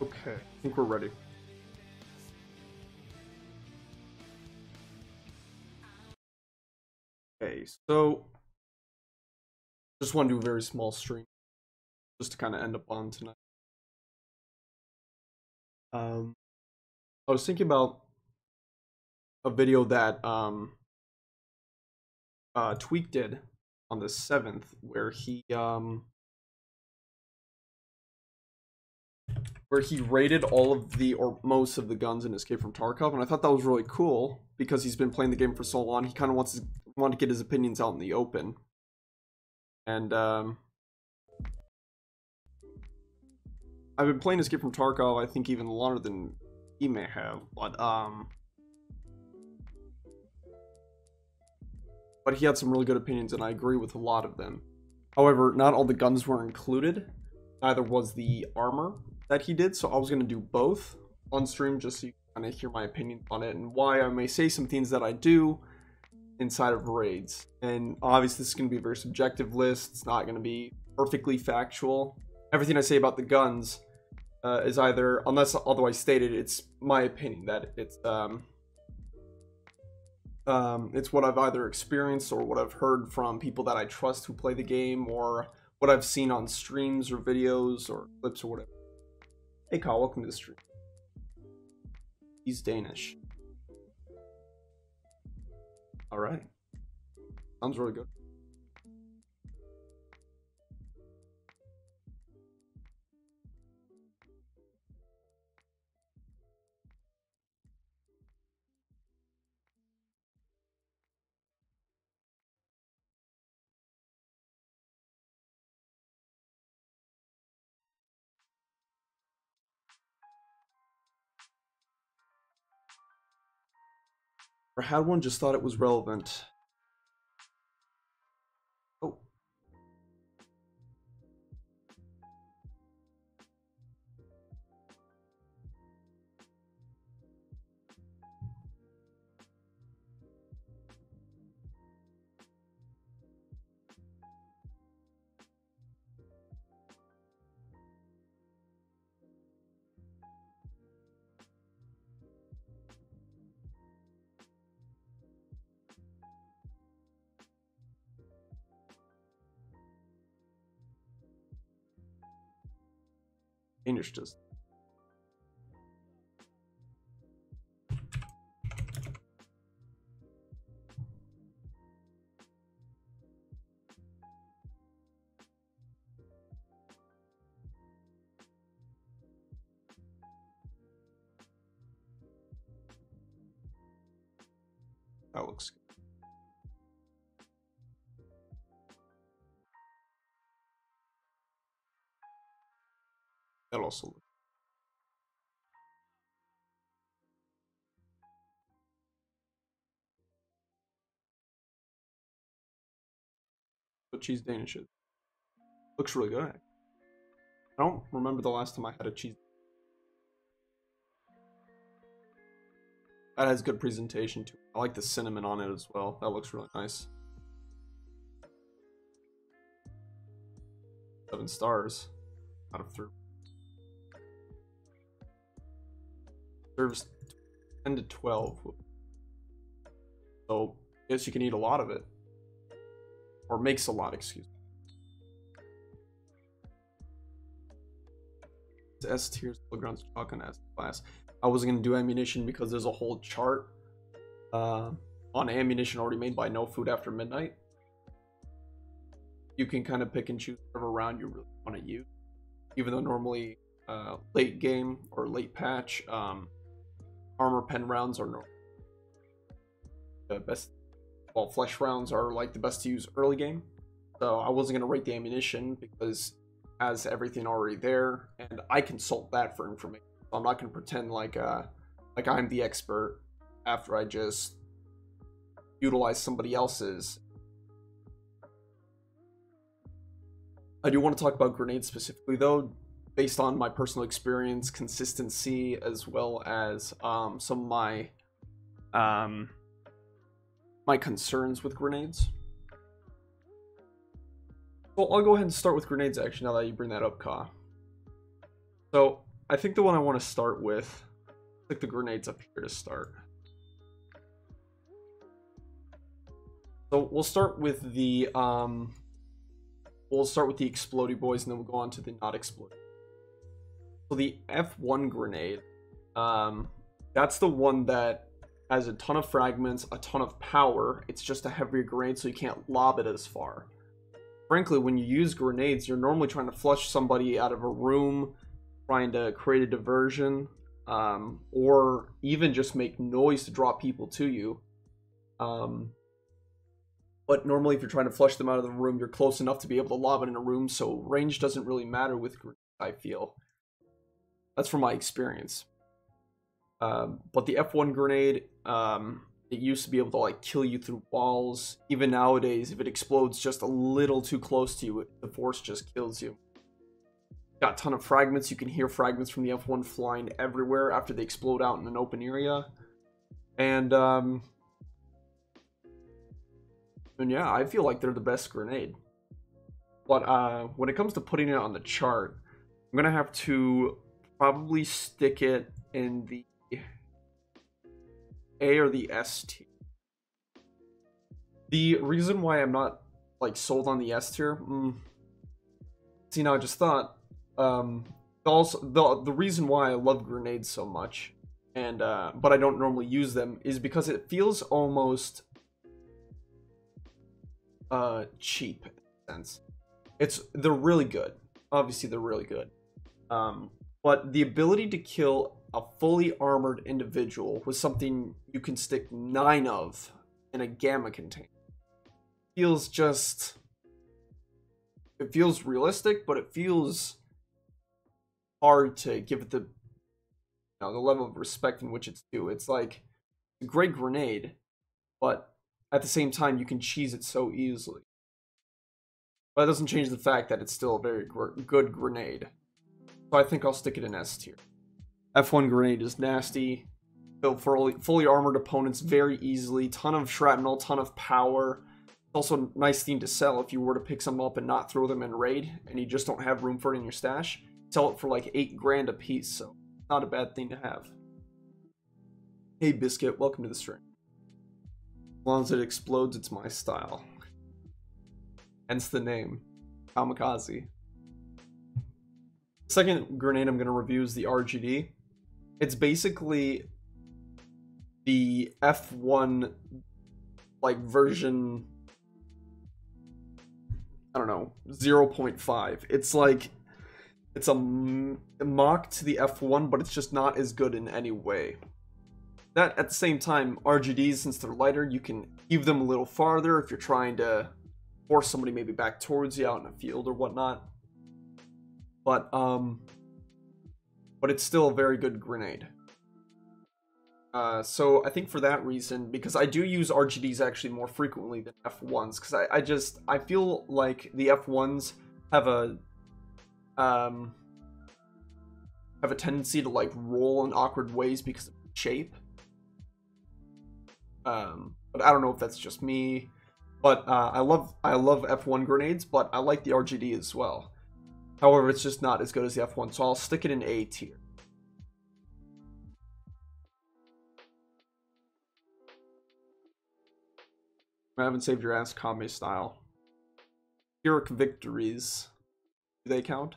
Okay, I think we're ready. Okay, so just want to do a very small stream just to kind of end up on tonight. I was thinking about a video that Tweak did on the 7th where he rated all of the or most of the guns in Escape from Tarkov, and I thought that was really cool because he's been playing the game for so long. He kind of want to get his opinions out in the open, and I've been playing Escape from Tarkov I think even longer than he may have, but he had some really good opinions, and I agree with a lot of them. However, not all the guns were included. Neither was the armor that he did, so I was going to do both on stream just so you kind of hear my opinion on it and why I may say some things that I do inside of raids. And obviously this is going to be a very subjective list. It's not going to be perfectly factual. Everything I say about the guns is either, unless otherwise stated, it's my opinion, that it's what I've either experienced or what I've heard from people that I trust who play the game, or what I've seen on streams or videos or clips or whatever. Hey Kyle, welcome to the stream. He's Danish. Alright. Sounds really good. Or had one, just thought it was relevant. Oh. Danish does. That looks good. That also looks. But cheese Danish is. Looks really good. I don't remember the last time I had a cheese. That has good presentation too. I like the cinnamon on it as well. That looks really nice. 7 stars out of 3. Serves 10 to 12. So I guess you can eat a lot of it. Or makes a lot, excuse me. It's S tier, grounds shotgun S class. I wasn't going to do ammunition because there's a whole chart on ammunition already made by No Food After Midnight. You can kind of pick and choose whatever round you really want to use. Even though normally late game or late patch armor pen rounds are the best. Well, flesh rounds are like the best to use early game. So I wasn't going to rate the ammunition because it has everything already there, and I consult that for information. So I'm not going to pretend like I'm the expert after I just utilize somebody else's. I do want to talk about grenades specifically though, based on my personal experience, consistency, as well as some of my my concerns with grenades. Well, I'll go ahead and start with grenades actually, now that you bring that up, Ka. So I think the one I want to start with, like the grenades up here to start. So we'll start with the explodey boys, and then we'll go on to the not explodey. So the F1 grenade, that's the one that has a ton of fragments, a ton of power. It's just a heavier grenade, so you can't lob it as far. Frankly, when you use grenades, you're normally trying to flush somebody out of a room, trying to create a diversion, or even just make noise to draw people to you. But normally if you're trying to flush them out of the room, you're close enough to be able to lob it in a room, so range doesn't really matter with grenades, I feel. That's from my experience. But the F1 grenade, it used to be able to like kill you through walls. Even nowadays, if it explodes just a little too close to you, the force just kills you. Got a ton of fragments. You can hear fragments from the F1 flying everywhere after they explode out in an open area. And yeah, I feel like they're the best grenade. But when it comes to putting it on the chart, I'm gonna have to probably stick it in the A or the S tier. The reason why I'm not like sold on the S tier, see, now I just thought, also the reason why I love grenades so much, and but I don't normally use them, is because it feels almost cheap in a sense. They're really good. Obviously they're really good. But the ability to kill a fully armored individual with something you can stick 9 of in a gamma container feels just... It feels realistic, but it feels hard to give it the the level of respect in which it's due. It's like a great grenade, but at the same time you can cheese it so easily. But it doesn't change the fact that it's still a very good grenade. So I think I'll stick it in S tier. F1 grenade is nasty. Built for fully armored opponents very easily. Ton of shrapnel, ton of power. It's also a nice thing to sell if you were to pick some up and not throw them in raid, and you just don't have room for it in your stash. Sell it for like 8 grand a piece, so not a bad thing to have. Hey Biscuit, welcome to the stream. As long as it explodes, it's my style. Hence the name, Kamikaze. Second grenade I'm going to review is the RGD. It's basically the F1 like version, I don't know, 0.5. It's like, it's a mock to the F1, but it's just not as good in any way. That, at the same time, RGDs, since they're lighter, you can heave them a little farther if you're trying to force somebody maybe back towards you out in a field or whatnot. But it's still a very good grenade. So I think for that reason, because I do use RGDs actually more frequently than F1s, because I feel like the F1s have a tendency to like roll in awkward ways because of shape. But I don't know if that's just me. But I love F1 grenades, but I like the RGD as well. However, it's just not as good as the F1, so I'll stick it in A tier. I haven't saved your ass, Kame style. Pyrrhic victories. Do they count?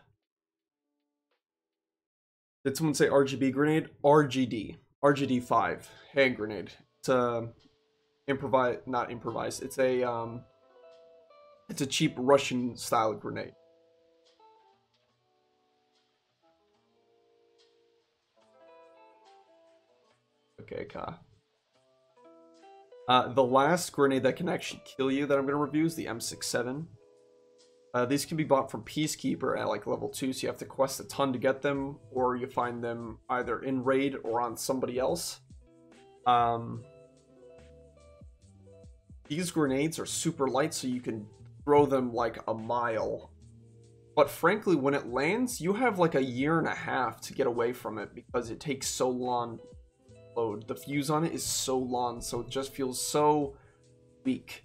Did someone say RGB grenade? RGD. RGD 5. Hand grenade. It's a not improvised. It's a cheap Russian style grenade. Okay, Ka. The last grenade that can actually kill you that I'm going to review is the M67. These can be bought from Peacekeeper at like level 2, so you have to quest a ton to get them, or you find them either in raid or on somebody else. These grenades are super light, so you can throw them like a mile. But frankly, when it lands, you have like a year and a half to get away from it because it takes so long to load. The fuse on it is so long, so it just feels so weak.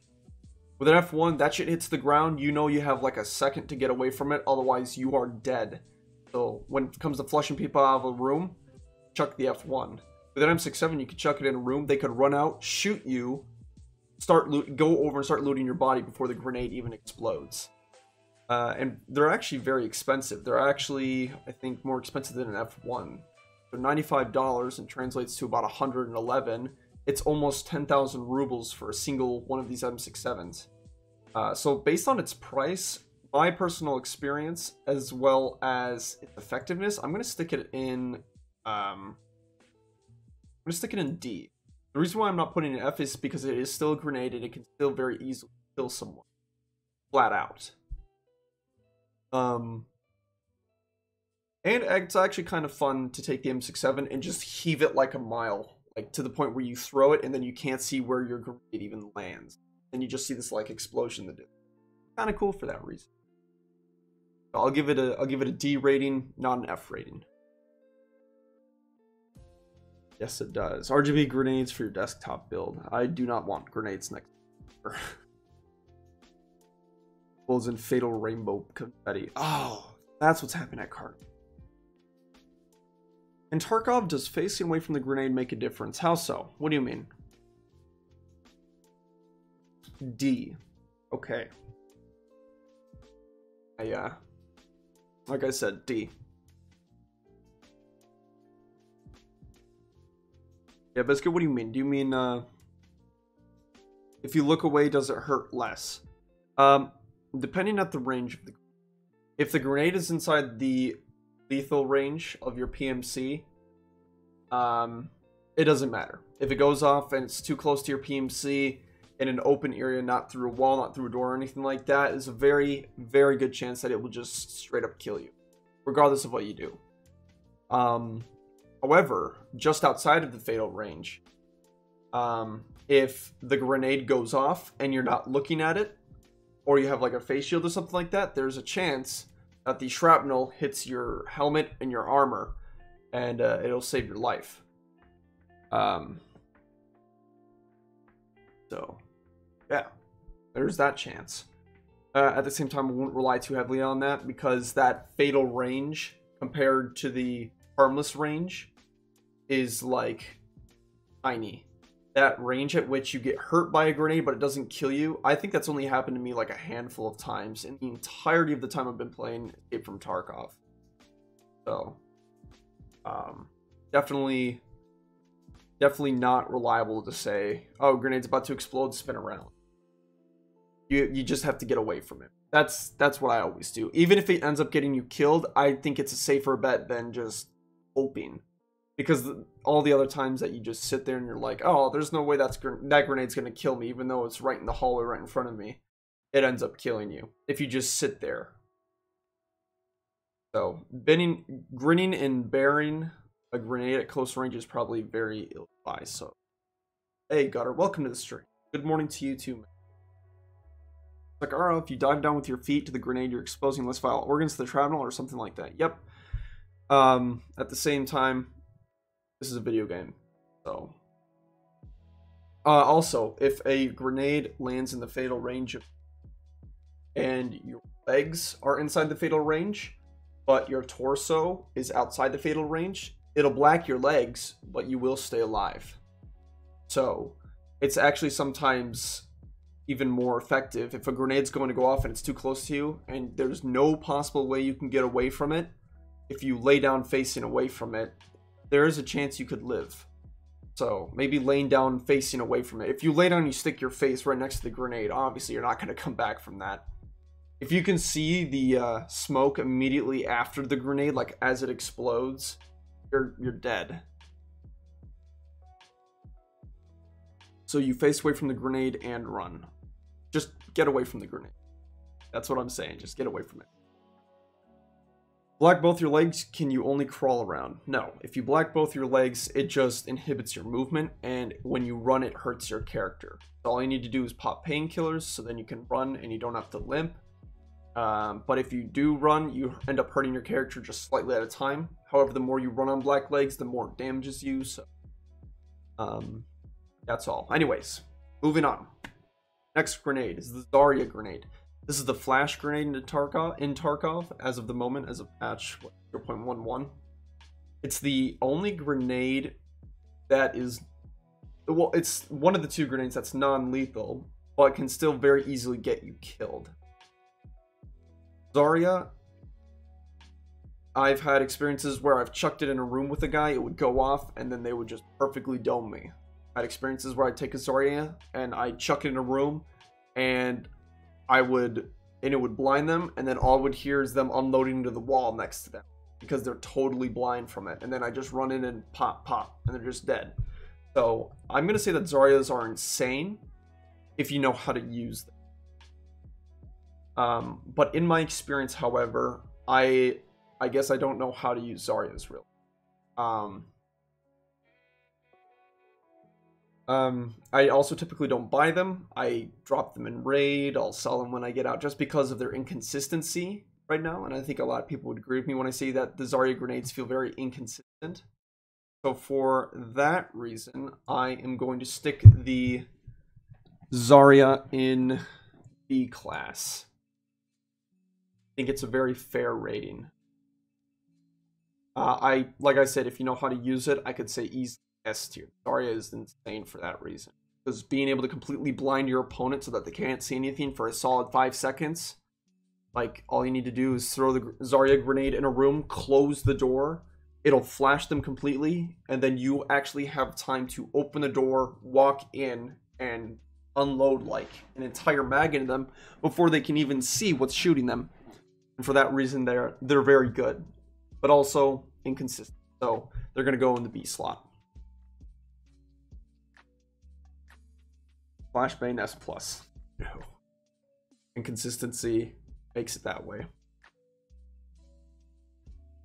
With an F1, that shit hits the ground, you know you have like a second to get away from it, otherwise you are dead. So when it comes to flushing people out of a room, chuck the F1. With an M67, you could chuck it in a room. They could run out, shoot you, go over and start looting your body before the grenade even explodes. And they're actually very expensive. They're actually, I think, more expensive than an F1. They're $95 and translates to about 111. It's almost 10,000 rubles for a single one of these M67s. So based on its price, my personal experience, as well as its effectiveness, I'm gonna stick it in. I'm gonna stick it in D. The reason why I'm not putting an F is because it is still a grenade and it can still very easily kill someone, flat out. And it's actually kind of fun to take the M67 and just heave it like a mile, like to the point where you throw it and then you can't see where your grenade even lands, and you just see this like explosion that is kind of cool for that reason. So I'll give it a D rating, not an F rating. Yes, it does. RGB grenades for your desktop build. I do not want grenades next to Bulls and fatal rainbow confetti. Oh, that's what's happening at Card. In Tarkov, does facing away from the grenade make a difference? How so? What do you mean? D. Okay. Like I said, D. Yeah, Biscuit, what do you mean? Do you mean, if you look away, does it hurt less? Depending on the range of the... If the grenade is inside the lethal range of your PMC, it doesn't matter. If it goes off and it's too close to your PMC in an open area, not through a wall, not through a door or anything like that, is a very, very good chance that it will just straight up kill you, regardless of what you do. However, just outside of the fatal range, if the grenade goes off and you're not looking at it, or you have like a face shield or something like that, there's a chance that the shrapnel hits your helmet and your armor, and it'll save your life. So, yeah, there's that chance. At the same time, I wouldn't rely too heavily on that, because that fatal range compared to the harmless range is like tiny. That range at which you get hurt by a grenade but it doesn't kill you, I think that's only happened to me like a handful of times in the entirety of the time I've been playing Escape from Tarkov. So definitely not reliable to say, oh, grenade's about to explode, spin around. You just have to get away from it. That's what I always do. Even if it ends up getting you killed, I think it's a safer bet than just hoping. Because all the other times that you just sit there and you're like, oh, there's no way that grenade's going to kill me, even though it's right in the hallway right in front of me, it ends up killing you if you just sit there. So, grinning and bearing a grenade at close range is probably very ill-advised. So, hey, Gutter, welcome to the stream. Good morning to you too, man. Like, Ara, if you dive down with your feet to the grenade, you're exposing less vital organs to the shrapnel or something like that. Yep. At the same time, this is a video game, so. Also, if a grenade lands in the fatal range and your legs are inside the fatal range, but your torso is outside the fatal range, it'll black your legs, but you will stay alive. So, it's actually sometimes even more effective if a grenade's going to go off and it's too close to you and there's no possible way you can get away from it. If you lay down facing away from it, there is a chance you could live. So maybe laying down facing away from it. If you lay down and you stick your face right next to the grenade, obviously you're not going to come back from that. If you can see the smoke immediately after the grenade, like as it explodes, you're dead. So you face away from the grenade and run. Just get away from the grenade. That's what I'm saying. Just get away from it. Black both your legs, can you only crawl around? No. If you black both your legs, it just inhibits your movement, and when you run, it hurts your character. So all you need to do is pop painkillers, so then you can run and you don't have to limp. But if you do run, you end up hurting your character just slightly at a time. However, the more you run on black legs, the more it damages you, so... that's all. Anyways, moving on. Next grenade is the Zarya grenade. This is the flash grenade in Tarkov as of the moment, as of patch 0.11. It's the only grenade that is, well, it's one of the two grenades that's non-lethal, but can still very easily get you killed. Zarya, I've had experiences where I've chucked it in a room with a guy, it would go off, and then they would just perfectly dome me. I had experiences where I'd take a Zarya, and I'd chuck it in a room, and it would blind them, and then all I would hear is them unloading to the wall next to them, because they're totally blind from it, and then I just run in and pop, and they're just dead. So, I'm going to say that Zaryas are insane, if you know how to use them. But in my experience, however, I guess I don't know how to use Zaryas really. I also typically don't buy them. I drop them in raid. I'll sell them when I get out just because of their inconsistency right now. And I think a lot of people would agree with me when I say that the Zarya grenades feel very inconsistent. So for that reason, I am going to stick the Zarya in B class. I think it's a very fair rating. Like I said, if you know how to use it, I could say easy S tier. Zarya is insane for that reason. Because being able to completely blind your opponent so that they can't see anything for a solid 5 seconds, like all you need to do is throw the Zarya grenade in a room, close the door, it'll flash them completely, and then you actually have time to open the door, walk in, and unload like an entire mag into them before they can even see what's shooting them. And for that reason, they're very good, but also inconsistent. So they're going to go in the B slot. Flashbang S+. No. Inconsistency makes it that way.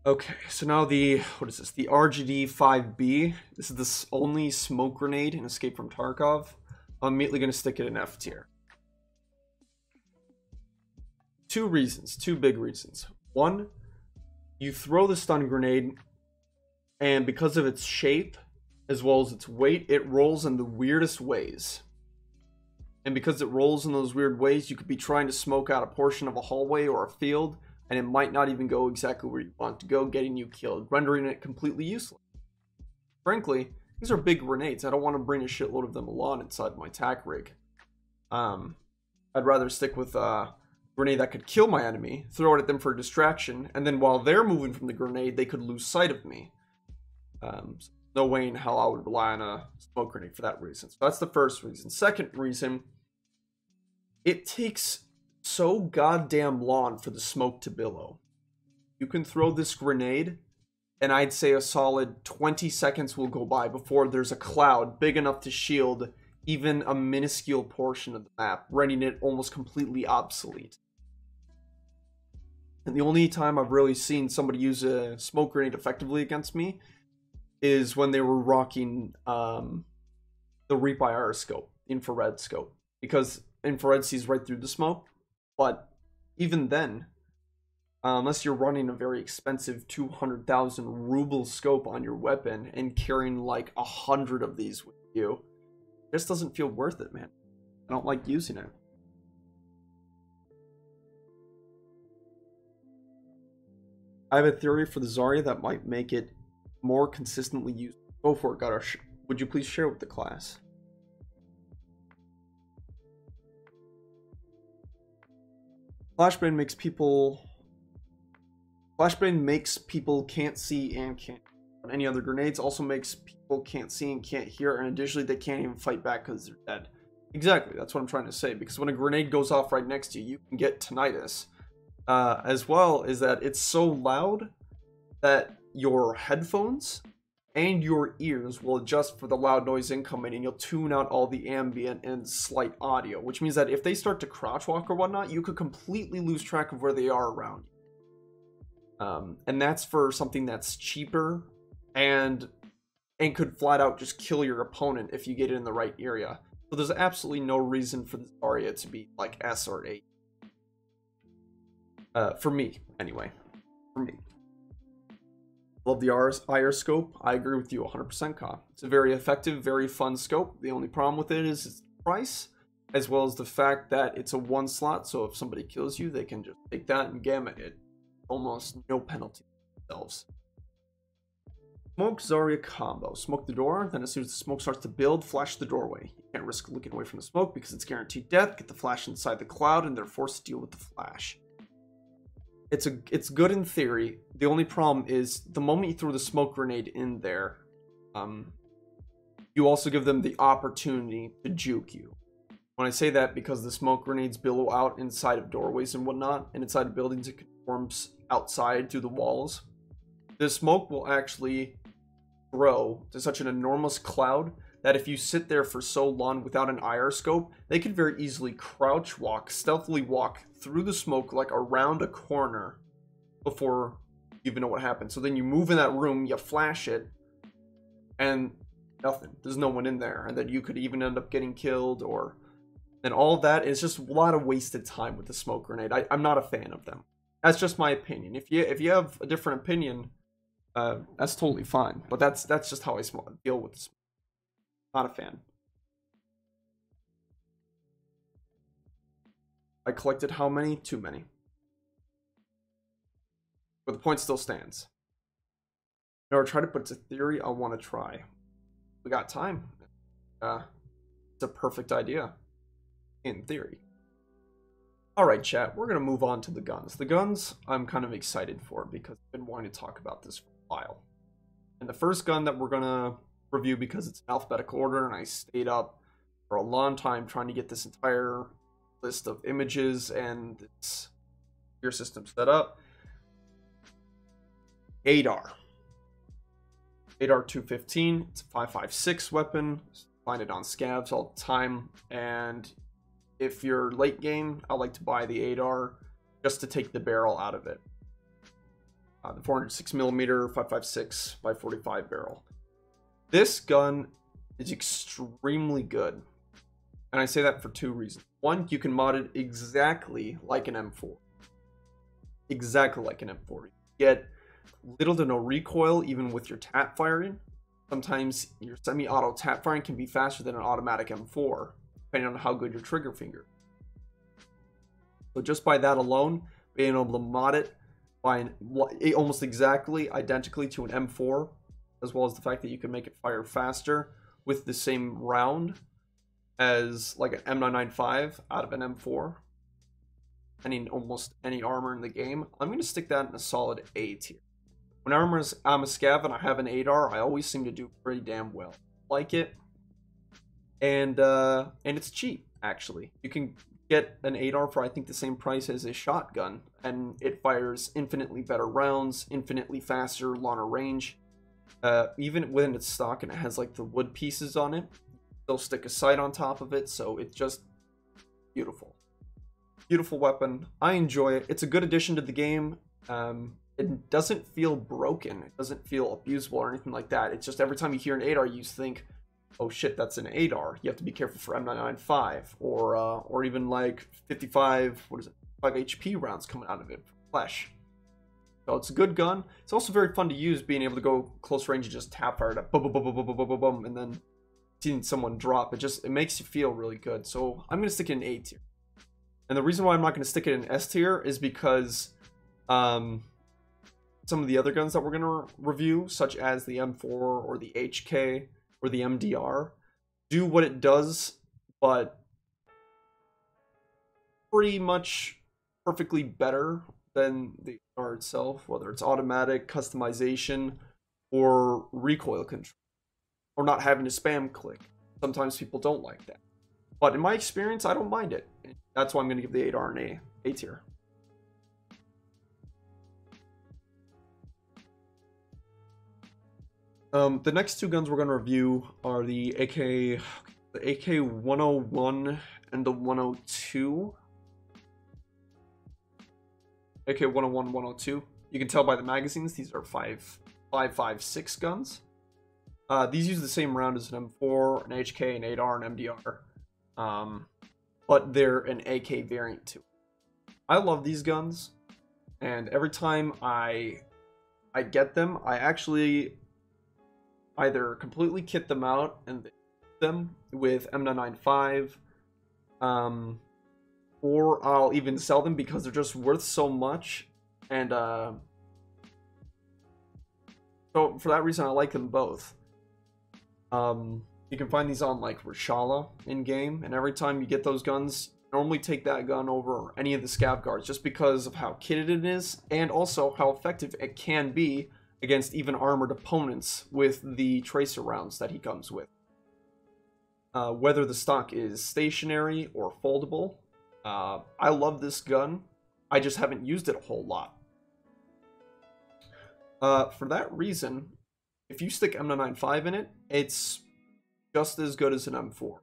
Okay, so now what is this? The RGD-5B. This is the only smoke grenade in Escape from Tarkov. I'm immediately going to stick it in F tier. Two big reasons. One, you throw the stun grenade, and because of its shape, as well as its weight, it rolls in the weirdest ways. And because it rolls in those weird ways, you could be trying to smoke out a portion of a hallway or a field, and it might not even go exactly where you want it to go, getting you killed, rendering it completely useless. Frankly, these are big grenades. I don't want to bring a shitload of them along inside my tac rig. I'd rather stick with a grenade that could kill my enemy, throw it at them for a distraction, and then while they're moving from the grenade, they could lose sight of me. No way in hell I would rely on a smoke grenade for that reason. So that's the first reason. Second reason, it takes so goddamn long for the smoke to billow. You can throw this grenade, and I'd say a solid 20 seconds will go by before there's a cloud big enough to shield even a minuscule portion of the map, rendering it almost completely obsolete. And the only time I've really seen somebody use a smoke grenade effectively against me is when they were rocking the Reap IR scope, infrared scope, because infrared sees right through the smoke. But even then, unless you're running a very expensive 200,000 ruble scope on your weapon and carrying like 100 of these with you, it just doesn't feel worth it, man. I don't like using it. I have a theory for the Zarya that might make it more consistently used. Go for it, Gutter. Would you please share with the class? Flashbang makes people can't see and can't hear. Any other grenades also makes people can't see and can't hear, and additionally they can't even fight back because they're dead. Exactly, that's what I'm trying to say, because when a grenade goes off right next to you, you can get tinnitus. As well as that it's so loud that your headphones and your ears will adjust for the loud noise incoming, and you'll tune out all the ambient and slight audio, which means that if they start to crouch walk or whatnot, you could completely lose track of where they are around you. And that's for something that's cheaper and could flat out just kill your opponent if you get it in the right area. So there's absolutely no reason for the Zarya to be like S or 8. For me, anyway. For me. Love the IR scope. I agree with you 100%, Ka. It's a very effective, very fun scope. The only problem with it is its price. as well as the fact that it's a 1 slot, so if somebody kills you, they can just take that and gamma it. Almost no penalty themselves. Smoke Zarya combo. Smoke the door, then as soon as the smoke starts to build, flash the doorway. You can't risk looking away from the smoke because it's guaranteed death. Get the flash inside the cloud and they're forced to deal with the flash. It's good in theory. The only problem is the moment you throw the smoke grenade in there, you also give them the opportunity to juke you. When I say that, because the smoke grenades billow out inside of doorways and whatnot, and inside of buildings it conforms outside through the walls. The smoke will actually grow to such an enormous cloud that if you sit there for so long without an IR scope, they could very easily crouch walk, stealthily walk through the smoke like around a corner before you even know what happened. So then you move in that room, you flash it, and nothing. There's no one in there, and then you could even end up getting killed, or and all of that is just a lot of wasted time with the smoke grenade. I'm not a fan of them. That's just my opinion. If you have a different opinion, that's totally fine. But that's just how I deal with this. Not a fan. I collected how many? Too many. But the point still stands. Never tried it, but it's a theory I want to try. We got time. It's a perfect idea. In theory. Alright, chat. We're going to move on to the guns. The guns I'm kind of excited for because I've been wanting to talk about this for a while. And the first gun that we're going to review, because it's in alphabetical order and I stayed up for a long time trying to get this entire list of images and its gear system set up. ADAR. ADAR 215. It's a 5.56 weapon. Find it on scavs all the time. And if you're late game, I like to buy the ADAR just to take the barrel out of it. The 406mm 5.56 by 45 barrel. This gun is extremely good. And I say that for 2 reasons. One, you can mod it exactly like an M4. Exactly like an M4. You get little to no recoil even with your tap firing. Sometimes your semi-auto tap firing can be faster than an automatic M4, depending on how good your trigger finger. So just by that alone, being able to mod it by almost exactly identically to an M4, as well as the fact that you can make it fire faster with the same round as like an M995 out of an M4, and almost any armor in the game, I'm going to stick that in a solid A tier. When I'm a scav and I have an ADAR, I always seem to do pretty damn well. Like it, and it's cheap actually. You can get an ADAR for I think the same price as a shotgun, and it fires infinitely better rounds, infinitely faster, longer range. Even within its stock, and it has like the wood pieces on it, they'll stick a sight on top of it, so it's just beautiful. Beautiful weapon. I enjoy it. It's a good addition to the game. It doesn't feel broken. It doesn't feel abusable or anything like that. It's just every time you hear an ADAR, you think, oh shit, that's an ADAR. You have to be careful for M995 or even like 55, 5 HP rounds coming out of it, flesh. So it's a good gun. It's also very fun to use, being able to go close range and just tap fire it up, boom, boom, boom, boom, boom, boom, boom, boom, and then seeing someone drop. It makes you feel really good. So I'm gonna stick it in A tier. And the reason why I'm not gonna stick it in S tier is because some of the other guns that we're gonna review, such as the M4 or the HK or the MDR, do what it does, but pretty much perfectly better than the AR itself, whether it's automatic, customization, or recoil control, or not having to spam click. Sometimes people don't like that. But in my experience, I don't mind it. That's why I'm going to give the ADAR an A tier. The next 2 guns we're going to review are the AK-101 and the 102. AK-101, 102. You can tell by the magazines, these are 5.56 guns. These use the same round as an M4, an HK, an ADAR, and MDR. But they're an AK variant too. I love these guns, and every time I get them, I actually either completely kit them out and them with M995 or I'll even sell them because they're just worth so much. And so for that reason, I like them both. You can find these on like Reshala in game, and every time you get those guns, normally take that gun over any of the scav guards just because of how kitted it is, and also how effective it can be against even armored opponents with the tracer rounds that he comes with. Whether the stock is stationary or foldable, I love this gun. I just haven't used it a whole lot. For that reason, if you stick M995 in it, it's just as good as an M4.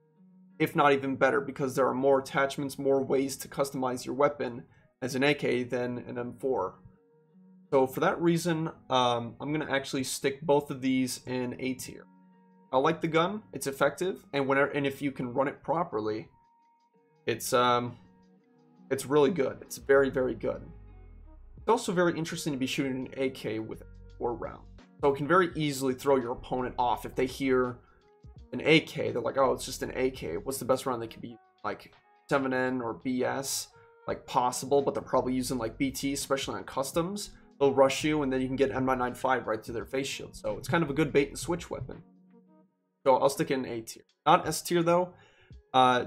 If not even better, because there are more attachments, more ways to customize your weapon as an AK than an M4. So for that reason, I'm going to actually stick both of these in A tier. I like the gun, it's effective, and if you can run it properly, it's really good. It's very, very good. It's also very interesting to be shooting an AK with 4 rounds. So it can very easily throw your opponent off if they hear an AK. They're like, oh, it's just an AK. What's the best round they could be? Like 7N or BS, like possible, but they're probably using like BT, especially on customs. They'll rush you, and then you can get M995 right to their face shield. So it's kind of a good bait and switch weapon. So I'll stick in A tier. Not S tier though,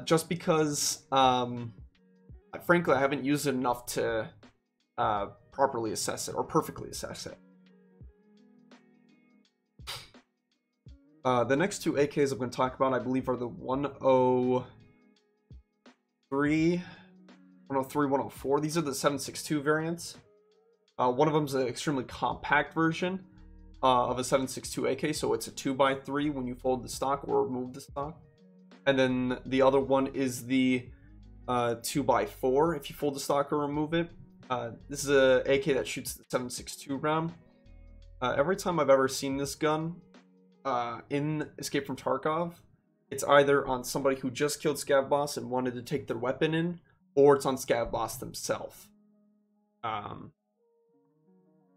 just because, frankly, I haven't used it enough to properly assess it or perfectly assess it. The next two AKs I'm going to talk about, I believe, are the 103, 104. These are the 7.62 variants. One of them is an extremely compact version of a 7.62 AK, so it's a 2x3 when you fold the stock or remove the stock. And then the other one is the 2x4 if you fold the stock or remove it. This is a AK that shoots the 7.62 round. Every time I've ever seen this gun in Escape from Tarkov, it's either on somebody who just killed Scav Boss and wanted to take their weapon in, or it's on Scav Boss themselves.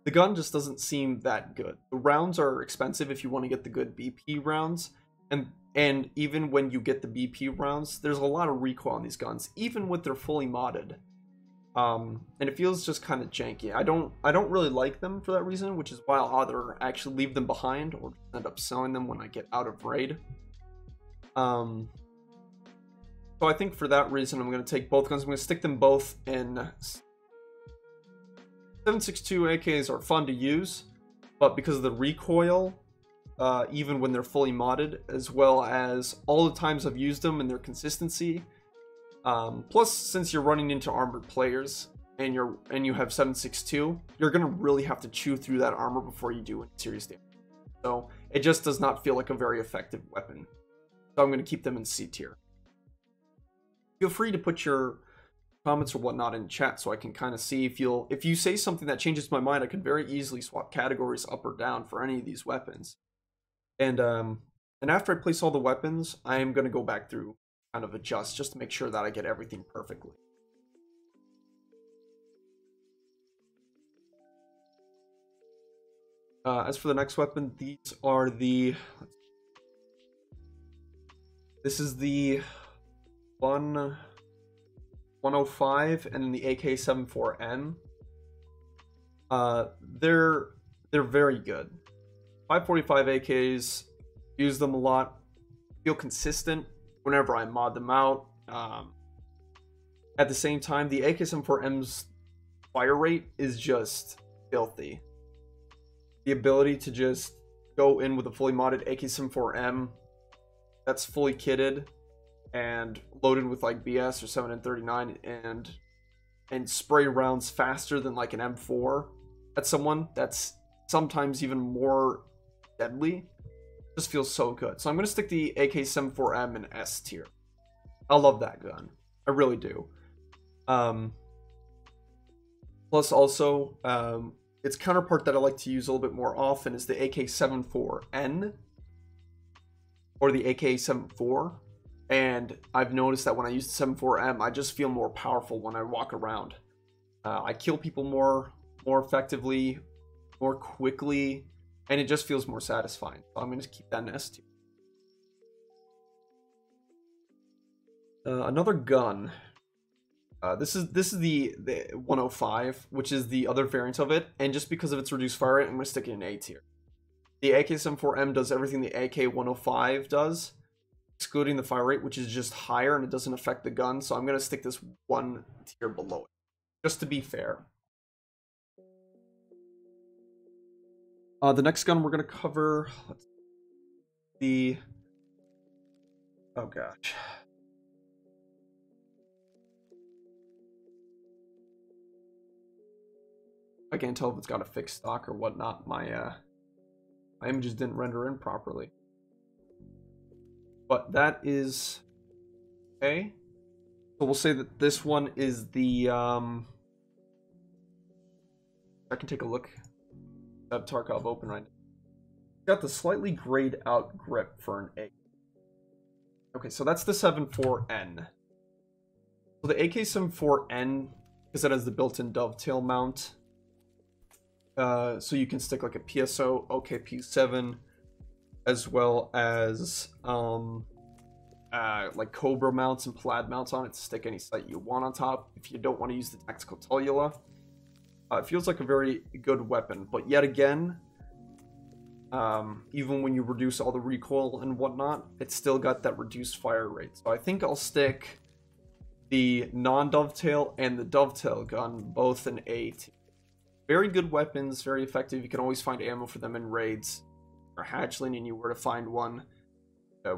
The gun just doesn't seem that good. The rounds are expensive if you want to get the good BP rounds, and even when you get the BP rounds, there's a lot of recoil on these guns, even with their fully modded. And it feels just kind of janky. I don't really like them for that reason, which is why I'll either actually leave them behind or end up selling them when I get out of raid. So I think for that reason, I'm going to take both guns. I'm going to stick them both in. 7.62 AKs are fun to use, but because of the recoil, even when they're fully modded, as well as all the times I've used them and their consistency, plus since you're running into armored players and you have 7.62, you're gonna really have to chew through that armor before you do any serious damage. So it just does not feel like a very effective weapon. So I'm gonna keep them in C tier. Feel free to put your comments or whatnot in chat so I can kind of see if you say something that changes my mind. I could very easily swap categories up or down for any of these weapons. And after I place all the weapons, I am going to go back through, kind of adjust, just to make sure that I get everything perfectly. As for the next weapon, these are the... This is the 105 and then the AK-74N. They're very good. 545 AKs, use them a lot, feel consistent whenever I mod them out. At the same time, the AK-74M's fire rate is just filthy. The ability to just go in with a fully modded AK-74M that's fully kitted and loaded with like BS or 7N39 and spray rounds faster than like an M4 at someone that's sometimes even more deadly, just feels so good. So I'm going to stick the AK-74M in S tier. I love that gun. I really do. Plus also, its counterpart that I like to use a little bit more often is the AK-74N or the AK-74. And I've noticed that when I use the 74M, I just feel more powerful when I walk around. I kill people more effectively, more quickly, and it just feels more satisfying. So I'm going to keep that in S tier. Another gun. This is the 105, which is the other variant of it, and just because of its reduced fire rate, I'm gonna stick it in A tier. The AK-74M does everything the AK-105 does, excluding the fire rate, which is just higher and it doesn't affect the gun. So I'm gonna stick this one tier below it, just to be fair. The next gun we're gonna cover, the oh gosh. I can't tell if it's got a fixed stock or whatnot. My images didn't render in properly. But that is okay. So we'll say that this one is the I can take a look. I have Tarkov open right now. It's got the slightly grayed out grip for an A. Okay, so that's the 74N. So the AK-74N, because it has the built-in dovetail mount, so you can stick like a PSO, OKP7, as well as like Cobra mounts and Plaid mounts on it to stick any sight you want on top if you don't want to use the tactical Tellula. It feels like a very good weapon, but yet again, even when you reduce all the recoil and whatnot, it's still got that reduced fire rate. So I think I'll stick the non-dovetail and the dovetail gun both in A tier. Very good weapons, very effective. You can always find ammo for them in raids or hatchling, and you were to find one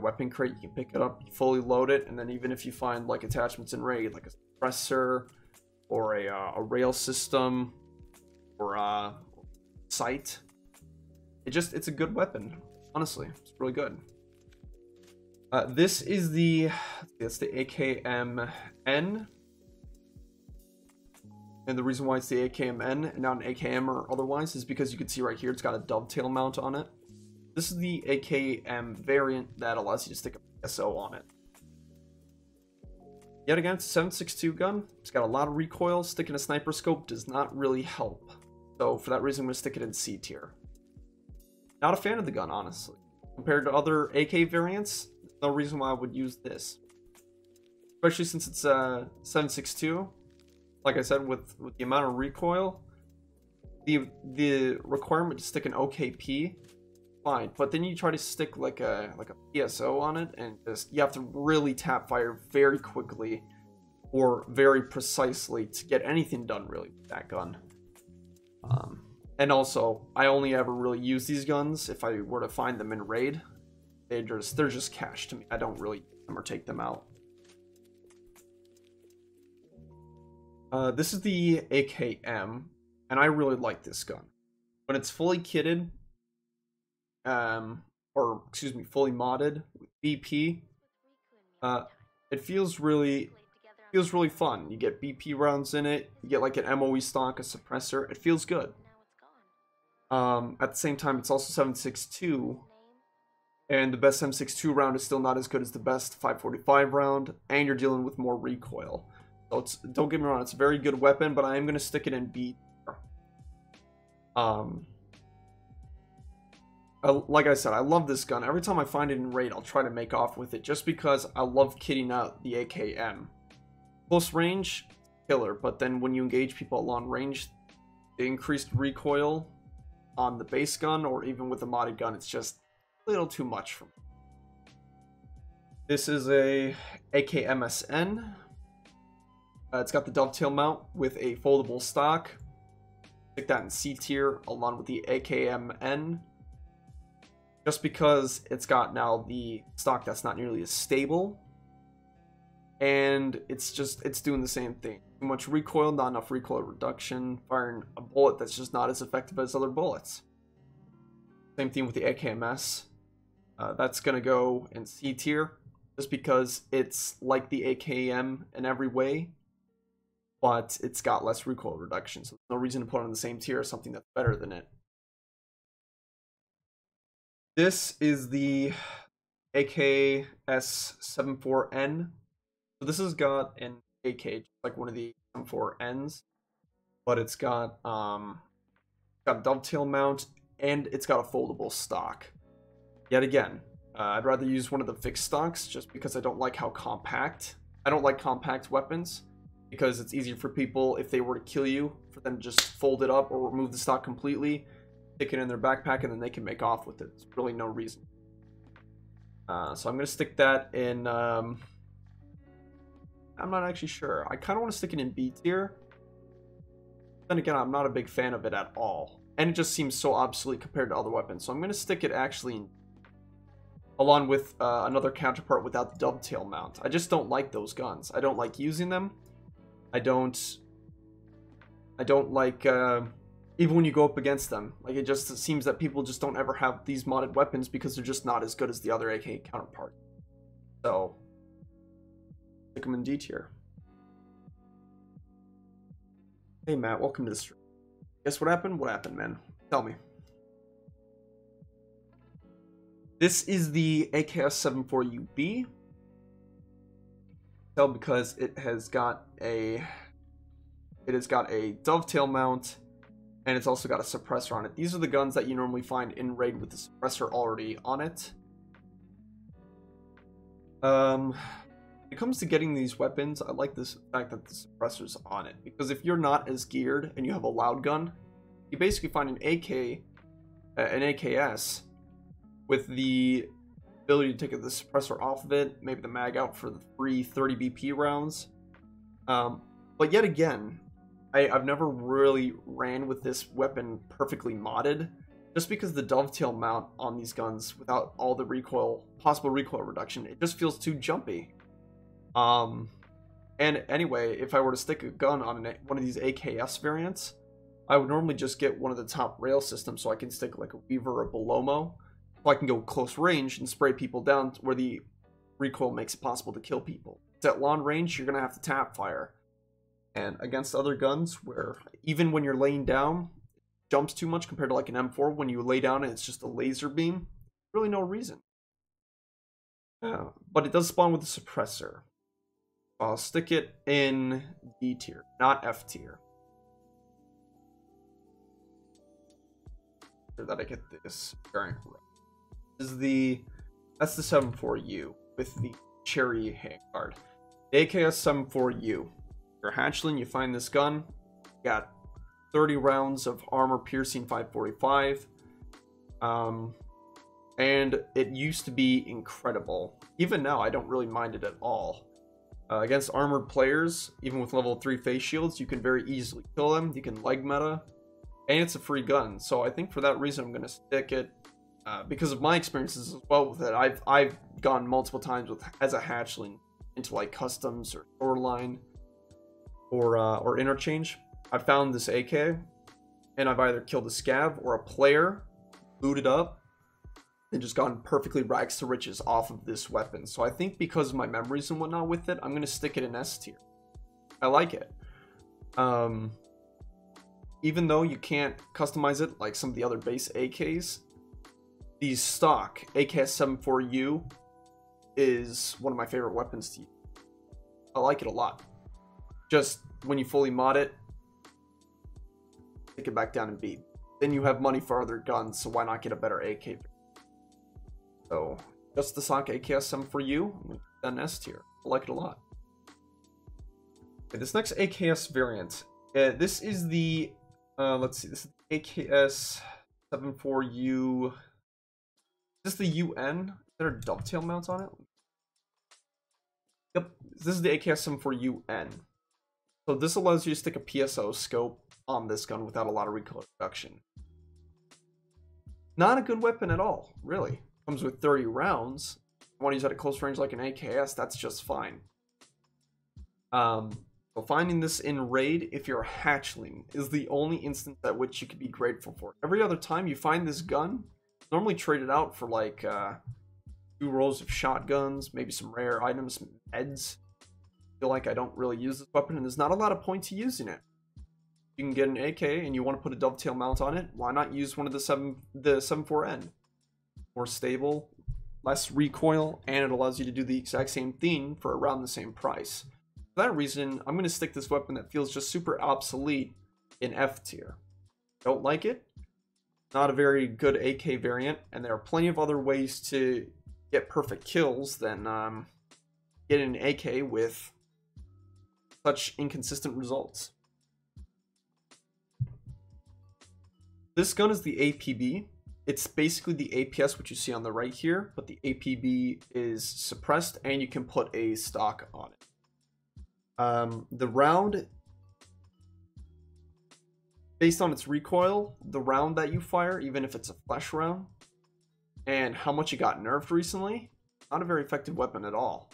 weapon crate, you can pick it up, you fully load it, and then even if you find like attachments in raid, like a suppressor or a rail system or a sight, it's a good weapon. Honestly, it's really good. This is the AKMN. And the reason why it's the AKMN and not an AKM or otherwise is because you can see right here it's got a dovetail mount on it. This is the AKM variant that allows you to stick a PSO on it. Yet again, it's a 7.62 gun. It's got a lot of recoil. Sticking a sniper scope does not really help. So for that reason, I'm going to stick it in C tier. Not a fan of the gun, honestly. Compared to other AK variants, no reason why I would use this. Especially since it's a 7.62. Like I said, with the amount of recoil, the requirement to stick an OKP, fine. But then you try to stick like a PSO on it, and just you have to really tap fire very quickly or very precisely to get anything done really with that gun. And also, I only ever really use these guns if I were to find them in raid. They're just cash to me. I don't really use them or take them out. This is the AKM, and I really like this gun. When it's fully kitted, or excuse me, fully modded with BP, it feels really fun. You get BP rounds in it, you get like an MOE stock, a suppressor. It feels good. At the same time, it's also 7.62, and the best 7.62 round is still not as good as the best 5.45 round, and you're dealing with more recoil. So don't get me wrong, it's a very good weapon, but I am going to stick it in B. Like I said, I love this gun. Every time I find it in raid, I'll try to make off with it, just because I love kitting out the AKM. Close range, killer, but then when you engage people at long range, the increased recoil on the base gun, or even with the modded gun, it's just a little too much for me. This is a AKMSN. It's got the dovetail mount with a foldable stock. Stick that in C tier along with the AKMN. Just because it's got now the stock that's not nearly as stable. And it's doing the same thing. Too much recoil, not enough recoil reduction. Firing a bullet that's just not as effective as other bullets. Same thing with the AKMS. That's going to go in C tier. Just because it's like the AKM in every way. But it's got less recoil reduction, so there's no reason to put it on the same tier as something that's better than it. This is the AKS74N. So this has got an AK, just like one of the M4Ns, but it's got a dovetail mount and it's got a foldable stock. Yet again, I'd rather use one of the fixed stocks just because I don't like how compact I don't like compact weapons because it's easier for people, if they were to kill you, for them to just fold it up or remove the stock completely, stick it in their backpack, and then they can make off with it. There's really no reason. So I'm going to stick that in... I'm not actually sure. I kind of want to stick it in B tier. Then again, I'm not a big fan of it at all. And it just seems so obsolete compared to other weapons. So I'm going to stick it actually in, along with another counterpart without the dovetail mount. I just don't like those guns. I don't like using them. I don't like, even when you go up against them. Like, it just seems that people just don't ever have these modded weapons because they're just not as good as the other AK counterpart. So, stick them in D tier. Hey Matt, welcome to the stream. Guess what happened? What happened, man? Tell me. This is the AKS-74UB. Tell because it has got a dovetail mount, and it's also got a suppressor on it. These are the guns that you normally find in raid with the suppressor already on it. When it comes to getting these weapons, I like this fact that the suppressor's on it, because if you're not as geared and you have a loud gun, you basically find an AKS with the ability to take the suppressor off of it, maybe the mag out for the free 30 BP rounds. But yet again, I've never really ran with this weapon perfectly modded, just because the dovetail mount on these guns, without all the possible recoil reduction, it just feels too jumpy. And anyway, if I were to stick a gun on one of these AKS variants, I would normally just get one of the top rail systems, so I can stick like a Weaver or a Belomo, so I can go close range and spray people down where the recoil makes it possible to kill people. It's at long range, you're going to have to tap fire. And against other guns, where even when you're laying down, it jumps too much compared to like an M4, when you lay down and it's just a laser beam, really no reason. But it does spawn with a suppressor. I'll stick it in D tier, not F tier. So that I get this variant right. That's the 74U with the cherry handguard. The AKS-74U. You're a hatchling, you find this gun, you got 30 rounds of armor piercing 545. And it used to be incredible. Even now, I don't really mind it at all. Against armored players, even with level 3 face shields, you can very easily kill them. You can leg meta, and it's a free gun. So I think for that reason, I'm going to stick it, because of my experiences as well with it. I've gone multiple times as a hatchling into like customs or shoreline or interchange. I found this AK, and I've either killed a scav or a player, booted up, and just gotten perfectly rags to riches off of this weapon. So I think because of my memories and whatnot with it, I'm going to stick it in S tier. I like it. Even though you can't customize it like some of the other base AKs, the stock AKS-74U is one of my favorite weapons to use. I like it a lot. Just when you fully mod it, take it back down and beat. Then you have money for other guns, so why not get a better AK? So, just the stock AKS-74U, then S tier. I like it a lot. Okay, this next AKS variant, this is the, let's see, this is the AKS-74U. Is this the UN? Is there a dovetail mount on it? Yep, this is the AKS-74UN. So this allows you to stick a PSO scope on this gun without a lot of recoil reduction. Not a good weapon at all, really. Comes with 30 rounds. If you want to use at a close range like an AKS, that's just fine. So finding this in raid, if you're a hatchling, is the only instance at which you could be grateful for. Every other time you find this gun, normally trade it out for like 2 rolls of shotguns, maybe some rare items, some meds. I feel like I don't really use this weapon, and there's not a lot of point to using it. You can get an AK and you want to put a dovetail mount on it, why not use one of the 74N? More stable, less recoil, and it allows you to do the exact same thing for around the same price. For that reason, I'm going to stick this weapon that feels just super obsolete in F tier. Don't like it. Not a very good AK variant, and there are plenty of other ways to get perfect kills than get an AK with such inconsistent results. This gun is the APB. It's basically the APS, which you see on the right here, but the APB is suppressed and you can put a stock on it. The round, based on its recoil, the round that you fire, even if it's a flesh round, and how much it got nerfed recently, not a very effective weapon at all.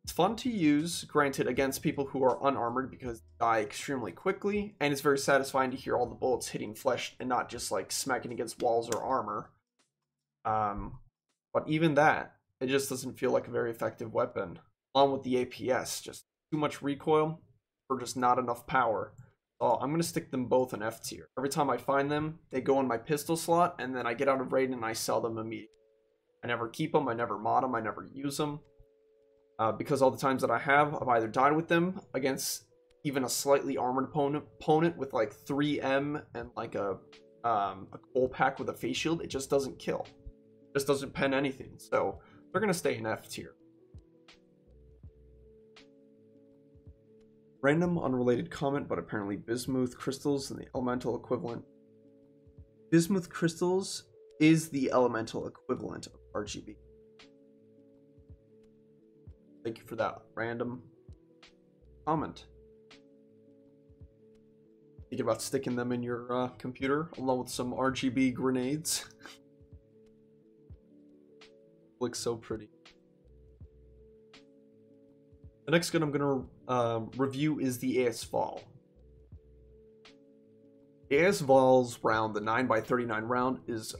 It's fun to use, granted, against people who are unarmored because they die extremely quickly, and it's very satisfying to hear all the bullets hitting flesh and not just like smacking against walls or armor. But even that, it just doesn't feel like a very effective weapon. Along with the APS, just too much recoil for just not enough power. So I'm going to stick them both in F tier. Every time I find them, they go in my pistol slot, and then I get out of raid and I sell them immediately. I never keep them, I never mod them, I never use them. Because all the times that I have, I've either died with them against even a slightly armored opponent with like 3M and like a coal pack with a face shield. It just doesn't kill. It just doesn't pen anything. So they're going to stay in F tier. Random unrelated comment, but apparently bismuth crystals and the elemental equivalent. Bismuth crystals is the elemental equivalent of RGB. Thank you for that random comment. Thinking about sticking them in your computer along with some RGB grenades. Looks so pretty. The next gun I'm going to review is the AS Vol. The AS Vol's round, the 9x39 round, is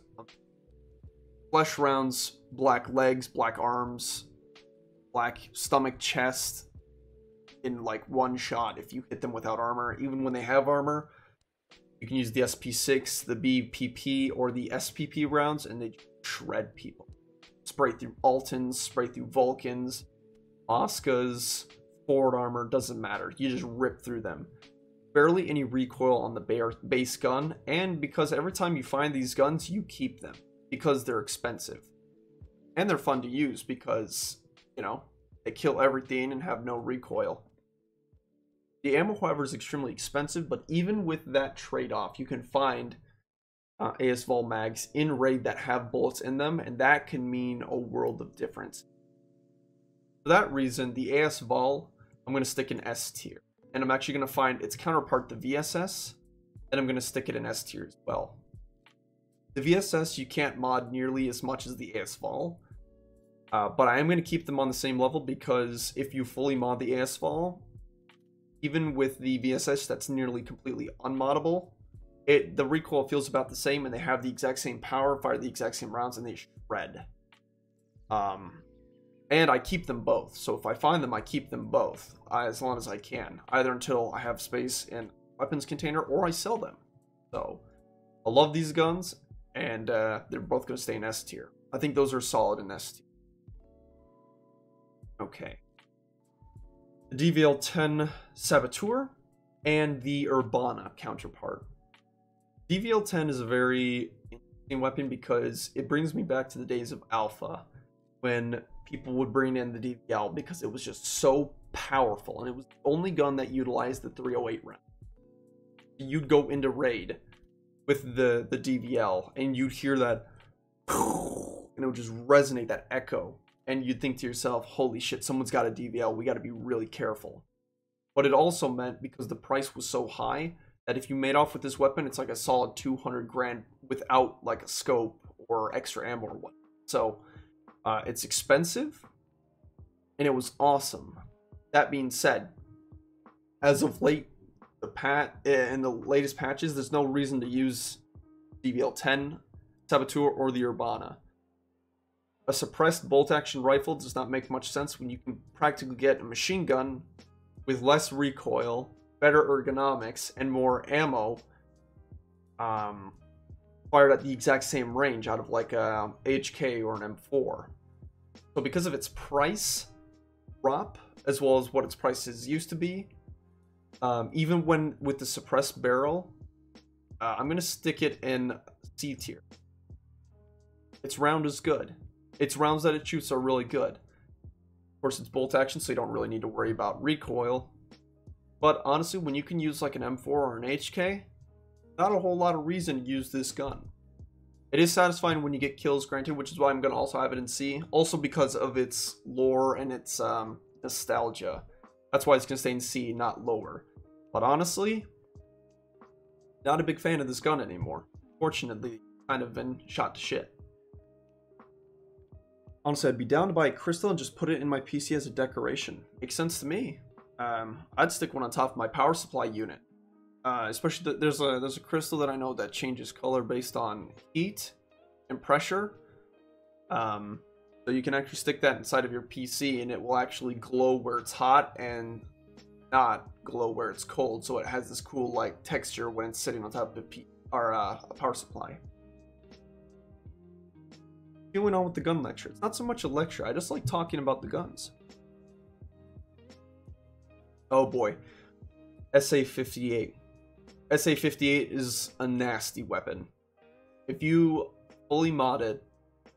flesh rounds, black legs, black arms, black stomach, chest in like one shot if you hit them without armor. Even when they have armor, you can use the SP6, the BPP, or the SPP rounds, and they shred people. Spray through Altons, spray through Vulcans, Oscars, forward armor, doesn't matter. You just rip through them. Barely any recoil on the base gun, and because every time you find these guns, you keep them because they're expensive. And they're fun to use because, you know, they kill everything and have no recoil. The ammo, however, is extremely expensive, but even with that trade-off, you can find AS Vol mags in raid that have bullets in them, and that can mean a world of difference. For that reason, the AS Vol, I'm going to stick in S tier. And I'm actually going to find its counterpart, the VSS, and I'm going to stick it in S tier as well. The VSS you can't mod nearly as much as the AS Vol, but I am going to keep them on the same level because if you fully mod the AS Vol, even with the VSS that's nearly completely unmoddable, the recoil feels about the same and they have the exact same power, fire the exact same rounds, and they shred. And I keep them both, so if I find them, I keep them both as long as I can, either until I have space in weapons container or I sell them. So I love these guns, and they're both going to stay in S tier. I think those are solid in S tier. Okay. The DVL-10 Saboteur and the Urbana counterpart. DVL-10 is a very interesting weapon because it brings me back to the days of Alpha, when people would bring in the DVL because it was just so powerful, and it was the only gun that utilized the 308 round. You'd go into raid with the DVL, and you'd hear that, and it would just resonate, that echo, and you'd think to yourself, holy shit, someone's got a DVL, we got to be really careful. But it also meant, because the price was so high, that if you made off with this weapon, it's like a solid 200 grand without like a scope or extra ammo or whatnot. So it's expensive, and it was awesome. That being said, as of late, in the latest patches, there's no reason to use DVL-10 Saboteur or the Urbana. A suppressed bolt-action rifle does not make much sense when you can practically get a machine gun with less recoil, better ergonomics, and more ammo fired at the exact same range out of like a HK or an M4. So because of its price drop, as well as what its prices used to be, even when with the suppressed barrel, I'm going to stick it in C tier. Its round is good. Its rounds that it shoots are really good. course, it's bolt action, so you don't really need to worry about recoil. But honestly, when you can use like an M4 or an HK, not a whole lot of reason to use this gun. It is satisfying when you get kills, granted, which is why I'm going to also have it in C. Also because of its lore and its nostalgia. That's why it's going to stay in C, not lower. But honestly, not a big fan of this gun anymore. Fortunately, kind of been shot to shit. Honestly, I'd be down to buy a crystal and just put it in my PC as a decoration. Makes sense to me. I'd stick one on top of my power supply unit. Especially there's a crystal that I know that changes color based on heat and pressure. So you can actually stick that inside of your PC and it will actually glow where it's hot and not glow where it's cold. So it has this cool like texture when it's sitting on top of a power supply. Going on with the gun lecture. It's not so much a lecture. I just like talking about the guns. Oh boy, SA-58. SA-58 is a nasty weapon. If you fully mod it,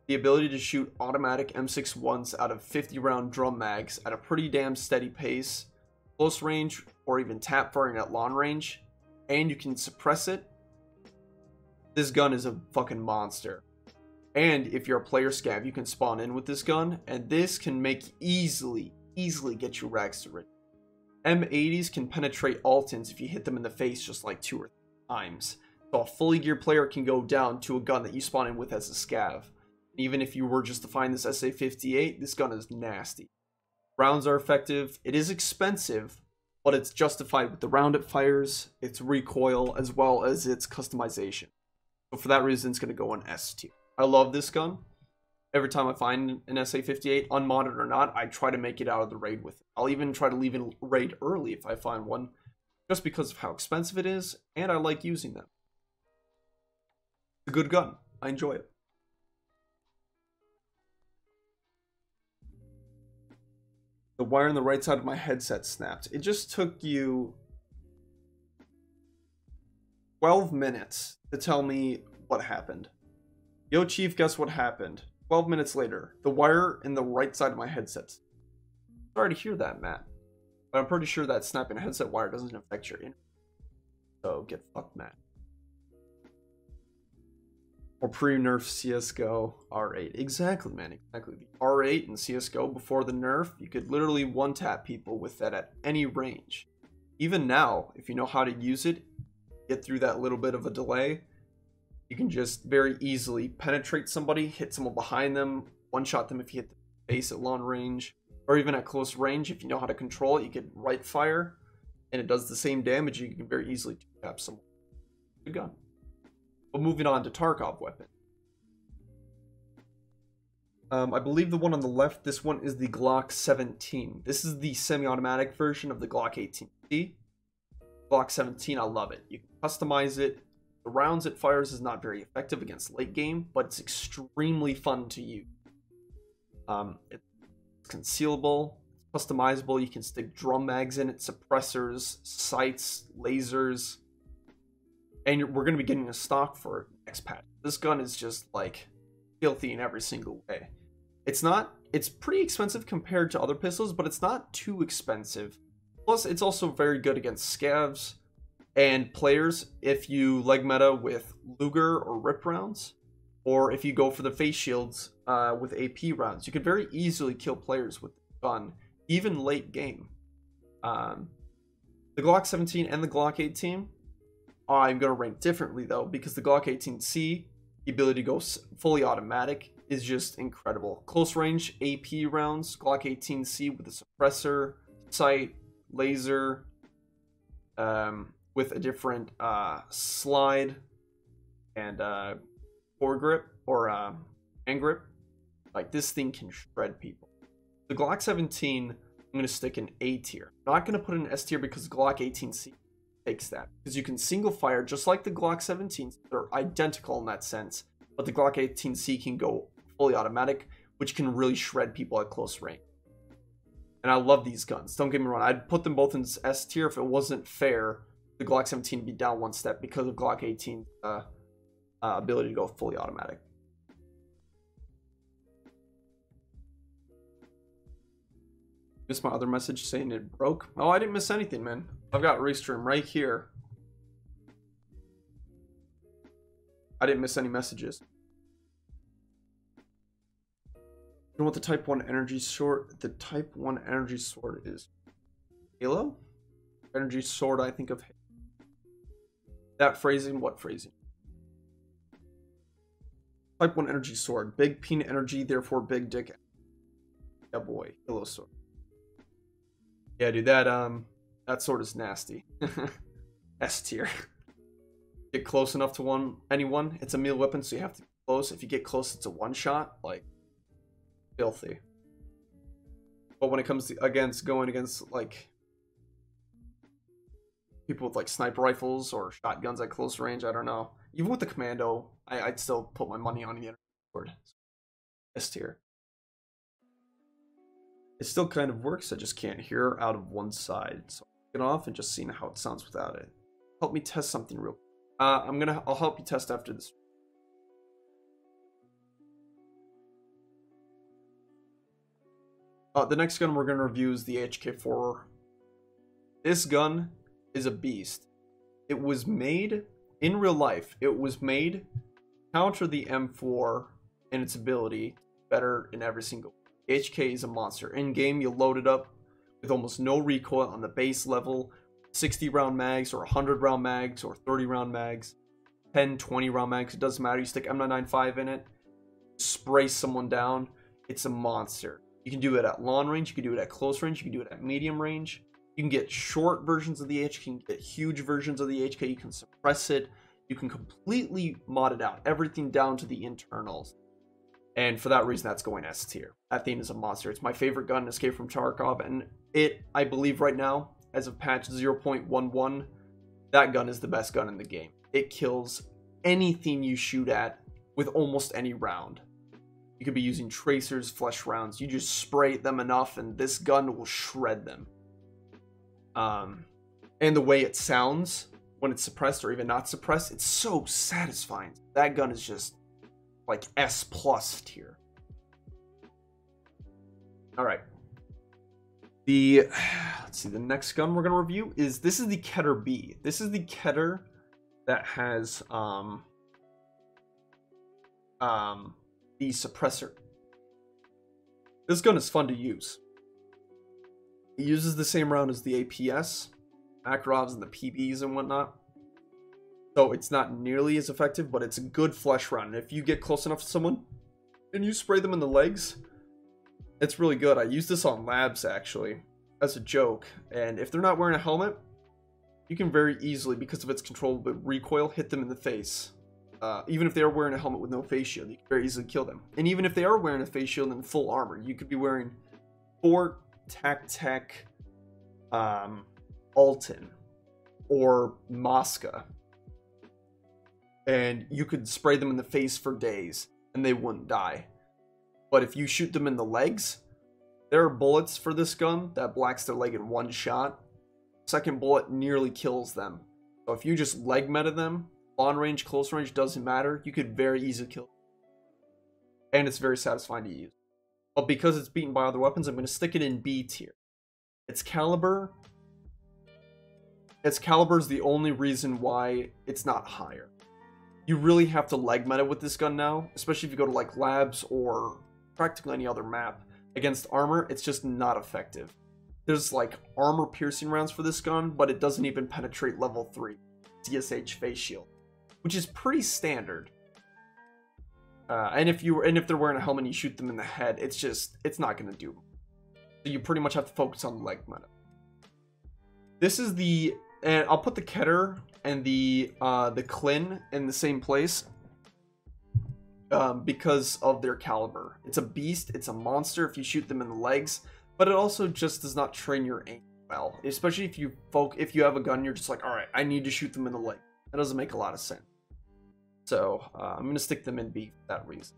the ability to shoot automatic M61s out of 50 round drum mags at a pretty damn steady pace, close range, or even tap firing at long range, and you can suppress it, this gun is a fucking monster. And if you're a player scav, you can spawn in with this gun, and this can make easily get you rags to riches. M80s can penetrate Altons if you hit them in the face just like 2 or 3 times. So a fully geared player can go down to a gun that you spawn in with as a scav. Even if you were just to find this SA-58, this gun is nasty. Rounds are effective. It is expensive, but it's justified with the round it fires, its recoil, as well as its customization. So for that reason, it's going to go in S tier. I love this gun. Every time I find an SA-58, unmodded or not, I try to make it out of the raid with it. I'll even try to leave a raid early if I find one, just because of how expensive it is, and I like using them. It's a good gun. I enjoy it. The wire on the right side of my headset snapped. It just took you 12 minutes to tell me what happened. Yo, Chief, guess what happened? 12 minutes later, the wire in the right side of my headset. Sorry to hear that, Matt. But I'm pretty sure that snapping a headset wire doesn't affect your internet. So get fucked, Matt. Or pre-nerf CSGO R8. Exactly, man. Exactly. The R8 in CSGO before the nerf, you could literally one-tap people with that at any range. Even now, if you know how to use it, get through that little bit of a delay, you can just very easily penetrate somebody, hit someone behind them, one-shot them if you hit the face at long range, or even at close range. If you know how to control it, you can right fire, and it does the same damage. You can very easily tap someone. Good gun. But moving on to Tarkov weapon. I believe the one on the left, this one is the Glock 17. This is the semi-automatic version of the Glock 18C. Glock 17, I love it. You can customize it. The rounds it fires is not very effective against late game, but it's extremely fun to use. It's concealable, it's customizable. You can stick drum mags in it, suppressors, sights, lasers, and we're going to be getting a stock for it next patch. This gun is just like filthy in every single way. It's pretty expensive compared to other pistols, but it's not too expensive. Plus, it's also very good against scavs and players if you leg meta with Luger or Rip rounds, or if you go for the face shields with AP rounds. You can very easily kill players with the gun, even late game. The Glock 17 and the Glock 18, I'm going to rank differently though, because the Glock 18C, the ability to go fully automatic, is just incredible. Close range AP rounds, Glock 18C with a suppressor, sight, laser, with a different slide and foregrip or hand grip. Like, this thing can shred people. The Glock 17, I'm going to stick in A tier. I'm not going to put in S tier because the Glock 18C takes that. Because you can single fire just like the Glock 17. They're identical in that sense. But the Glock 18C can go fully automatic, which can really shred people at close range. And I love these guns. Don't get me wrong. I'd put them both in S tier if it wasn't fair. The Glock 17 would be down one step because of Glock 18's ability to go fully automatic. Missed my other message saying it broke. Oh, I didn't miss anything, man. I've got Restream right here. I didn't miss any messages. You know what the Type 1 energy sword? The Type 1 energy sword is Halo? Energy sword, I think of Halo. That phrasing? What phrasing? Type 1 energy sword. Big peanut energy, therefore big dick. Yeah, boy. Halo sword. Yeah, dude, that sword is nasty. S tier. Get close enough to anyone. It's a melee weapon, so you have to get close. If you get close, it's a one-shot. Like, filthy. But when it comes to going against like people with like sniper rifles or shotguns at close range, I don't know. Even with the commando, I'd still put my money on the energy sword. S tier. It still kind of works. I just can't hear out of one side. So I'll get off and just seeing how it sounds without it. Help me test something real quick. I'll help you test after this. The next gun we're gonna review is the HK4. This gun is a beast. It was made in real life. It was made to counter the M4 and its ability better in every single. HK is a monster. In game, you load it up with almost no recoil on the base level. 60 round mags or 100 round mags or 30 round mags, 10, 20 round mags, it doesn't matter. You stick M995 in it, spray someone down, it's a monster. You can do it at long range, you can do it at close range, you can do it at medium range. You can get short versions of the HK, you can get huge versions of the HK, you can suppress it, you can completely mod it out, everything down to the internals. And for that reason, that's going S tier. That thing is a monster. It's my favorite gun, Escape from Tarkov, and it, I believe right now, as of patch 0.11, that gun is the best gun in the game. It kills anything you shoot at with almost any round. You could be using tracers, flesh rounds. You just spray them enough and this gun will shred them. And the way it sounds when it's suppressed or even not suppressed, it's so satisfying. That gun is just like S+ tier. All right. Let's see, the next gun we're gonna review is the Keter B. This is the Keter that has the suppressor. This gun is fun to use. It uses the same round as the APS, Makarovs, and the PBs and whatnot. So it's not nearly as effective, but it's a good flesh round. And if you get close enough to someone and you spray them in the legs, it's really good. I used this on labs, actually, as a joke. And if they're not wearing a helmet, you can very easily, because of its controllable recoil, hit them in the face. Even if they are wearing a helmet with no face shield, you can very easily kill them. And even if they are wearing a face shield and full armor, you could be wearing 4 Tech Alton or Mosca. And you could spray them in the face for days and they wouldn't die. But if you shoot them in the legs, there are bullets for this gun that blacks their leg in one shot. Second bullet nearly kills them. So if you just leg meta them, long range, close range, doesn't matter. You could very easily kill them. And it's very satisfying to use. But because it's beaten by other weapons, I'm going to stick it in B tier. Its caliber is the only reason why it's not higher. You really have to leg meta with this gun now, especially if you go to like labs or practically any other map. Against armor, it's just not effective. There's like armor piercing rounds for this gun, but it doesn't even penetrate level 3 CSH face shield, which is pretty standard. And if they're wearing a helmet and you shoot them in the head, it's not gonna do. So you pretty much have to focus on the leg meta. This is and I'll put the Keter and the Klin in the same place because of their caliber. It's a beast, it's a monster if you shoot them in the legs, but it also just does not train your aim well. Especially if you have a gun, you're just like, all right, I need to shoot them in the leg. That doesn't make a lot of sense. So I'm gonna stick them in B for that reason.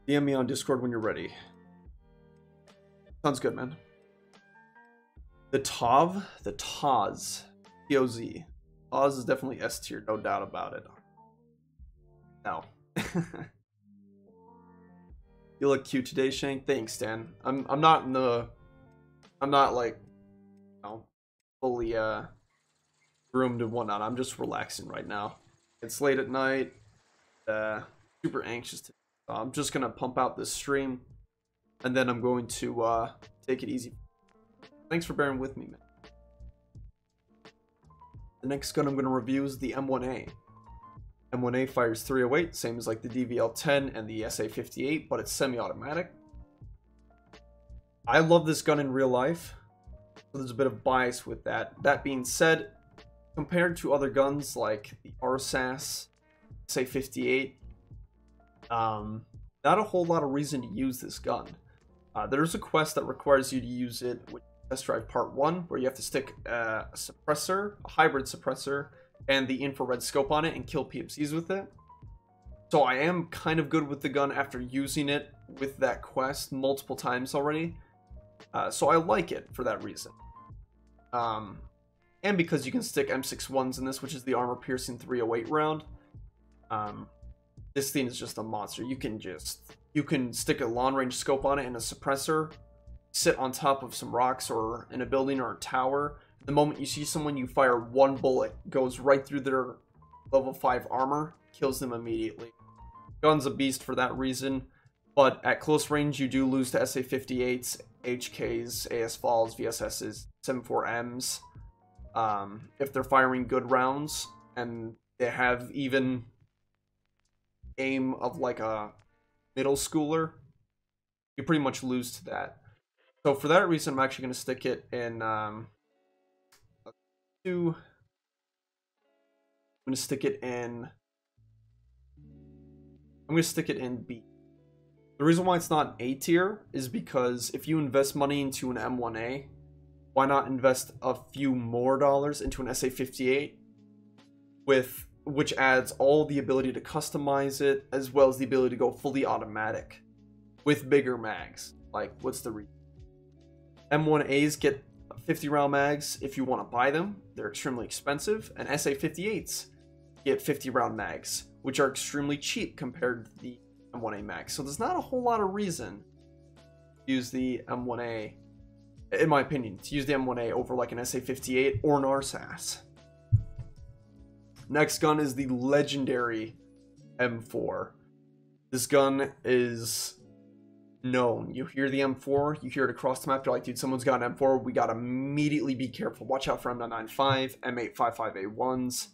DM me on Discord when you're ready. Sounds good, man. The Taz, T-O-Z. Taz is definitely S tier, no doubt about it. No. You look cute today, Shank. Thanks, Dan. I'm not in the, I'm not like, you know, fully groomed and whatnot. I'm just relaxing right now. It's late at night. Super anxious to. So I'm just gonna pump out this stream, and then I'm going to take it easy. Thanks for bearing with me, man. The next gun I'm gonna review is the M1A. M1A fires 308, same as like the DVL-10 and the SA-58, but it's semi-automatic. I love this gun in real life, so there's a bit of bias with that. That being said, compared to other guns like the RSAS, SA-58, not a whole lot of reason to use this gun. There's a quest that requires you to use it with Test Drive Part 1, where you have to stick a suppressor, a hybrid suppressor, and the infrared scope on it and kill PMCs with it. So I am kind of good with the gun after using it with that quest multiple times already. So I like it for that reason. And because you can stick M61s in this, which is the armor-piercing 308 round. This thing is just a monster. You can stick a long-range scope on it and a suppressor, sit on top of some rocks or in a building or a tower. The moment you see someone, you fire one bullet, goes right through their level 5 armor, kills them immediately. Gun's a beast for that reason, but at close range you do lose to SA-58s, HKs, AS-Falls, VSSs, 74Ms. If they're firing good rounds, and they have even aim of like a middle schooler, you pretty much lose to that. So for that reason, I'm actually going to stick it in, I'm going to stick it in B. The reason why it's not A tier is because if you invest money into an M1A, why not invest a few more dollars into an SA-58, which adds all the ability to customize it, as well as the ability to go fully automatic with bigger mags. Like, what's the reason? M1As get 50 round mags if you want to buy them. They're extremely expensive, and SA-58s get 50 round mags, which are extremely cheap compared to the M1A mags. So there's not a whole lot of reason to use the M1A, in my opinion, to use the M1A over like an SA-58 or an RSAS. Next gun is the legendary M4. This gun is known. You hear the M4, you hear it across the map, you're like, dude, someone's got an M4, we gotta immediately be careful. Watch out for M995, M855A1s,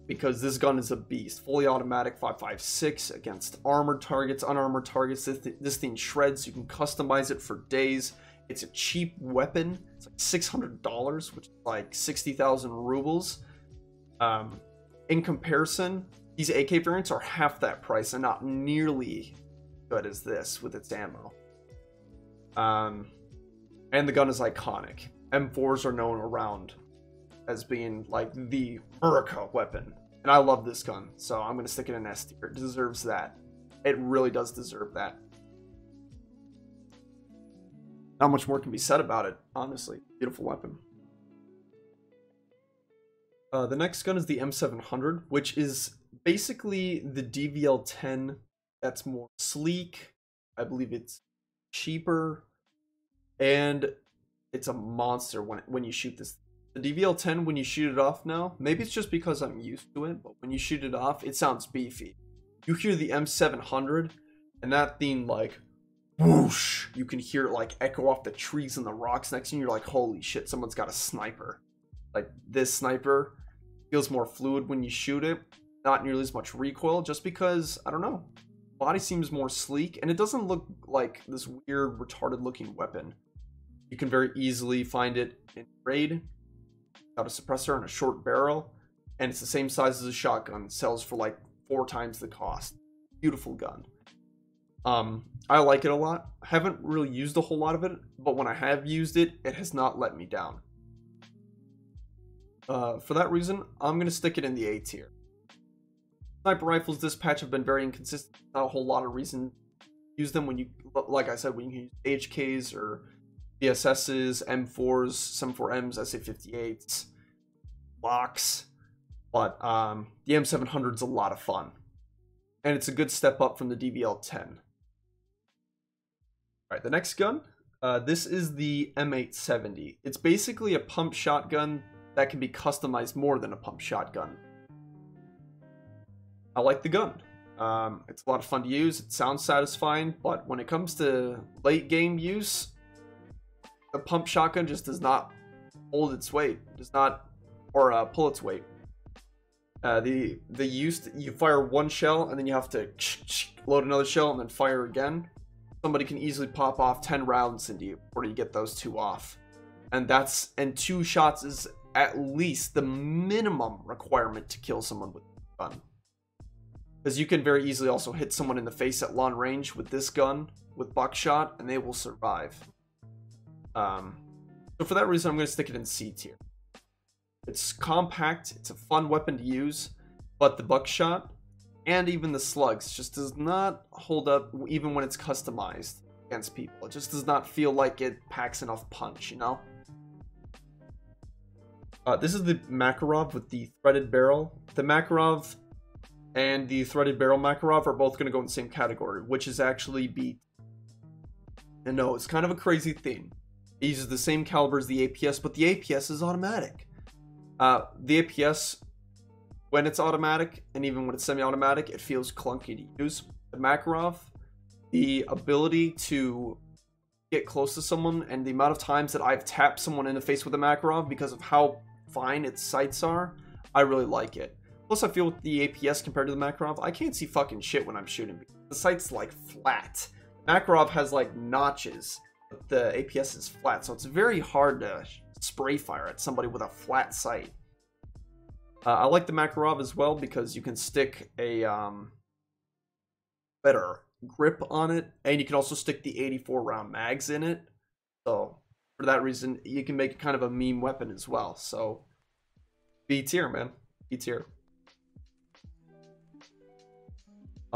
because this gun is a beast. Fully automatic 5.56 against armored targets, unarmored targets. This thing shreds. You can customize it for days. It's a cheap weapon. It's like $600, which is like 60,000 rubles. In comparison, these AK variants are half that price and not nearly good as this with its ammo. And the gun is iconic. M4s are known around as being like the America weapon, and I love this gun, so I'm gonna stick it in S tier. It deserves that. It really does deserve that. Not much more can be said about it, honestly. Beautiful weapon. The next gun is the M700, which is basically the DVL-10 that's more sleek. I believe it's cheaper, and it's a monster when you shoot this. The DVL-10, when you shoot it off now, maybe it's just because I'm used to it, but when you shoot it off, it sounds beefy. You hear the M700, and that thing, like, whoosh, you can hear it, like, echo off the trees and the rocks next to you, and you're like, holy shit, someone's got a sniper. Like, this sniper feels more fluid when you shoot it, not nearly as much recoil, just because, I don't know, body seems more sleek, and it doesn't look like this weird, retarded-looking weapon. You can very easily find it in raid, got a suppressor and a short barrel, and it's the same size as a shotgun. It sells for like 4 times the cost. Beautiful gun. I like it a lot. I haven't really used a whole lot of it, but when I have used it, it has not let me down. For that reason, I'm going to stick it in the A tier. Sniper rifles this patch have been very inconsistent. Not a whole lot of reason to use them when you, like I said, when you use HKs or BSSs, M4s, 74Ms, SA-58s, blocks. But the M700 is a lot of fun. And it's a good step up from the DVL-10. All right, the next gun. This is the M870. It's basically a pump shotgun that can be customized more than a pump shotgun. I like the gun. It's a lot of fun to use. It sounds satisfying, but when it comes to late game use, the pump shotgun just does not hold its weight. Does not, or pull its weight. You fire one shell and then you have to load another shell and then fire again. Somebody can easily pop off 10 rounds into you before you get those 2 off. And 2 shots is at least the minimum requirement to kill someone with this gun. Because you can very easily also hit someone in the face at long range with this gun, with buckshot, and they will survive. So for that reason, I'm going to stick it in C tier. It's compact, it's a fun weapon to use, but the buckshot and even the slugs just does not hold up even when it's customized against people. It just does not feel like it packs enough punch, you know? This is the Makarov with the threaded barrel. The Makarov and the threaded barrel Makarov are both going to go in the same category, which is actually beat. And no, it's kind of a crazy thing. It uses the same caliber as the APS, but the APS is automatic. The APS, when it's automatic, and even when it's semi-automatic, it feels clunky to use. The Makarov, the ability to get close to someone, and the amount of times that I've tapped someone in the face with a Makarov because of how fine its sights are, I really like it. Plus, I feel with the APS compared to the Makarov, I can't see fucking shit when I'm shooting. The sight's like flat. Makarov has like notches, but the APS is flat, so it's very hard to spray fire at somebody with a flat sight. I like the Makarov as well because you can stick a better grip on it, and you can also stick the 84 round mags in it. So for that reason, you can make it kind of a meme weapon as well. So B tier, man, B tier.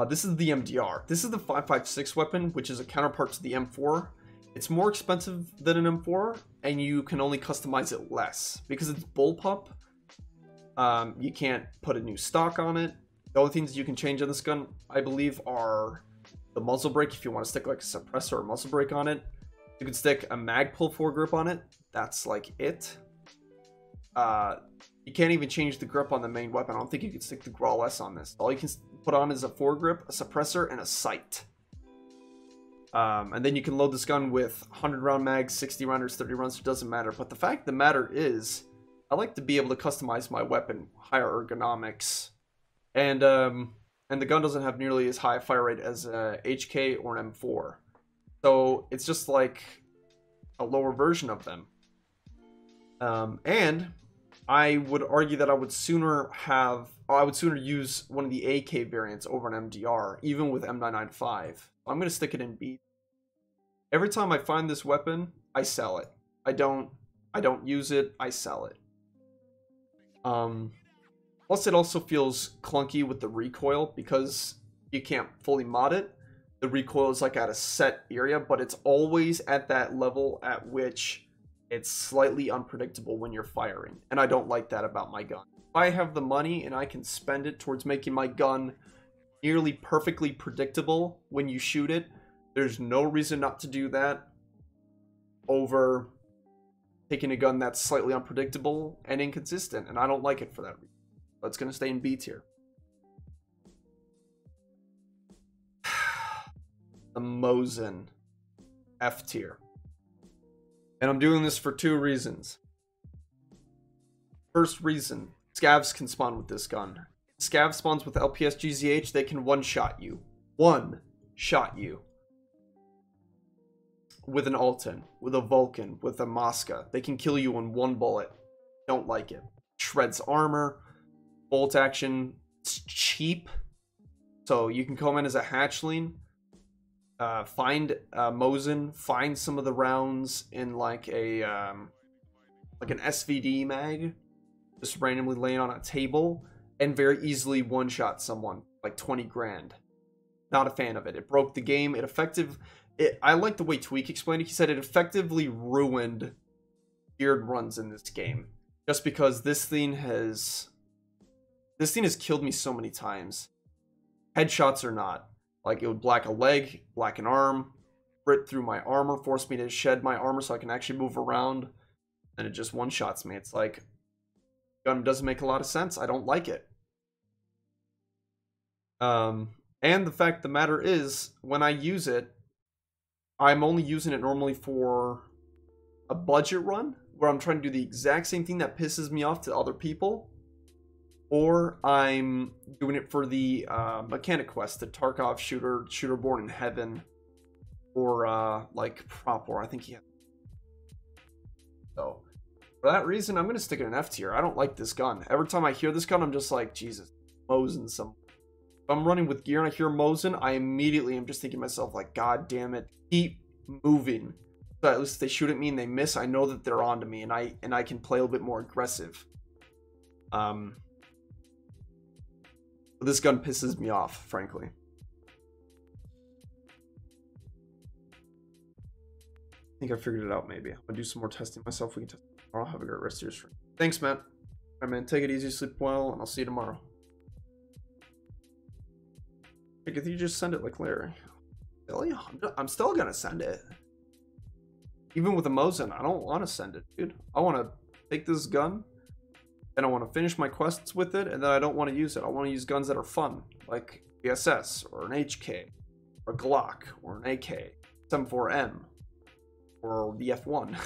This is the MDR. This is the 5.56 weapon, which is a counterpart to the M4. It's more expensive than an M4, and you can only customize it less. Because it's bullpup, you can't put a new stock on it. The only things you can change on this gun, I believe, are the muzzle brake, if you want to stick like a suppressor or muzzle brake on it. You can stick a mag pull foregrip on it. That's like it. You can't even change the grip on the main weapon. I don't think you can stick the Grawl S on this. All you can put on is a foregrip, a suppressor, and a sight. And then you can load this gun with 100 round mags, 60 rounders, 30 rounds, it doesn't matter. But the fact of the matter is, I like to be able to customize my weapon, higher ergonomics, and the gun doesn't have nearly as high a fire rate as a HK or an M4. So it's just like a lower version of them. And I would argue that I would sooner use one of the AK variants over an MDR, even with M995. I'm going to stick it in B. Every time I find this weapon, I sell it. I don't use it, I sell it. Plus it also feels clunky with the recoil because you can't fully mod it. The recoil is like at a set area, but it's always at that level at which it's slightly unpredictable when you're firing. And I don't like that about my gun. If I have the money and I can spend it towards making my gun nearly perfectly predictable when you shoot it, there's no reason not to do that over taking a gun that's slightly unpredictable and inconsistent, and I don't like it for that reason. So it's going to stay in B tier. The Mosin, F tier. And I'm doing this for 2 reasons. First reason, scavs can spawn with this gun. Scav spawns with LPS GZH, they can one-shot you. One-shot you. With an Alton, with a Vulcan, with a Mosca. They can kill you in 1 bullet. Don't like it. Shreds armor, bolt action, it's cheap. So you can come in as a hatchling, find Mosin, find some of the rounds in like a like an SVD mag, just randomly laying on a table, and very easily one-shot someone, like 20 grand. Not a fan of it. It broke the game. I like the way Tweak explained it. He said it effectively ruined geared runs in this game. Just because this thing has killed me so many times. Headshots or not. Like, it would black a leg, black an arm, grit through my armor, force me to shed my armor so I can actually move around, and it just one-shots me. It's like, gun doesn't make a lot of sense. I don't like it. And the fact of the matter is, when I use it, I'm only using it normally for a budget run, where I'm trying to do the exact same thing that pisses me off to other people, or I'm doing it for the mechanic quest, the Tarkov shooter born in heaven, or like prop war. I think he had. So for that reason, I'm gonna stick it in F tier. I don't like this gun. Every time I hear this gun, I'm just like, Jesus, Mosin some. If I'm running with gear and I hear Mosin, I immediately am just thinking to myself like, God damn it, keep moving. So at least if they shoot at me and they miss, I know that they're onto me, and I can play a little bit more aggressive. But this gun pisses me off, frankly. I think I figured it out. Maybe I'm gonna do some more testing myself. We can test tomorrow. Have a great rest of your stream. Thanks, Matt. All right, man. Take it easy, sleep well, and I'll see you tomorrow. If you just send it like Larry, I'm still gonna send it. Even with the Mosin, I don't want to send it, dude. I want to take this gun, and I want to finish my quests with it, and then I don't want to use it. I want to use guns that are fun, like the SS, or an HK, or a Glock, or an AK, 74M, or the F1.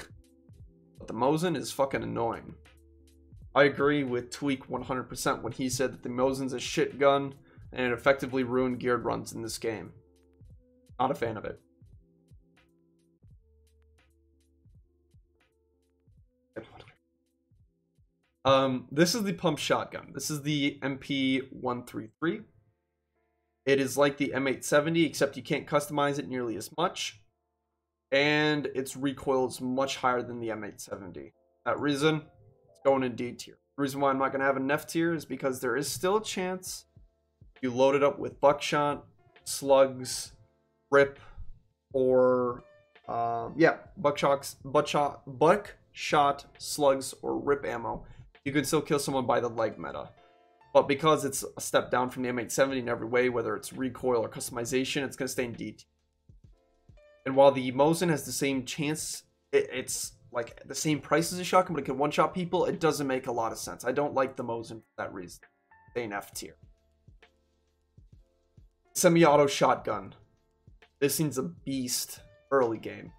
But the Mosin is fucking annoying. I agree with Tweak 100% when he said that the Mosin's a shit gun, and it effectively ruined geared runs in this game. Not a fan of it. This is the pump shotgun. This is the MP133. It is like the M870, except you can't customize it nearly as much. And its recoil is much higher than the M870. That reason, it's going in D tier. The reason why I'm not going to have an F tier is because there is still a chance you load it up with buckshot, slugs, rip, or buckshot, slugs, or rip ammo. You can still kill someone by the leg meta. But because it's a step down from the M870 in every way, whether it's recoil or customization, it's going to stay in D tier. And while the Mosin has the same chance, it's like the same price as a shotgun, but it can one-shot people, it doesn't make a lot of sense. I don't like the Mosin for that reason. Stay in F tier. Semi-auto shotgun. This thing's a beast early game.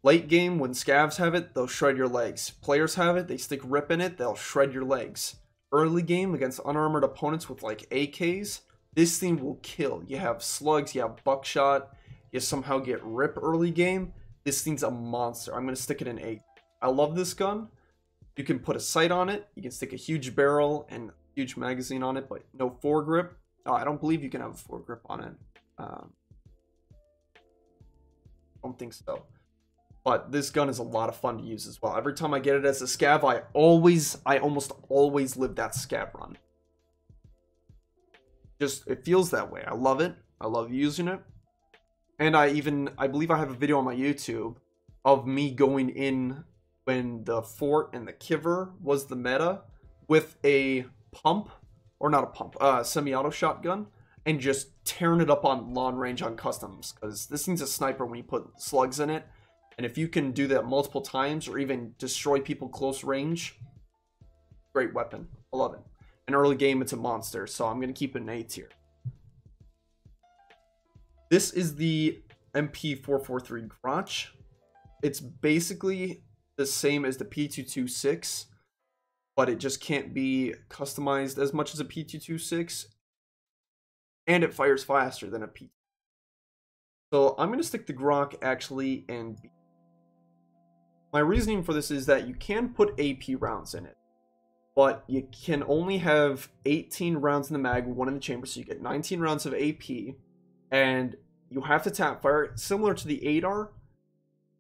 Late game, when scavs have it, they'll shred your legs. Players have it, they stick rip in it, they'll shred your legs. Early game, against unarmored opponents with like AKs, this thing will kill. You have slugs, you have buckshot, you somehow get rip early game. This thing's a monster. I'm going to stick it in 8. I love this gun. You can put a sight on it, you can stick a huge barrel and a huge magazine on it, but no foregrip. I don't believe you can have a foregrip on it. I don't think so. But this gun is a lot of fun to use as well. Every time I get it as a scav, I almost always live that scav run. Just, it feels that way. I love it. I love using it. And I believe I have a video on my YouTube of me going in when the fort and the kiver was the meta with a pump, or not a pump, semi-auto shotgun, and just tearing it up on long range on customs. Because this thing's a sniper when you put slugs in it. And if you can do that multiple times or even destroy people close range, great weapon. I love it. In early game, it's a monster, so I'm going to keep it in A tier. This is the MP443 Crotch. It's basically the same as the P226, but it just can't be customized as much as a P226. And it fires faster than a P. So I'm going to stick the Grok actually in B. My reasoning for this is that you can put AP rounds in it, but you can only have 18 rounds in the mag, 1 in the chamber, so you get 19 rounds of AP, and you have to tap fire, similar to the ADAR.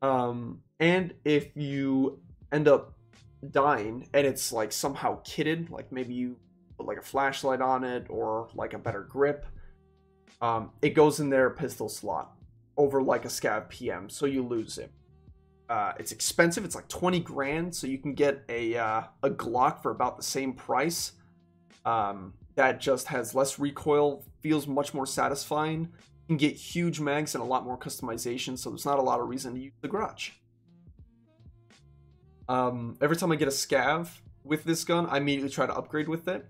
And if you end up dying, and it's like somehow kitted, like maybe you put like a flashlight on it, or like a better grip, it goes in their pistol slot over like a scav PM, so you lose it. It's expensive. It's like 20 grand, so you can get a Glock for about the same price. That just has less recoil, feels much more satisfying, can get huge mags and a lot more customization, so there's not a lot of reason to use the garage. Every time I get a scav with this gun, I immediately try to upgrade with it.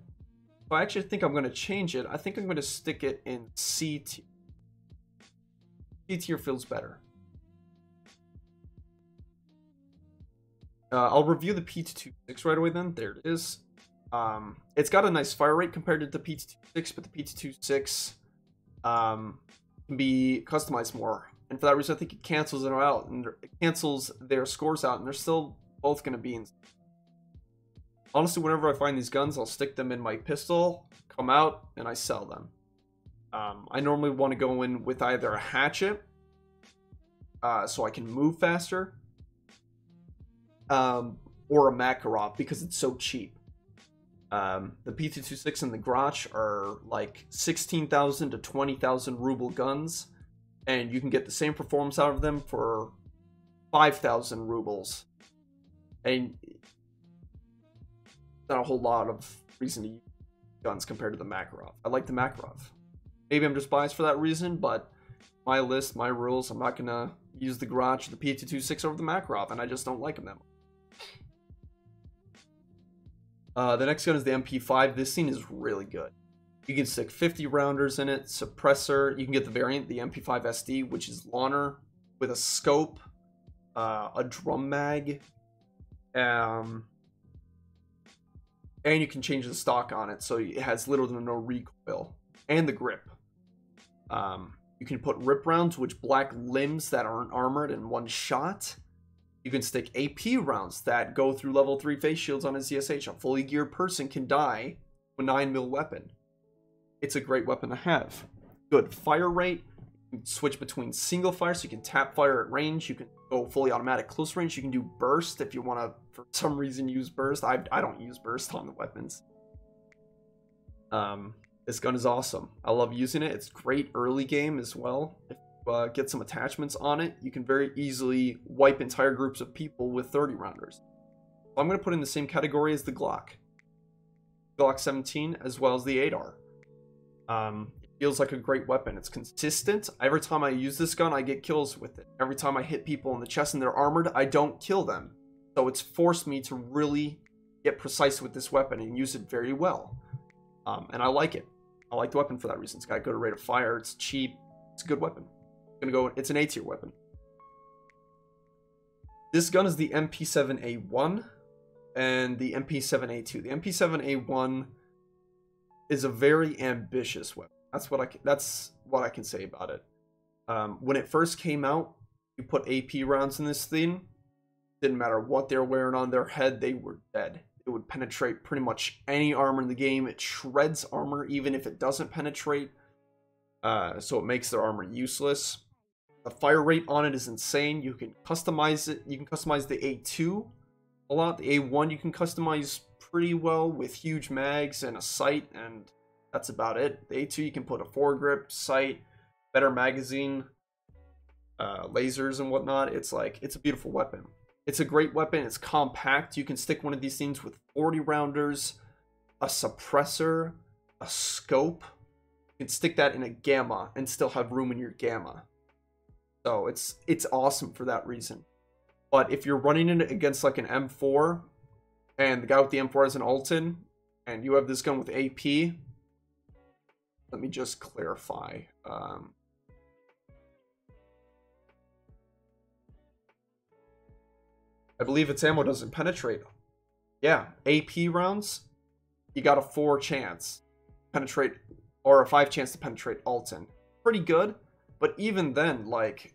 So I actually think I'm going to change it. I think I'm going to stick it in C tier. C tier feels better. I'll review the P226 right away then. There it is. It's got a nice fire rate compared to the P226, but the P226 can be customized more. And for that reason, I think it cancels it out, and it cancels their scores out, and they're still both going to be in. Honestly, whenever I find these guns, I'll stick them in my pistol, come out, and I sell them. I normally want to go in with either a hatchet, so I can move faster, or a Makarov because it's so cheap. The P226 and the Grach are like 16,000 to 20,000 ruble guns, and you can get the same performance out of them for 5,000 rubles. And not a whole lot of reason to use guns compared to the Makarov. I like the Makarov. Maybe I'm just biased for that reason, but my list, my rules, I'm not going to use the Grach or the P226 over the Makarov, and I just don't like them that much. The next gun is the MP5. This thing is really good. You can stick 50 rounders in it, suppressor. You can get the variant, the MP5 SD, which is Lawner, with a scope, a drum mag, and you can change the stock on it, so it has little to no recoil, and the grip. You can put rip rounds, which black limbs that aren't armored in one shot. You can stick AP rounds that go through level 3 face shields on a ZSH. A fully geared person can die with a 9mm weapon. It's a great weapon to have. Good fire rate. You can switch between single fire, so you can tap fire at range. You can go fully automatic close range. You can do burst if you want to, for some reason, use burst. I don't use burst on the weapons. This gun is awesome. I love using it. It's great early game as well. If you get some attachments on it, you can very easily wipe entire groups of people with 30 rounders. So I'm going to put in the same category as the Glock 17, as well as the ADAR. It feels like a great weapon. It's consistent. Every time I use this gun, I get kills with it. Every time I hit people in the chest and they're armored, I don't kill them. So it's forced me to really get precise with this weapon and use it very well. And I like it. I like the weapon for that reason. It's got a good rate of fire. It's cheap. It's a good weapon. It's an A tier weapon. This gun is the MP7A1 and the MP7A2. The MP7A1 is a very ambitious weapon. That's what I can say about it. When it first came out, you put AP rounds in this thing. Didn't matter what they were wearing on their head, they were dead. It would penetrate pretty much any armor in the game. It shreds armor even if it doesn't penetrate. So it makes their armor useless. The fire rate on it is insane. You can customize it. You can customize the A2 a lot. The A1 you can customize pretty well with huge mags and a sight, and that's about it. The A2 you can put a foregrip, sight, better magazine, lasers and whatnot. It's a beautiful weapon. It's a great weapon. It's compact. You can stick one of these things with 40 rounders, a suppressor, a scope. You can stick that in a gamma and still have room in your gamma. So it's awesome for that reason. But if you're running it against like an M4 and the guy with the M4 has an Alton and you have this gun with AP, let me just clarify. I believe its ammo doesn't penetrate. Yeah, AP rounds, you got a 4 chance penetrate, or a 5 chance to penetrate Alton. Pretty good, but even then, like,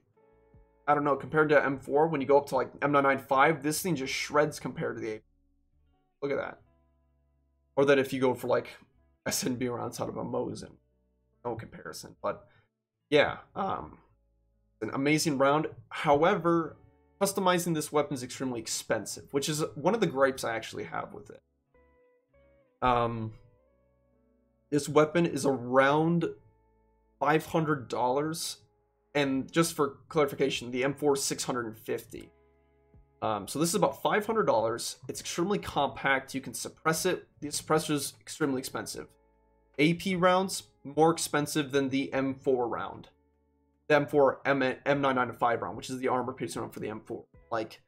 I don't know, compared to M4, when you go up to like M995, this thing just shreds compared to the AP. Look at that. Or that if you go for like SNB rounds out of a Mosin. No comparison, but yeah, an amazing round. However, customizing this weapon is extremely expensive, which is one of the gripes I actually have with it. This weapon is around $500, and just for clarification, the M4 is $650. So this is about $500. It's extremely compact. You can suppress it. The suppressor is extremely expensive. AP rounds, more expensive than the M4 round. the M4 M995 round, which is the armor piercing round for the M4. Like,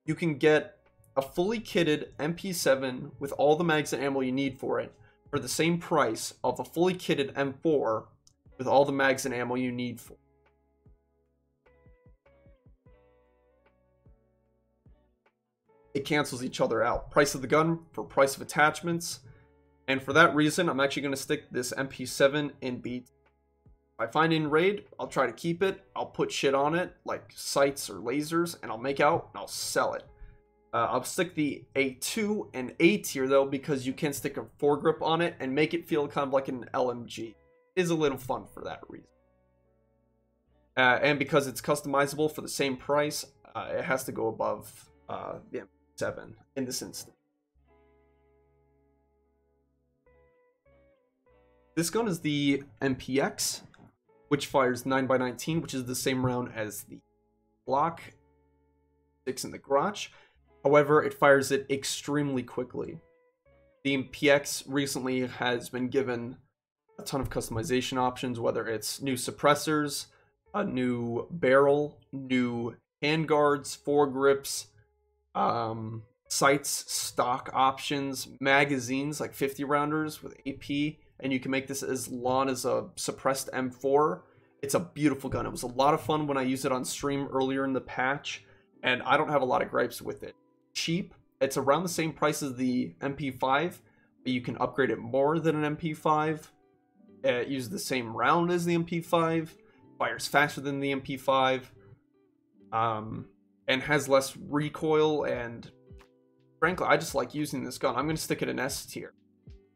you can get a fully kitted MP7 with all the mags and ammo you need for it for the same price of a fully kitted M4 with all the mags and ammo you need for it. It cancels each other out. Price of the gun for price of attachments. And for that reason, I'm actually going to stick this MP7 in B. If I find it in raid, I'll try to keep it. I'll put shit on it, like sights or lasers, and I'll make out and I'll sell it. I'll stick the A2 and A tier though, because you can stick a foregrip on it and make it feel kind of like an LMG. It is a little fun for that reason. And because it's customizable for the same price, it has to go above the M7 in this instance. This gun is the MPX, which fires 9x19, which is the same round as the Glock 6 in the garage. However, it fires it extremely quickly. The MPX recently has been given a ton of customization options, whether it's new suppressors, a new barrel, new handguards, foregrips, sights, stock options, magazines like 50 rounders with AP, and you can make this as long as a suppressed M4. It's a beautiful gun. It was a lot of fun when I used it on stream earlier in the patch, and I don't have a lot of gripes with it. Cheap. It's around the same price as the MP5, but you can upgrade it more than an MP5. It uses the same round as the MP5, fires faster than the MP5, and has less recoil, and frankly, I just like using this gun. I'm going to stick it in S tier.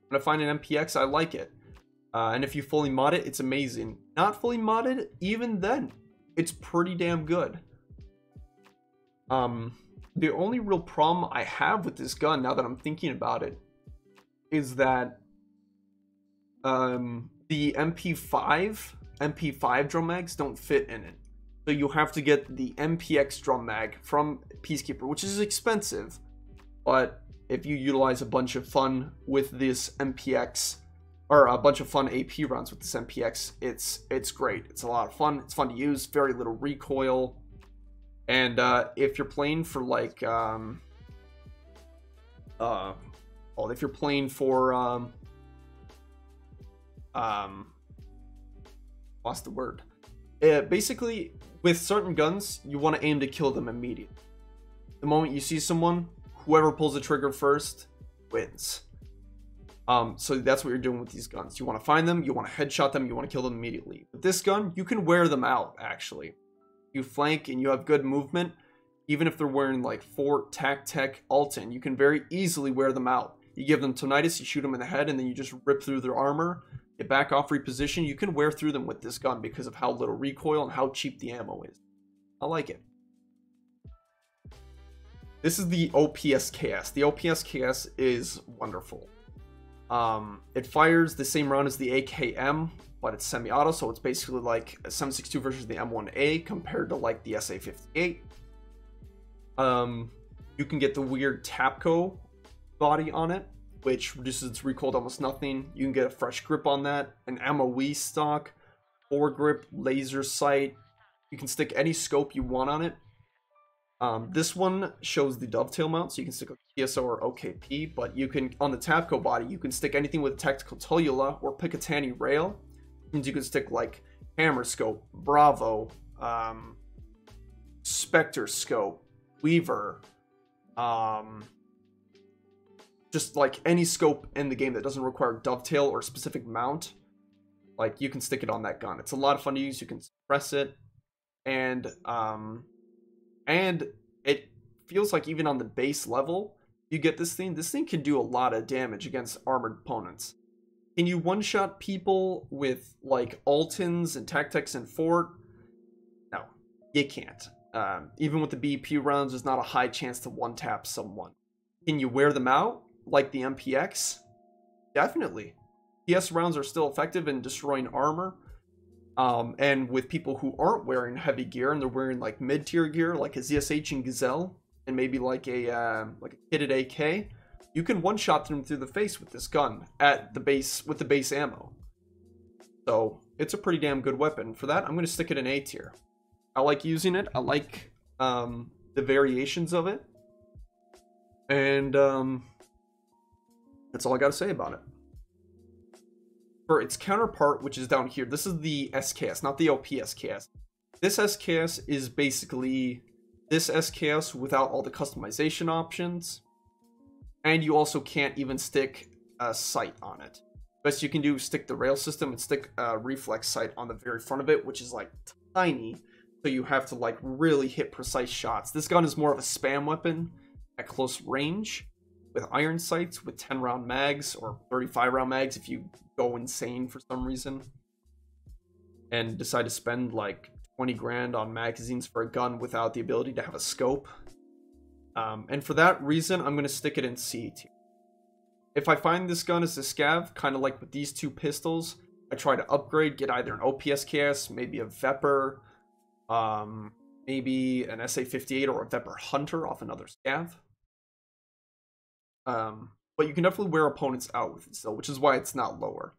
When I find an MPX, I like it. And if you fully mod it, it's amazing. Not fully modded, even then, it's pretty damn good. The only real problem I have with this gun, now that I'm thinking about it, is that the MP5 drum mags don't fit in it. So you have to get the MPX drum mag from Peacekeeper, which is expensive. But if you utilize a bunch of fun with this MPX, or a bunch of fun AP rounds with this MPX, it's great. It's a lot of fun. It's fun to use. Very little recoil. And if you're playing for like, if you're playing for, lost the word. Basically, with certain guns, you want to aim to kill them immediately. The moment you see someone, whoever pulls the trigger first wins. So that's what you're doing with these guns. You want to find them, you want to headshot them, you want to kill them immediately. With this gun, you can wear them out, actually. You flank and you have good movement, even if they're wearing like Fort, Tech, Alton, you can very easily wear them out. You give them Tinnitus, you shoot them in the head, and then you just rip through their armor, get back off, reposition. You can wear through them with this gun because of how little recoil and how cheap the ammo is. I like it. This is the OPSKS. The OPSKS is wonderful. It fires the same round as the AKM, but it's semi-auto, so it's basically like a 7.62 version of the M1A compared to like the SA58. You can get the weird Tapco body on it, which reduces its recoil to almost nothing. You can get a fresh grip on that, an MOE stock, foregrip, laser sight. You can stick any scope you want on it. This one shows the dovetail mount, so you can stick a TSO or OKP, but you can, on the Tapco body, you can stick anything with tactical tolula or Picatinny rail. Means you can stick like hammer scope, Bravo, Spectre scope, Weaver, just like any scope in the game that doesn't require dovetail or specific mount. Like, you can stick it on that gun. It's a lot of fun to use. You can suppress it, and it feels like even on the base level, you get this thing can do a lot of damage against armored opponents. Can you one-shot people with like Altons and Tactics and Fort? No, you can't. Even with the BP rounds, there's not a high chance to one-tap someone. Can you wear them out like the MPX? Definitely. PS rounds are still effective in destroying armor. And with people who aren't wearing heavy gear and they're wearing like mid-tier gear, like a ZSH and Gazelle, and maybe like a kitted AK, you can one-shot them through the face with this gun at the base with the base ammo. So it's a pretty damn good weapon. For that, I'm going to stick it in A tier. I like using it. I like the variations of it. And that's all I got to say about it. For its counterpart, which is down here, this is the SKS, not the OP SKS. This SKS is basically this SKS without all the customization options. And you also can't even stick a sight on it. Best you can do is stick the rail system and stick a reflex sight on the very front of it, which is like tiny. So you have to like really hit precise shots. This gun is more of a spam weapon at close range with iron sights with 10 round mags or 35 round mags if you go insane for some reason and decide to spend like 20 grand on magazines for a gun without the ability to have a scope. And for that reason, I'm going to stick it in C tier. If I find this gun as a scav, kind of like with these two pistols, I try to upgrade, get either an OPSKS, maybe a Vepr, maybe an SA-58 or a Vepr Hunter off another scav. But you can definitely wear opponents out with it still, which is why it's not lower.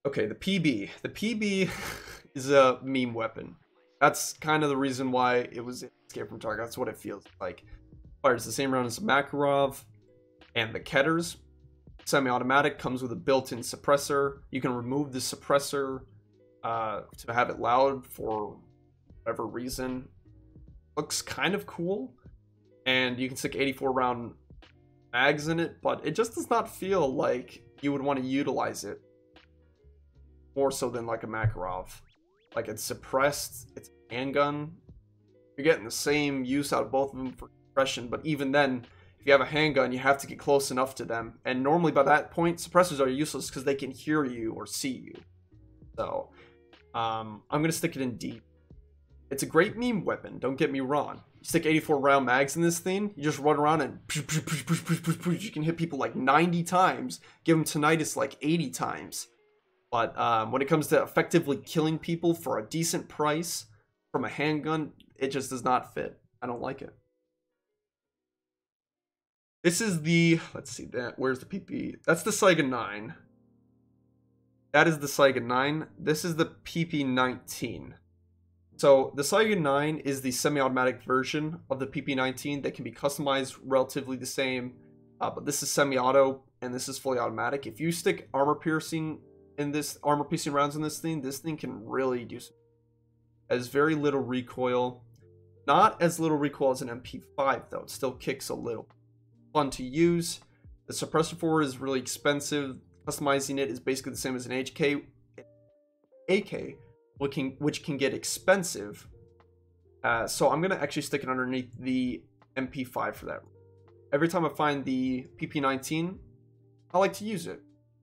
Okay, the PB. The PB is a meme weapon. That's kind of the reason why it was Escape from Target. That's what it feels like. Fires the same round as the Makarov and the Ketters. Semi-automatic, comes with a built-in suppressor. You can remove the suppressor to have it loud for whatever reason. Looks kind of cool. And you can stick 84 round mags in it, but it just does not feel like you would want to utilize it more so than like a Makarov. Like, it's suppressed, it's a handgun. You're getting the same use out of both of them for suppression, but even then, if you have a handgun, you have to get close enough to them. And normally by that point, suppressors are useless because they can hear you or see you. So, I'm going to stick it in D. It's a great meme weapon, don't get me wrong. You stick 84 round mags in this thing, you just run around and you can hit people like 90 times, give them tinnitus like 80 times. But when it comes to effectively killing people for a decent price from a handgun, it just does not fit. I don't like it. This is the, let's see that, where's the PP? That's the Saiga 9. That is the Saiga 9. This is the PP19. So the Saiga 9 is the semi-automatic version of the PP19 that can be customized relatively the same. But this is semi-auto and this is fully automatic. If you stick armor piercing rounds in this thing can really do some. It has very little recoil. Not as little recoil as an MP5 though. It still kicks a little. Fun to use. The suppressor for it is really expensive. Customizing it is basically the same as an AK, which can get expensive. So I'm gonna actually stick it underneath the MP5 for that. Every time I find the PP19, I like to use it.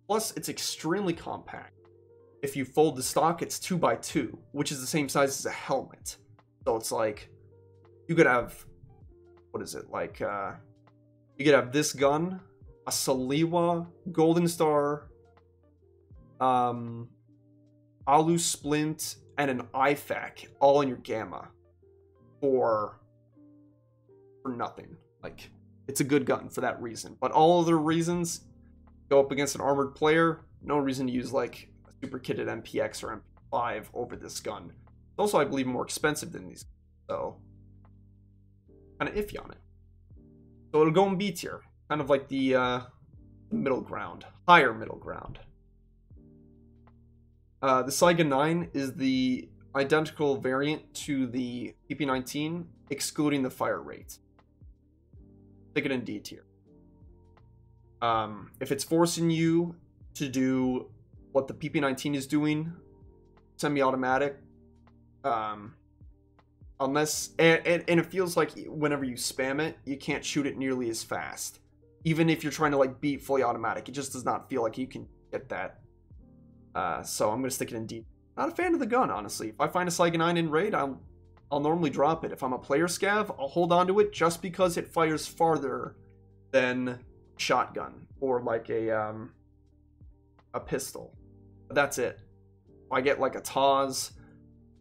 Plus, it's extremely compact. If you fold the stock, it's 2x2, which is the same size as a helmet. So it's like, you could have, what is it, like, you could have this gun, a Saliwa, Golden Star, Alu Splint, and an IFAK all in your Gamma for nothing. Like, it's a good gun for that reason. But all other reasons, go up against an armored player, no reason to use like a super kitted MPX or MP5 over this gun. It's also, I believe, more expensive than these, so kind of iffy on it. So it'll go in B tier, kind of like the middle ground, higher middle ground. The Saiga 9 is the identical variant to the PP19, excluding the fire rate. Stick it in D tier. If it's forcing you to do what the PP19 is doing, semi-automatic, unless, and it feels like whenever you spam it, you can't shoot it nearly as fast. Even if you're trying to like beat fully automatic, it just does not feel like you can get that. So I'm going to stick it in D. Not a fan of the gun, honestly. If I find a Saiga 9 in raid, I'll normally drop it. If I'm a player scav, I'll hold on to it just because it fires farther than shotgun or like a pistol. But that's it. If I get like a Taz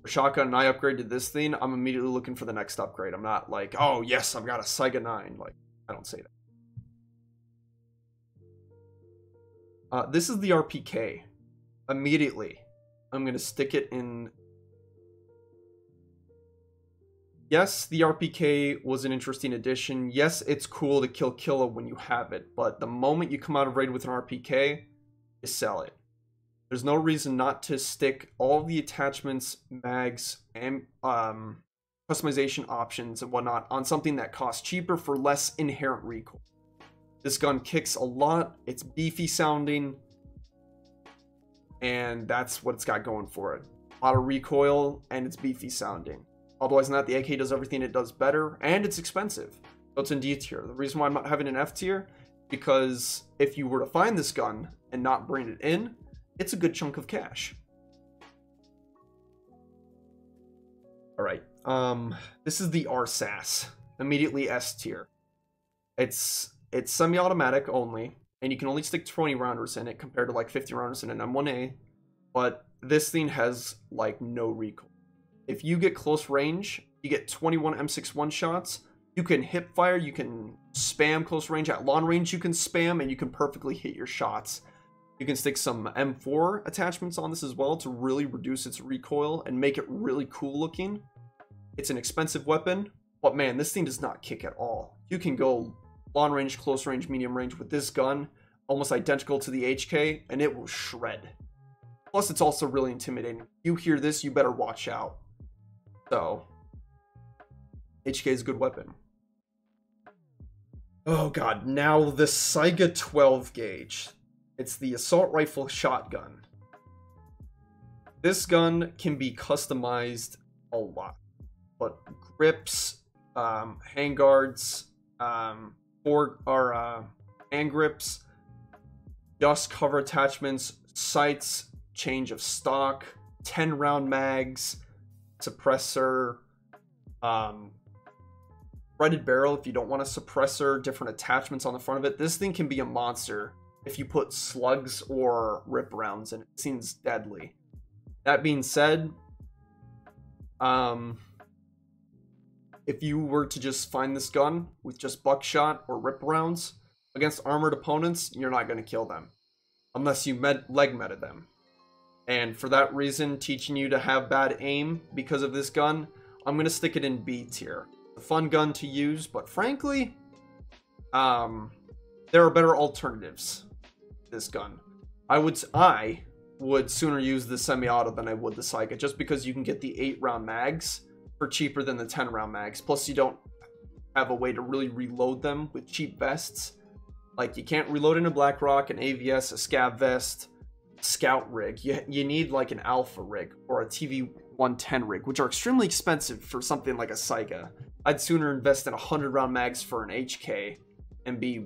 or shotgun and I upgrade to this thing, I'm immediately looking for the next upgrade. I'm not like, oh yes, I've got a Saiga 9. Like, I don't say that. This is the RPK. immediately, I'm going to stick it in. Yes, the RPK was an interesting addition. Yes, it's cool to kill Killa when you have it, but the moment you come out of raid with an RPK, you sell it. There's no reason not to stick all the attachments, mags, and customization options and whatnot on something that costs cheaper for less inherent recoil. This gun kicks a lot, it's beefy sounding, and that's what it's got going for it. A lot of recoil, and it's beefy sounding. Otherwise than that, the AK does everything it does better, and it's expensive. So it's in D tier. The reason why I'm not having an F tier, because if you were to find this gun and not bring it in, it's a good chunk of cash. Alright, this is the RSAS. Immediately S tier. It's semi-automatic only, and you can only stick 20 rounders in it compared to like 50 rounders in an M1A, but this thing has like no recoil. If you get close range, you get 21 M61 shots, you can hip fire, you can spam close range, at long range you can spam, and you can perfectly hit your shots. You can stick some M4 attachments on this as well to really reduce its recoil and make it really cool looking. It's an expensive weapon, but man, this thing does not kick at all. You can go long range, close range, medium range with this gun, almost identical to the HK, and it will shred. Plus, it's also really intimidating. You hear this, you better watch out. So, HK is a good weapon. Oh god, now the Saiga 12 gauge. It's the assault rifle shotgun. This gun can be customized a lot, but grips, handguards, hand grips, dust cover attachments, sights, change of stock, 10 round mags, suppressor, threaded barrel if you don't want a suppressor, different attachments on the front of it. This thing can be a monster if you put slugs or rip rounds in it. It seems deadly. That being said, if you were to just find this gun with just buckshot or rip rounds against armored opponents, you're not going to kill them unless you leg meta them. And for that reason, teaching you to have bad aim because of this gun, I'm going to stick it in B tier. A fun gun to use, but frankly, there are better alternatives to this gun. I would sooner use the semi-auto than I would the Saiga, just because you can get the 8-round mags for cheaper than the 10-round mags. Plus, you don't have a way to really reload them with cheap vests. Like, you can't reload in a Blackrock, an AVS, a Scav vest, Scout rig. You need like an Alpha rig or a TV 110 rig, which are extremely expensive for something like a Saiga. I'd sooner invest in 100-round mags for an HK and be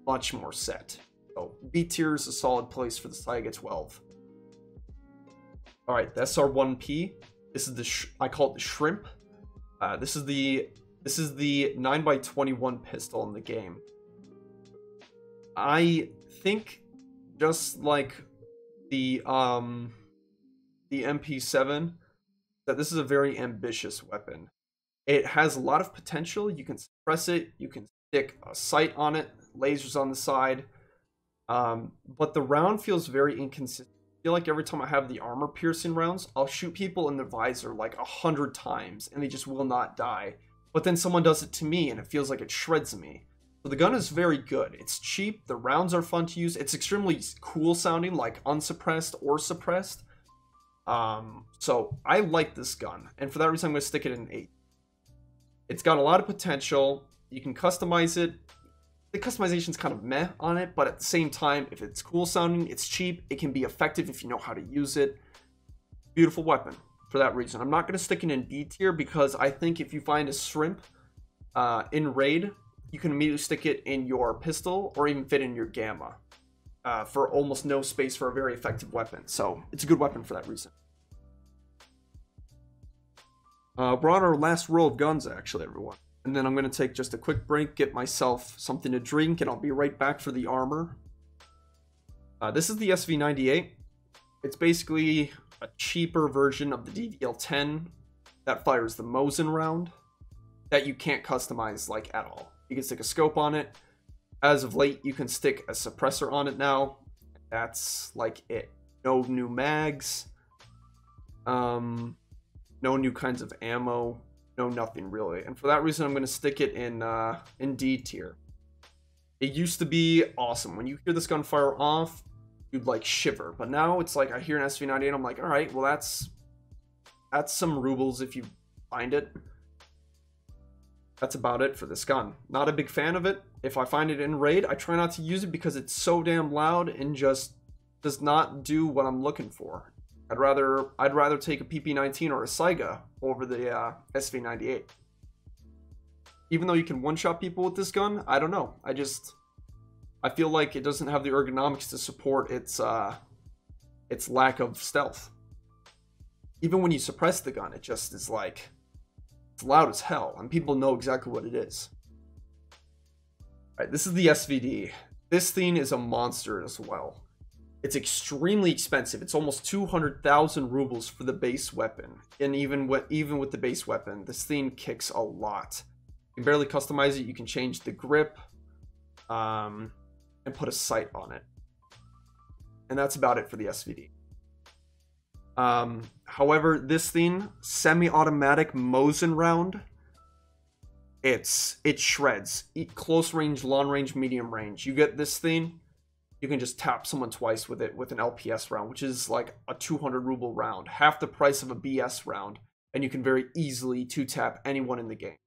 much more set. So B tier is a solid place for the Saiga 12. All right, the SR1P. This is the I call it the shrimp. This is the 9x21 pistol in the game. I think just like the MP7, that this is a very ambitious weapon. It has a lot of potential. You can suppress it, you can stick a sight on it, lasers on the side, but the round feels very inconsistent. I feel like every time I have the armor piercing rounds, I'll shoot people in the visor like 100 times and they just will not die. But then someone does it to me and it feels like it shreds me. So the gun is very good. It's cheap, the rounds are fun to use, it's extremely cool sounding, like unsuppressed or suppressed. So I like this gun, and for that reason I'm going to stick it in 8. It's got a lot of potential. You can customize it. The customization's kind of meh on it, but at the same time, if it's cool sounding, it's cheap, it can be effective if you know how to use it. Beautiful weapon for that reason. I'm not going to stick it in B tier because I think if you find a shrimp in raid, you can immediately stick it in your pistol or even fit in your gamma for almost no space for a very effective weapon. So it's a good weapon for that reason. We're on our last row of guns, actually, everyone. And then I'm going to take just a quick break, get myself something to drink, and I'll be right back for the armor. This is the SV98. It's basically a cheaper version of the DVL-10 that fires the Mosin round that you can't customize, like, at all. You can stick a scope on it. As of late, you can stick a suppressor on it now. That's, like, it. no new mags, no new kinds of ammo, no nothing really. And for that reason, I'm going to stick it in D tier. It used to be awesome. When you hear this gun fire off, you'd like shiver. But now it's like I hear an SV98, I'm like, all right, well that's some rubles if you find it. That's about it for this gun. Not a big fan of it. If I find it in raid, I try not to use it because it's so damn loud and just does not do what I'm looking for. I'd rather take a PP19 or a Saiga over the SV98. Even though you can one-shot people with this gun, I don't know. I feel like it doesn't have the ergonomics to support its lack of stealth. Even when you suppress the gun, it just is like, it's loud as hell, and people know exactly what it is. Alright, this is the SVD. This thing is a monster as well. It's extremely expensive. It's almost 200,000 rubles for the base weapon. And even with the base weapon, this thing kicks a lot. You can barely customize it. You can change the grip and put a sight on it. And that's about it for the SVD. However, this thing, semi-automatic Mosin round, it shreds. Close range, long range, medium range. You get this thing, you can just tap someone twice with it with an LPS round, which is like a 200 ruble round, half the price of a BS round, and you can very easily 2-tap anyone in the game.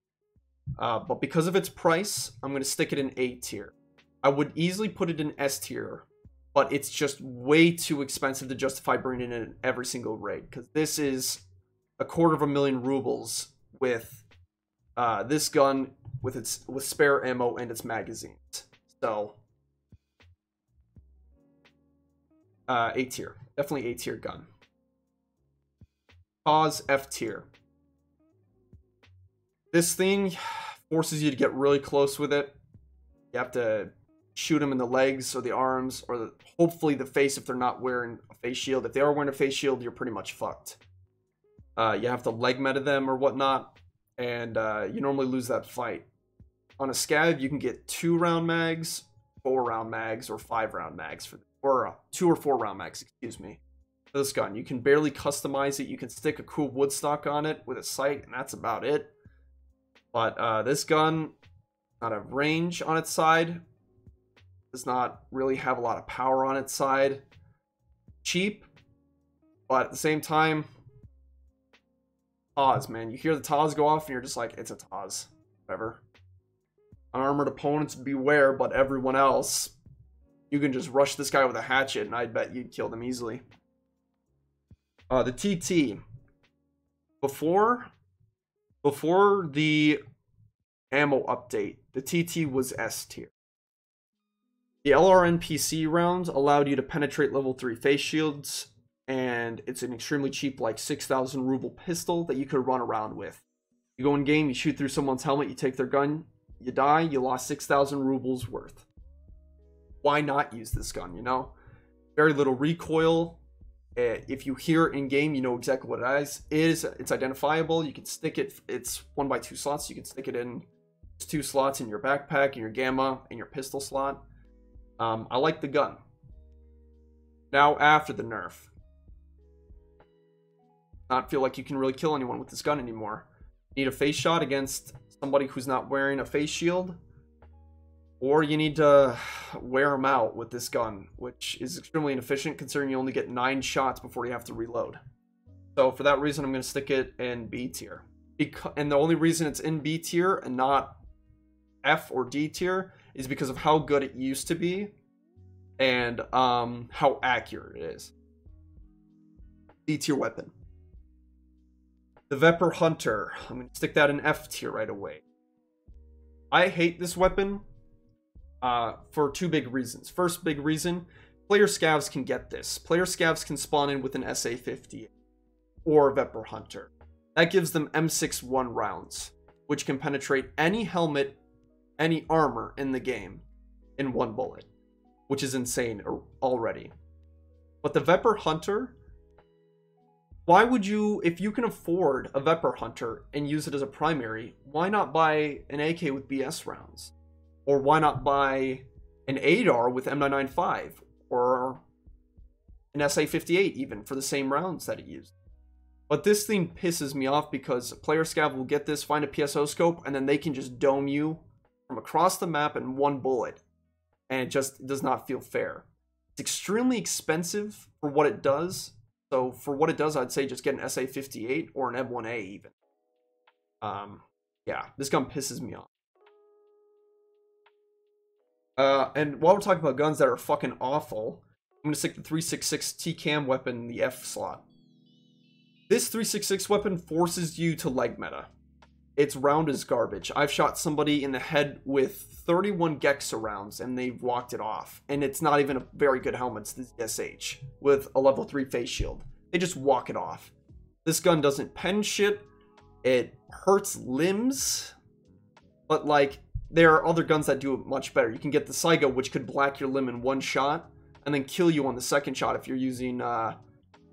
But because of its price, I'm going to stick it in A tier. I would easily put it in S tier, but it's just way too expensive to justify bringing it in every single raid, because this is 250,000 rubles with this gun with spare ammo and its magazines. So A tier, definitely A tier gun. Pause, F tier. This thing forces you to get really close with it. You have to shoot them in the legs or the arms or hopefully the face if they're not wearing a face shield. If they are wearing a face shield, you're pretty much fucked. You have to leg meta them or whatnot, and you normally lose that fight. On a scav, you can get 2-round mags, 4-round mags, or 5-round mags or 2 or 4-round mags, excuse me. For this gun, you can barely customize it. You can stick a cool woodstock on it with a sight, and that's about it. But this gun, not have range on its side, does not really have a lot of power on its side. Cheap, but at the same time, Taz, man. You hear the Taz go off and you're just like, it's a Taz. Whatever. Unarmored opponents, beware, but everyone else, you can just rush this guy with a hatchet and I bet you'd kill them easily. The TT. Before the ammo update, the TT was S tier. The LRNPC rounds allowed you to penetrate level 3 face shields, and it's an extremely cheap, like 6,000 ruble pistol that you could run around with. You go in game, you shoot through someone's helmet, you take their gun, you die, you lost 6,000 rubles worth. Why not use this gun, you know? Very little recoil. If you hear it in game, you know exactly what it is. It's identifiable. You can stick it. It's 1x2 slots. You can stick it in 2 slots in your backpack, in your gamma, in your pistol slot. I like the gun. Now after the nerf, not feel like you can really kill anyone with this gun anymore. You need a face shot against somebody who's not wearing a face shield, or you need to wear them out with this gun, which is extremely inefficient considering you only get 9 shots before you have to reload. So for that reason, I'm going to stick it in B tier. And the only reason it's in B tier and not F or D tier is because of how good it used to be and how accurate it is. D tier weapon. The Vepr Hunter. I'm going to stick that in F tier right away. I hate this weapon for 2 big reasons. First big reason, player scavs can get this. Player scavs can spawn in with an SA-50 or Vepr Hunter. That gives them M61 rounds, which can penetrate any helmet, any armor in the game in 1 bullet, which is insane already. But the Vepr Hunter, why would you, if you can afford a Vepr Hunter and use it as a primary, why not buy an AK with BS rounds? Or why not buy an ADAR with M995 or an SA-58 even for the same rounds that it used. But this thing pisses me off because player scav will get this, find a PSO scope, and then they can just dome you from across the map in one bullet. And it just does not feel fair. It's extremely expensive for what it does. So for what it does, I'd say just get an SA-58 or an M1A even. Yeah, this gun pisses me off. And while we're talking about guns that are fucking awful, I'm going to stick the 366 TCAM weapon in the F slot. This 366 weapon forces you to leg meta. Its round is garbage. I've shot somebody in the head with 31 Gexa rounds and they've walked it off. And it's not even a very good helmet, it's the SH with a level 3 face shield. They just walk it off. This gun doesn't pen shit. It hurts limbs. But like, there are other guns that do it much better. You can get the Saiga, which could black your limb in one shot and then kill you on the second shot if you're using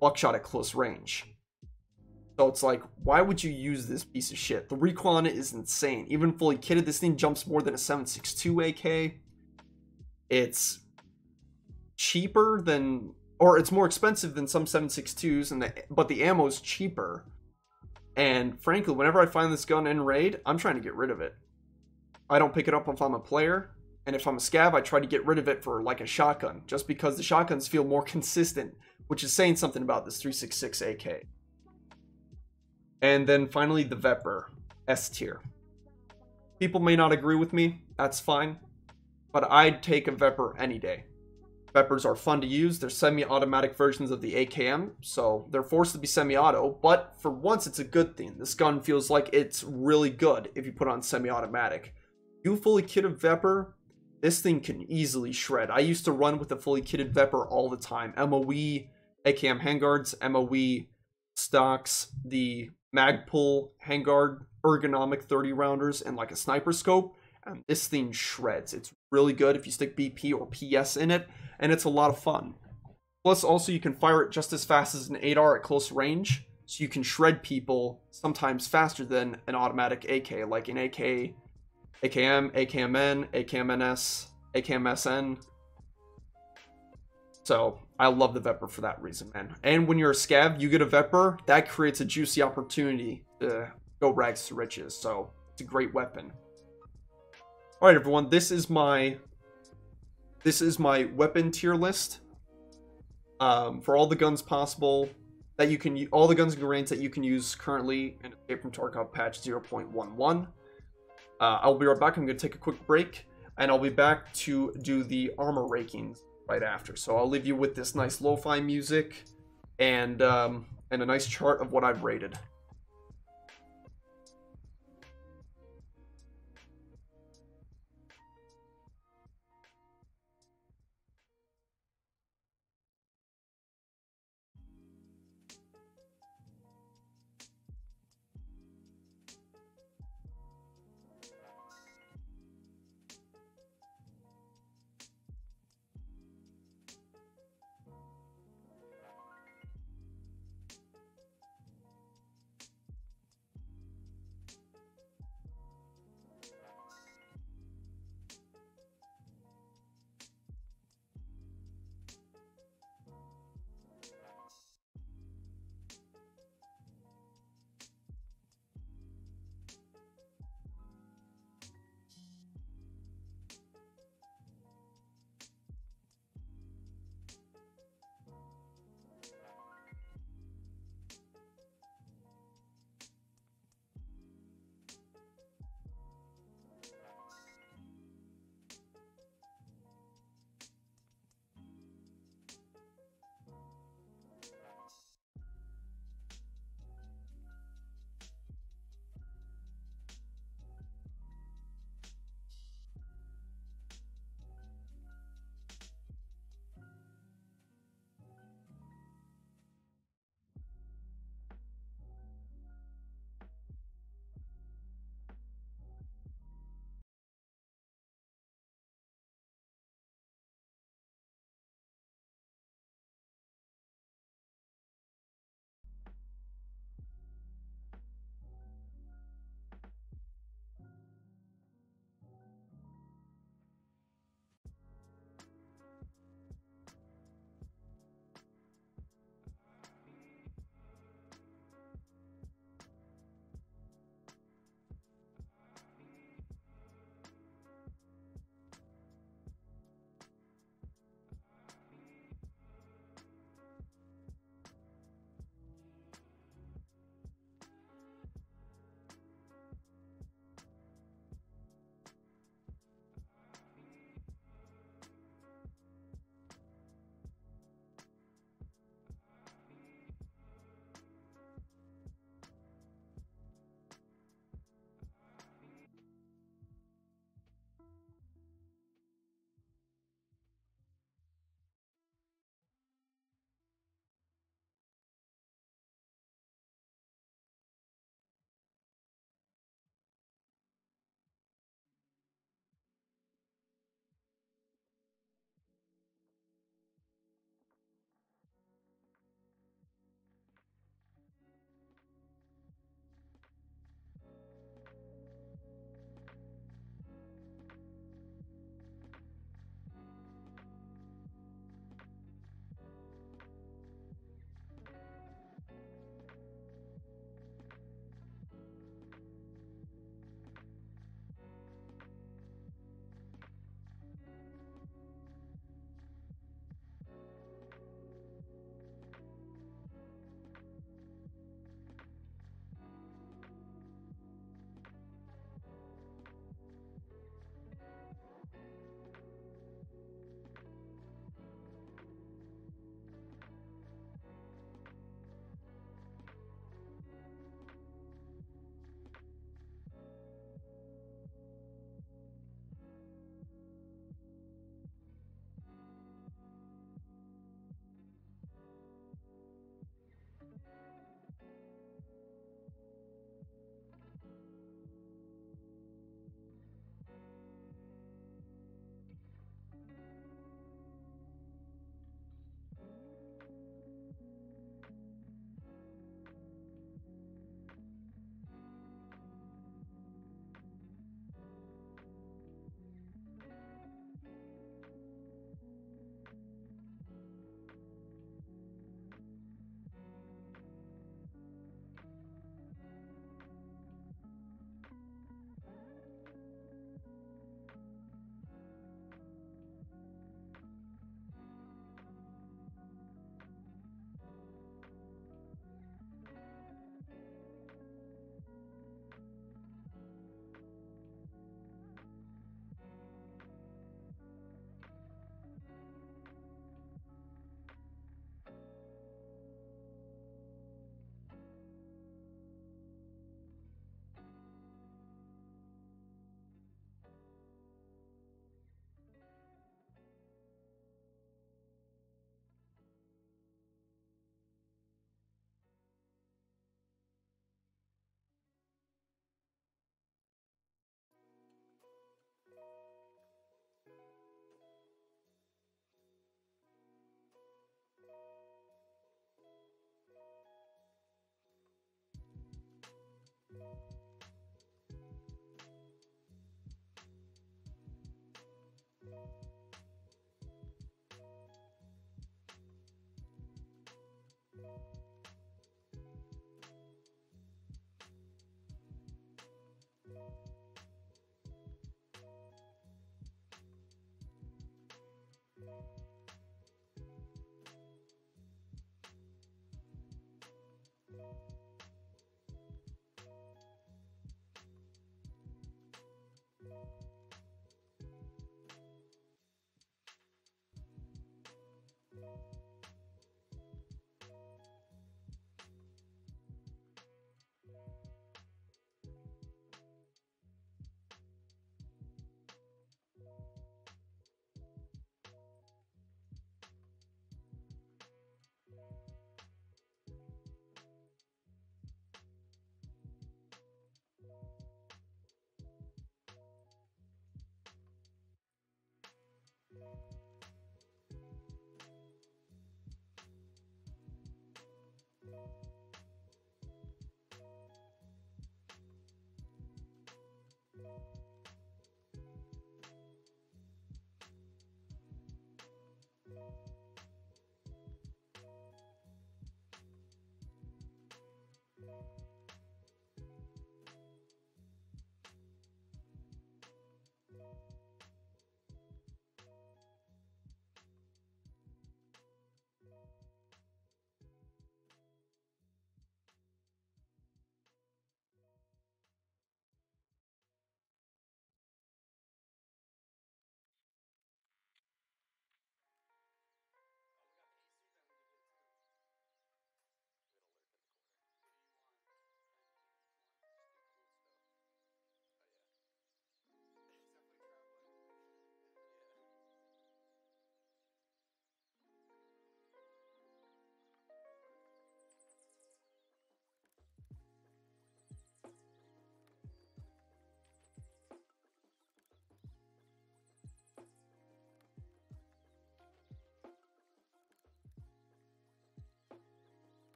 buckshot at close range. So it's like, why would you use this piece of shit? The recoil on it is insane. Even fully kitted, this thing jumps more than a 7.62 AK. It's cheaper than, or it's more expensive than some 7.62s, but the ammo is cheaper. And frankly, whenever I find this gun in raid, I'm trying to get rid of it. I don't pick it up if I'm a player, and if I'm a scav, I try to get rid of it for like a shotgun, just because the shotguns feel more consistent, which is saying something about this 366 AK. And then finally, the Vepr, S tier. People may not agree with me, that's fine, but I'd take a Vepr any day. Veprs are fun to use, they're semi-automatic versions of the AKM, so they're forced to be semi-auto, but for once it's a good thing. This gun feels like it's really good if you put on semi-automatic. You fully kitted Vepr, this thing can easily shred. I used to run with a fully kitted Vepr all the time. MOE, AKM handguards, MOE stocks, the Magpul handguard, ergonomic 30 rounders, and like a sniper scope, and this thing shreds. It's really good if you stick BP or PS in it, and it's a lot of fun. Plus also you can fire it just as fast as an 8R at close range, so you can shred people sometimes faster than an automatic AK, like an AK, AKM, AKMN, AKMNS, AKMSN. So I love the Vepr for that reason, man. And when you're a scav, you get a Vepr, that creates a juicy opportunity to go rags to riches. So it's a great weapon. All right, everyone, this is my weapon tier list for all the guns possible that you can, all the guns and grenades that you can use currently in Escape from Tarkov patch 0.11. I'll be right back. I'm going to take a quick break, and I'll be back to do the armor rankings right after. So I'll leave you with this nice lo-fi music and a nice chart of what I've rated.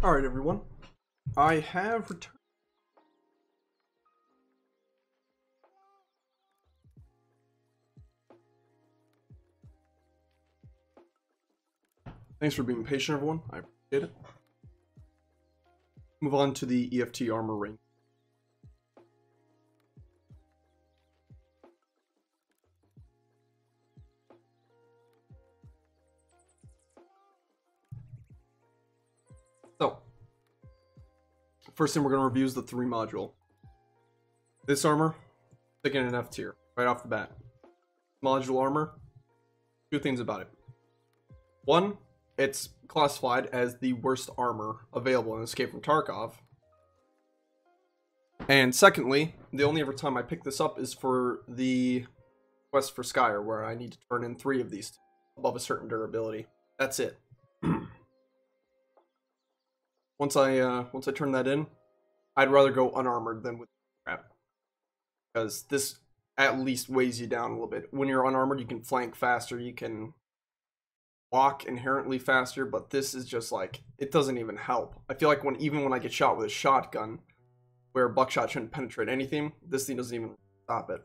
Alright, everyone. I have returned. Thanks for being patient, everyone. I appreciate it. Move on to the EFT armor ring. So, first thing we're going to review is the 3 module. This armor, sticking in an F tier, right off the bat. Module armor, 2 things about it. 1, it's classified as the worst armor available in Escape from Tarkov. And secondly, the only ever time I pick this up is for the Quest for Skyer, where I need to turn in 3 of these above a certain durability. That's it. Once I turn that in, I'd rather go unarmored than with crap, because this at least weighs you down a little bit. When you're unarmored, you can flank faster, you can walk inherently faster, but this is just like, it doesn't even help. I feel like even when I get shot with a shotgun, where buckshot shouldn't penetrate anything, this thing doesn't even stop it.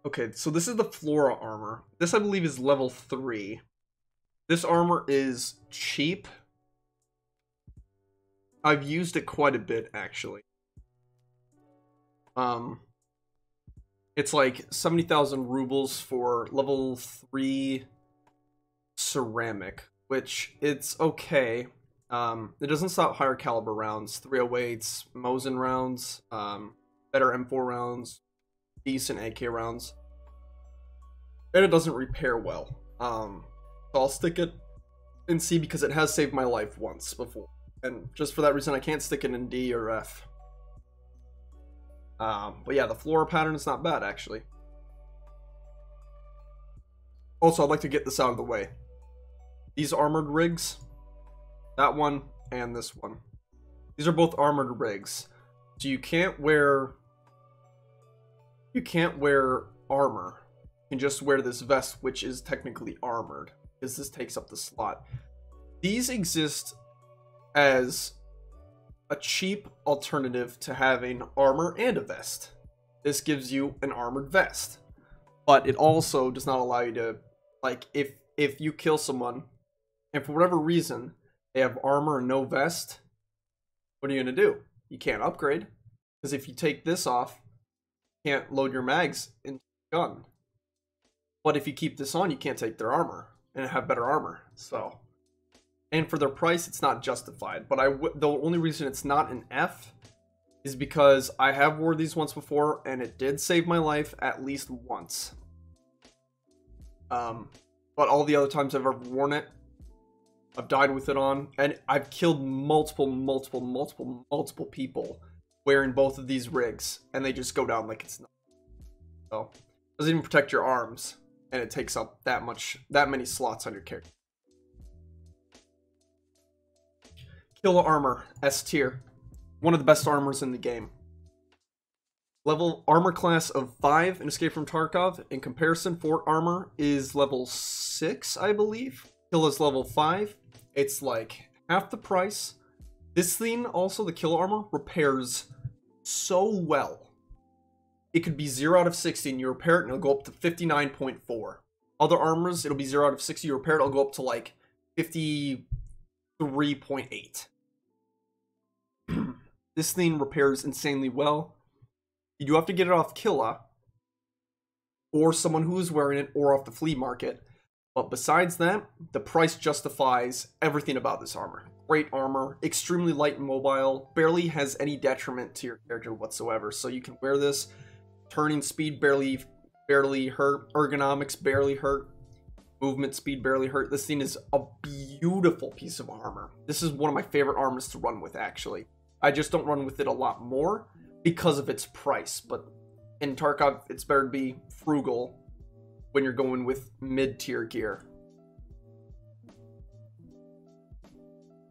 Okay, so this is the Flora armor. This, I believe, is level 3. This armor is cheap. I've used it quite a bit, actually. It's like 70,000 rubles for level 3 ceramic, which it's okay. It doesn't stop higher caliber rounds, 308s, Mosin rounds, better M4 rounds, decent AK rounds, and it doesn't repair well. So I'll stick it in C because it has saved my life once before, and just for that reason I can't stick it in D or F. But yeah, the floor pattern is not bad, actually. Also, I'd like to get this out of the way. These armored rigs, that one and this one, these are both armored rigs. So you can't wear armor. You can just wear this vest, which is technically armored, because this takes up the slot. These exist as a cheap alternative to having armor and a vest. This gives you an armored vest, but it also does not allow you to, like, if you kill someone and for whatever reason they have armor and no vest, what are you gonna do? You can't upgrade, because if you take this off, you can't load your mags into the gun. But if you keep this on, you can't take their armor and have better armor. So, and for their price, it's not justified. But the only reason it's not an F is because I have worn these once before, and it did save my life at least once. But all the other times I've ever worn it, I've died with it on, and I've killed multiple people wearing both of these rigs, and they just go down like it's nothing. So, it doesn't even protect your arms, and it takes up that many slots on your character. Killer armor, S tier. One of the best armors in the game. Level armor class of 5 in Escape from Tarkov. In comparison, Fort armor is level 6, I believe. Kill is level 5. It's like half the price. This thing, also the kill armor, repairs so well. It could be 0 out of 60 and you repair it and it'll go up to 59.4. Other armors, it'll be 0 out of 60, you repair it, it'll go up to like 53.8. This thing repairs insanely well. You do have to get it off Killa, or someone who is wearing it, or off the flea market. But besides that, the price justifies everything about this armor. Great armor, extremely light and mobile, barely has any detriment to your character whatsoever. So you can wear this, turning speed barely hurt, ergonomics barely hurt, movement speed barely hurt. This thing is a beautiful piece of armor. This is one of my favorite armors to run with, actually. I just don't run with it a lot more because of its price, but in Tarkov, it's better to be frugal when you're going with mid-tier gear.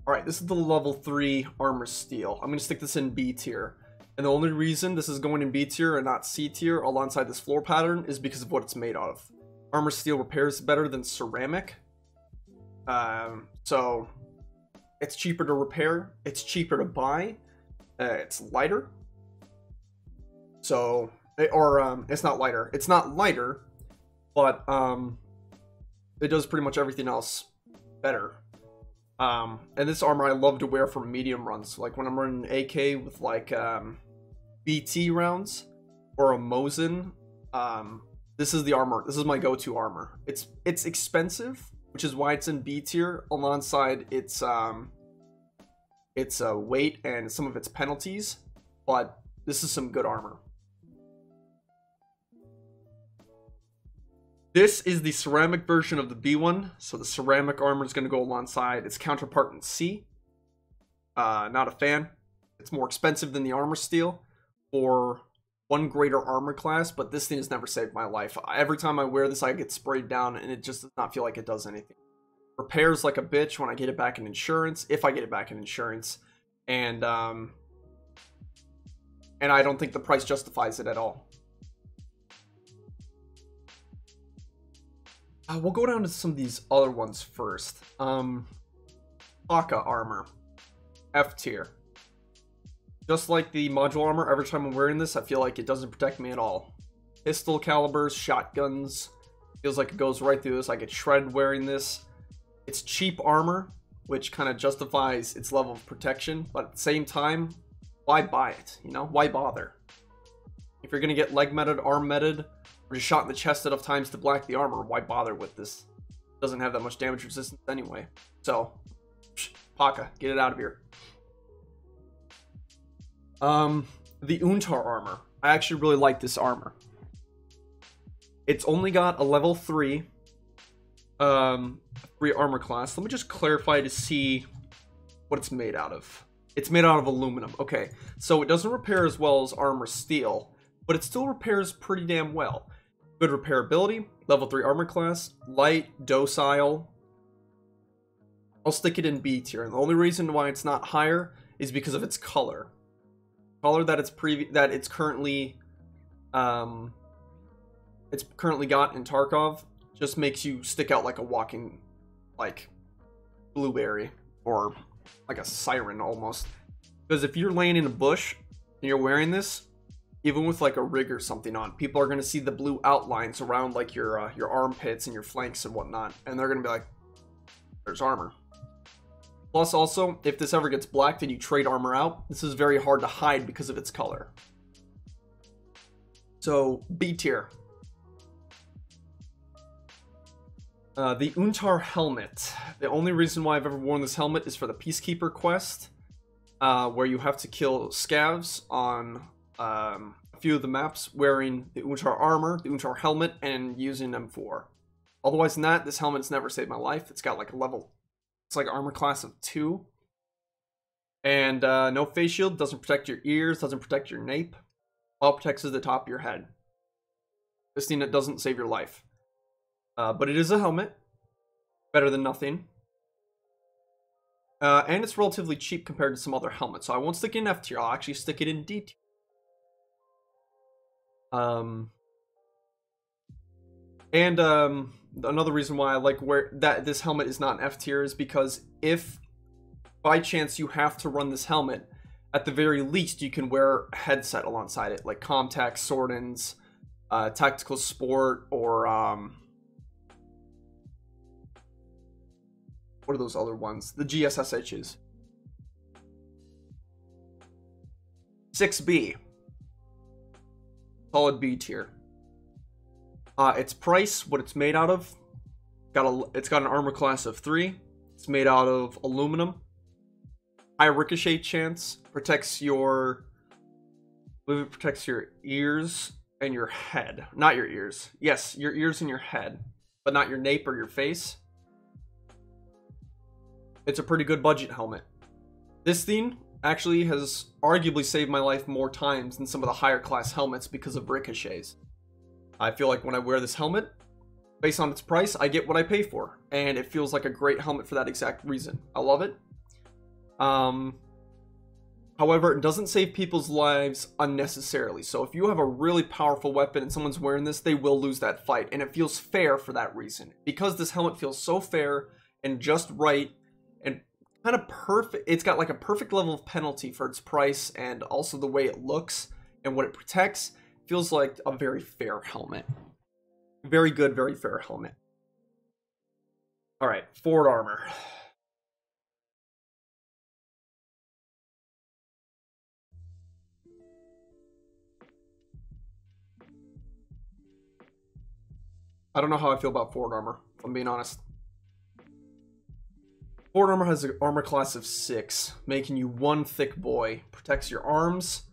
Alright, this is the level 3 armor steel. I'm going to stick this in B tier. And the only reason this is going in B tier and not C tier alongside this floor pattern is because of what it's made out of. Armor steel repairs better than ceramic. So it's cheaper to repair, it's cheaper to buy, it's lighter. So, it's not lighter. It's not lighter, but it does pretty much everything else better. And this armor I love to wear for medium runs, like when I'm running AK with like BT rounds or a Mosin. This is the armor. This is my go-to armor. It's expensive, which is why it's in B tier, alongside its weight and some of its penalties. But this is some good armor. This is the ceramic version of the B one, so the ceramic armor is going to go alongside its counterpart in C. Not a fan. It's more expensive than the armor steel for one greater armor class, but this thing has never saved my life. Every time I wear this, I get sprayed down, and it just does not feel like it does anything. Repairs like a bitch when I get it back in insurance, if I get it back in insurance, and I don't think the price justifies it at all. We'll go down to some of these other ones first. Baka armor, F tier. Just like the module armor, every time I'm wearing this, I feel like it doesn't protect me at all. Pistol calibers, shotguns, feels like it goes right through this. I get shredded wearing this. It's cheap armor, which kind of justifies its level of protection, but at the same time, why buy it? You know, why bother? If you're gonna get leg meted, arm meted, or just shot in the chest enough times to black the armor, why bother with this? It doesn't have that much damage resistance anyway. So, Paka, get it out of here. The Untar armor. I actually really like this armor. It's only got a level 3 armor class. Let me just clarify to see what it's made out of. It's made out of aluminum. Okay, so it doesn't repair as well as armor steel, but it still repairs pretty damn well. Good repairability, level 3 armor class, light, docile. I'll stick it in B tier, and the only reason why it's not higher is because of its color. Color that it's currently got in Tarkov just makes you stick out like a walking, like, blueberry, or like a siren almost. Because if you're laying in a bush and you're wearing this, even with like a rig or something on, people are going to see the blue outlines around like your armpits and your flanks and whatnot, and they're going to be like, there's armor. Plus also, if this ever gets blacked and you trade armor out, this is very hard to hide because of its color. So, B tier. The Untar helmet. The only reason why I've ever worn this helmet is for the Peacekeeper quest, where you have to kill scavs on a few of the maps wearing the Untar armor, the Untar helmet, and using M4. Otherwise than that, this helmet's never saved my life. It's got like a level, it's like armor class of 2. And no face shield, doesn't protect your ears, doesn't protect your nape. All it protects is the top of your head. This thing that doesn't save your life. But it is a helmet. Better than nothing. And it's relatively cheap compared to some other helmets. So I won't stick it in F tier, I'll actually stick it in D tier. Another reason why I like this helmet is not an F tier is because if by chance you have to run this helmet, at the very least you can wear a headset alongside it, like Comtac, Swordens, Tactical Sport, or what are those other ones? The GSSHs. 6B. Solid B tier. Its price, what it's made out of, it's got an armor class of 3. It's made out of aluminum. High ricochet chance, protects your ears and your head. Not your ears. Yes, your ears and your head, but not your nape or your face. It's a pretty good budget helmet. This thing actually has arguably saved my life more times than some of the higher class helmets because of ricochets. I feel like when I wear this helmet, based on its price, I get what I pay for, and it feels like a great helmet for that exact reason. I love it. However, it doesn't save people's lives unnecessarily. So if you have a really powerful weapon and someone's wearing this, they will lose that fight, and it feels fair for that reason. Because this helmet feels so fair, and just right, and kind of perfect. It's got like a perfect level of penalty for its price, and also the way it looks and what it protects. Feels like a very fair helmet. Very good, very fair helmet. All right, forward armor. I don't know how I feel about forward armor, if I'm being honest. Forward armor has an armor class of 6, making you one thick boy. Protects your arms,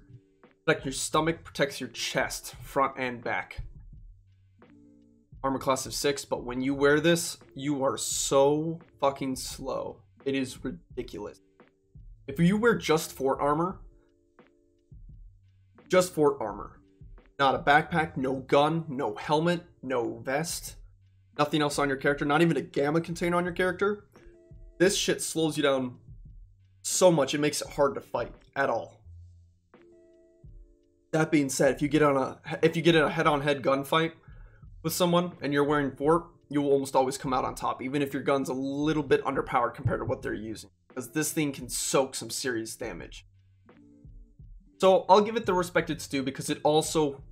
protects your stomach, protects your chest, front and back. Armor class of 6, but when you wear this, you are so fucking slow. It is ridiculous. If you wear just fort armor, not a backpack, no gun, no helmet, no vest, nothing else on your character, not even a gamma container on your character, this shit slows you down so much it makes it hard to fight at all. That being said, if you get in a head-on-head gunfight with someone and you're wearing fort, you will almost always come out on top, even if your gun's a little bit underpowered compared to what they're using, because this thing can soak some serious damage. So I'll give it the respect it's due, because it also,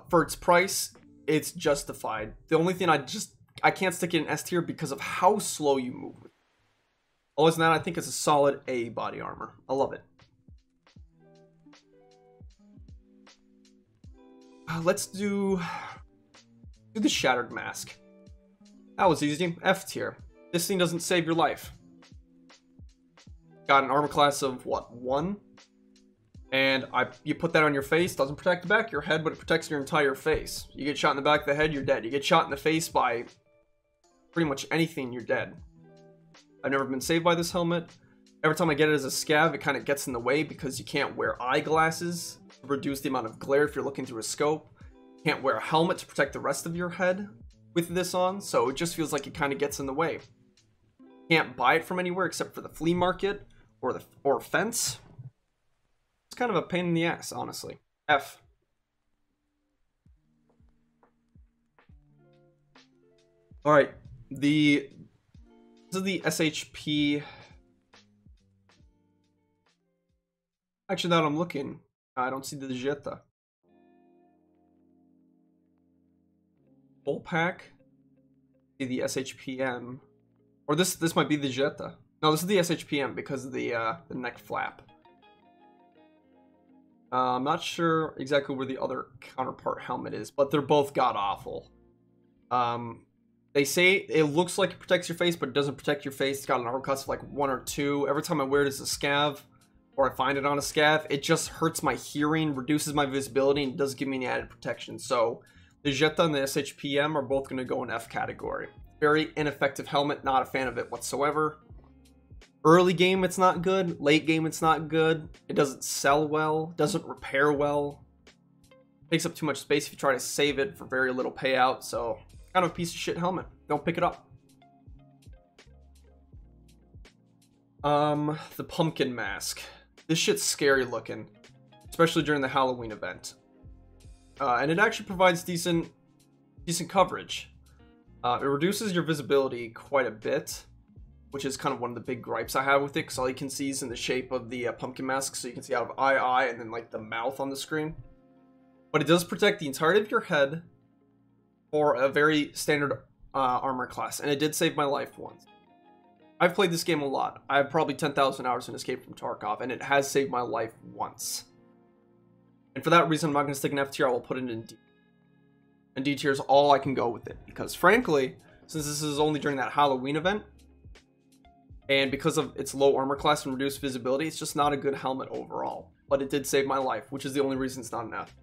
for its price, it's justified. The only thing I can't stick it in S tier because of how slow you move with it. Other than that, I think it's a solid A body armor. I love it. Let's do the Shattered Mask. That was easy. F tier. This thing doesn't save your life. Got an armor class of, what, 1? And you put that on your face, doesn't protect the back of your head, but it protects your entire face. You get shot in the back of the head, you're dead. You get shot in the face by pretty much anything, you're dead. I've never been saved by this helmet. Every time I get it as a scav, it kind of gets in the way because you can't wear eyeglasses to reduce the amount of glare if you're looking through a scope. You can't wear a helmet to protect the rest of your head with this on, so it just feels like it kind of gets in the way. You can't buy it from anywhere except for the flea market or fence. It's kind of a pain in the ass, honestly. F. Alright, this is the SHP. Actually, now that I'm looking, I don't see the Jetta. Full pack. See the SHPM. Or this might be the Jetta. No, this is the SHPM because of the neck flap. I'm not sure exactly where the other counterpart helmet is, but they're both god-awful. They say it looks like it protects your face, but it doesn't protect your face. It's got an armor class of like 1 or 2. Every time I wear it as a scav, or I find it on a scav, it just hurts my hearing, reduces my visibility, and doesn't give me any added protection. So the Jetta and the SHPM are both going to go in F category. Very ineffective helmet, not a fan of it whatsoever. Early game, it's not good. Late game, it's not good. It doesn't sell well. Doesn't repair well. Takes up too much space if you try to save it for very little payout. So, kind of a piece of shit helmet. Don't pick it up. The pumpkin mask. This shit's scary looking, especially during the Halloween event. And it actually provides decent coverage. It reduces your visibility quite a bit, which is kind of one of the big gripes I have with it, because all you can see is in the shape of the pumpkin mask, so you can see out of eye, and then like the mouth on the screen. But it does protect the entirety of your head for a very standard armor class, and it did save my life once. I've played this game a lot. I have probably 10,000 hours in Escape from Tarkov, and it has saved my life once. And for that reason, I'm not going to stick an F tier, I will put it in D. And D tier is all I can go with it, because frankly, since this is only during that Halloween event, and because of its low armor class and reduced visibility, it's just not a good helmet overall. But it did save my life, which is the only reason it's not an F.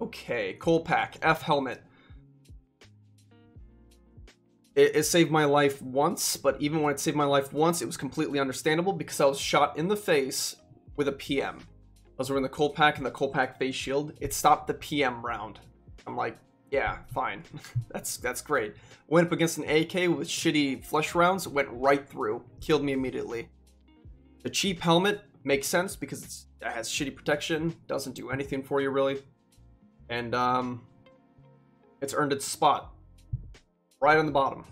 Okay, Cold Pack, F helmet. It saved my life once, but even when it saved my life once, it was completely understandable because I was shot in the face with a PM. I was wearing the Cold Pack and the Cold Pack face shield. It stopped the PM round. I'm like, yeah, fine. that's great. Went up against an AK with shitty flesh rounds, went right through. Killed me immediately. The cheap helmet makes sense because it has shitty protection. Doesn't do anything for you, really. And, it's earned its spot right on the bottom.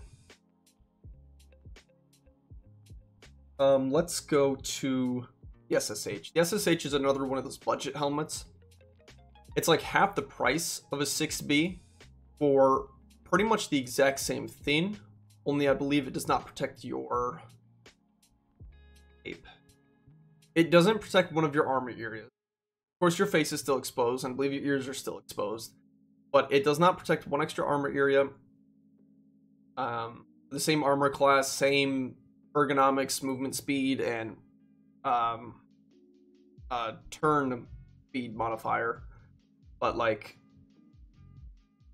Let's go to the SSH. The SSH is another one of those budget helmets. It's like half the price of a 6B for pretty much the exact same thing, only I believe it does not protect your cape. It doesn't protect one of your armor areas. Of course, your face is still exposed, and I believe your ears are still exposed, but it does not protect one extra armor area. The same armor class, same ergonomics, movement speed, and turn speed modifier. But like,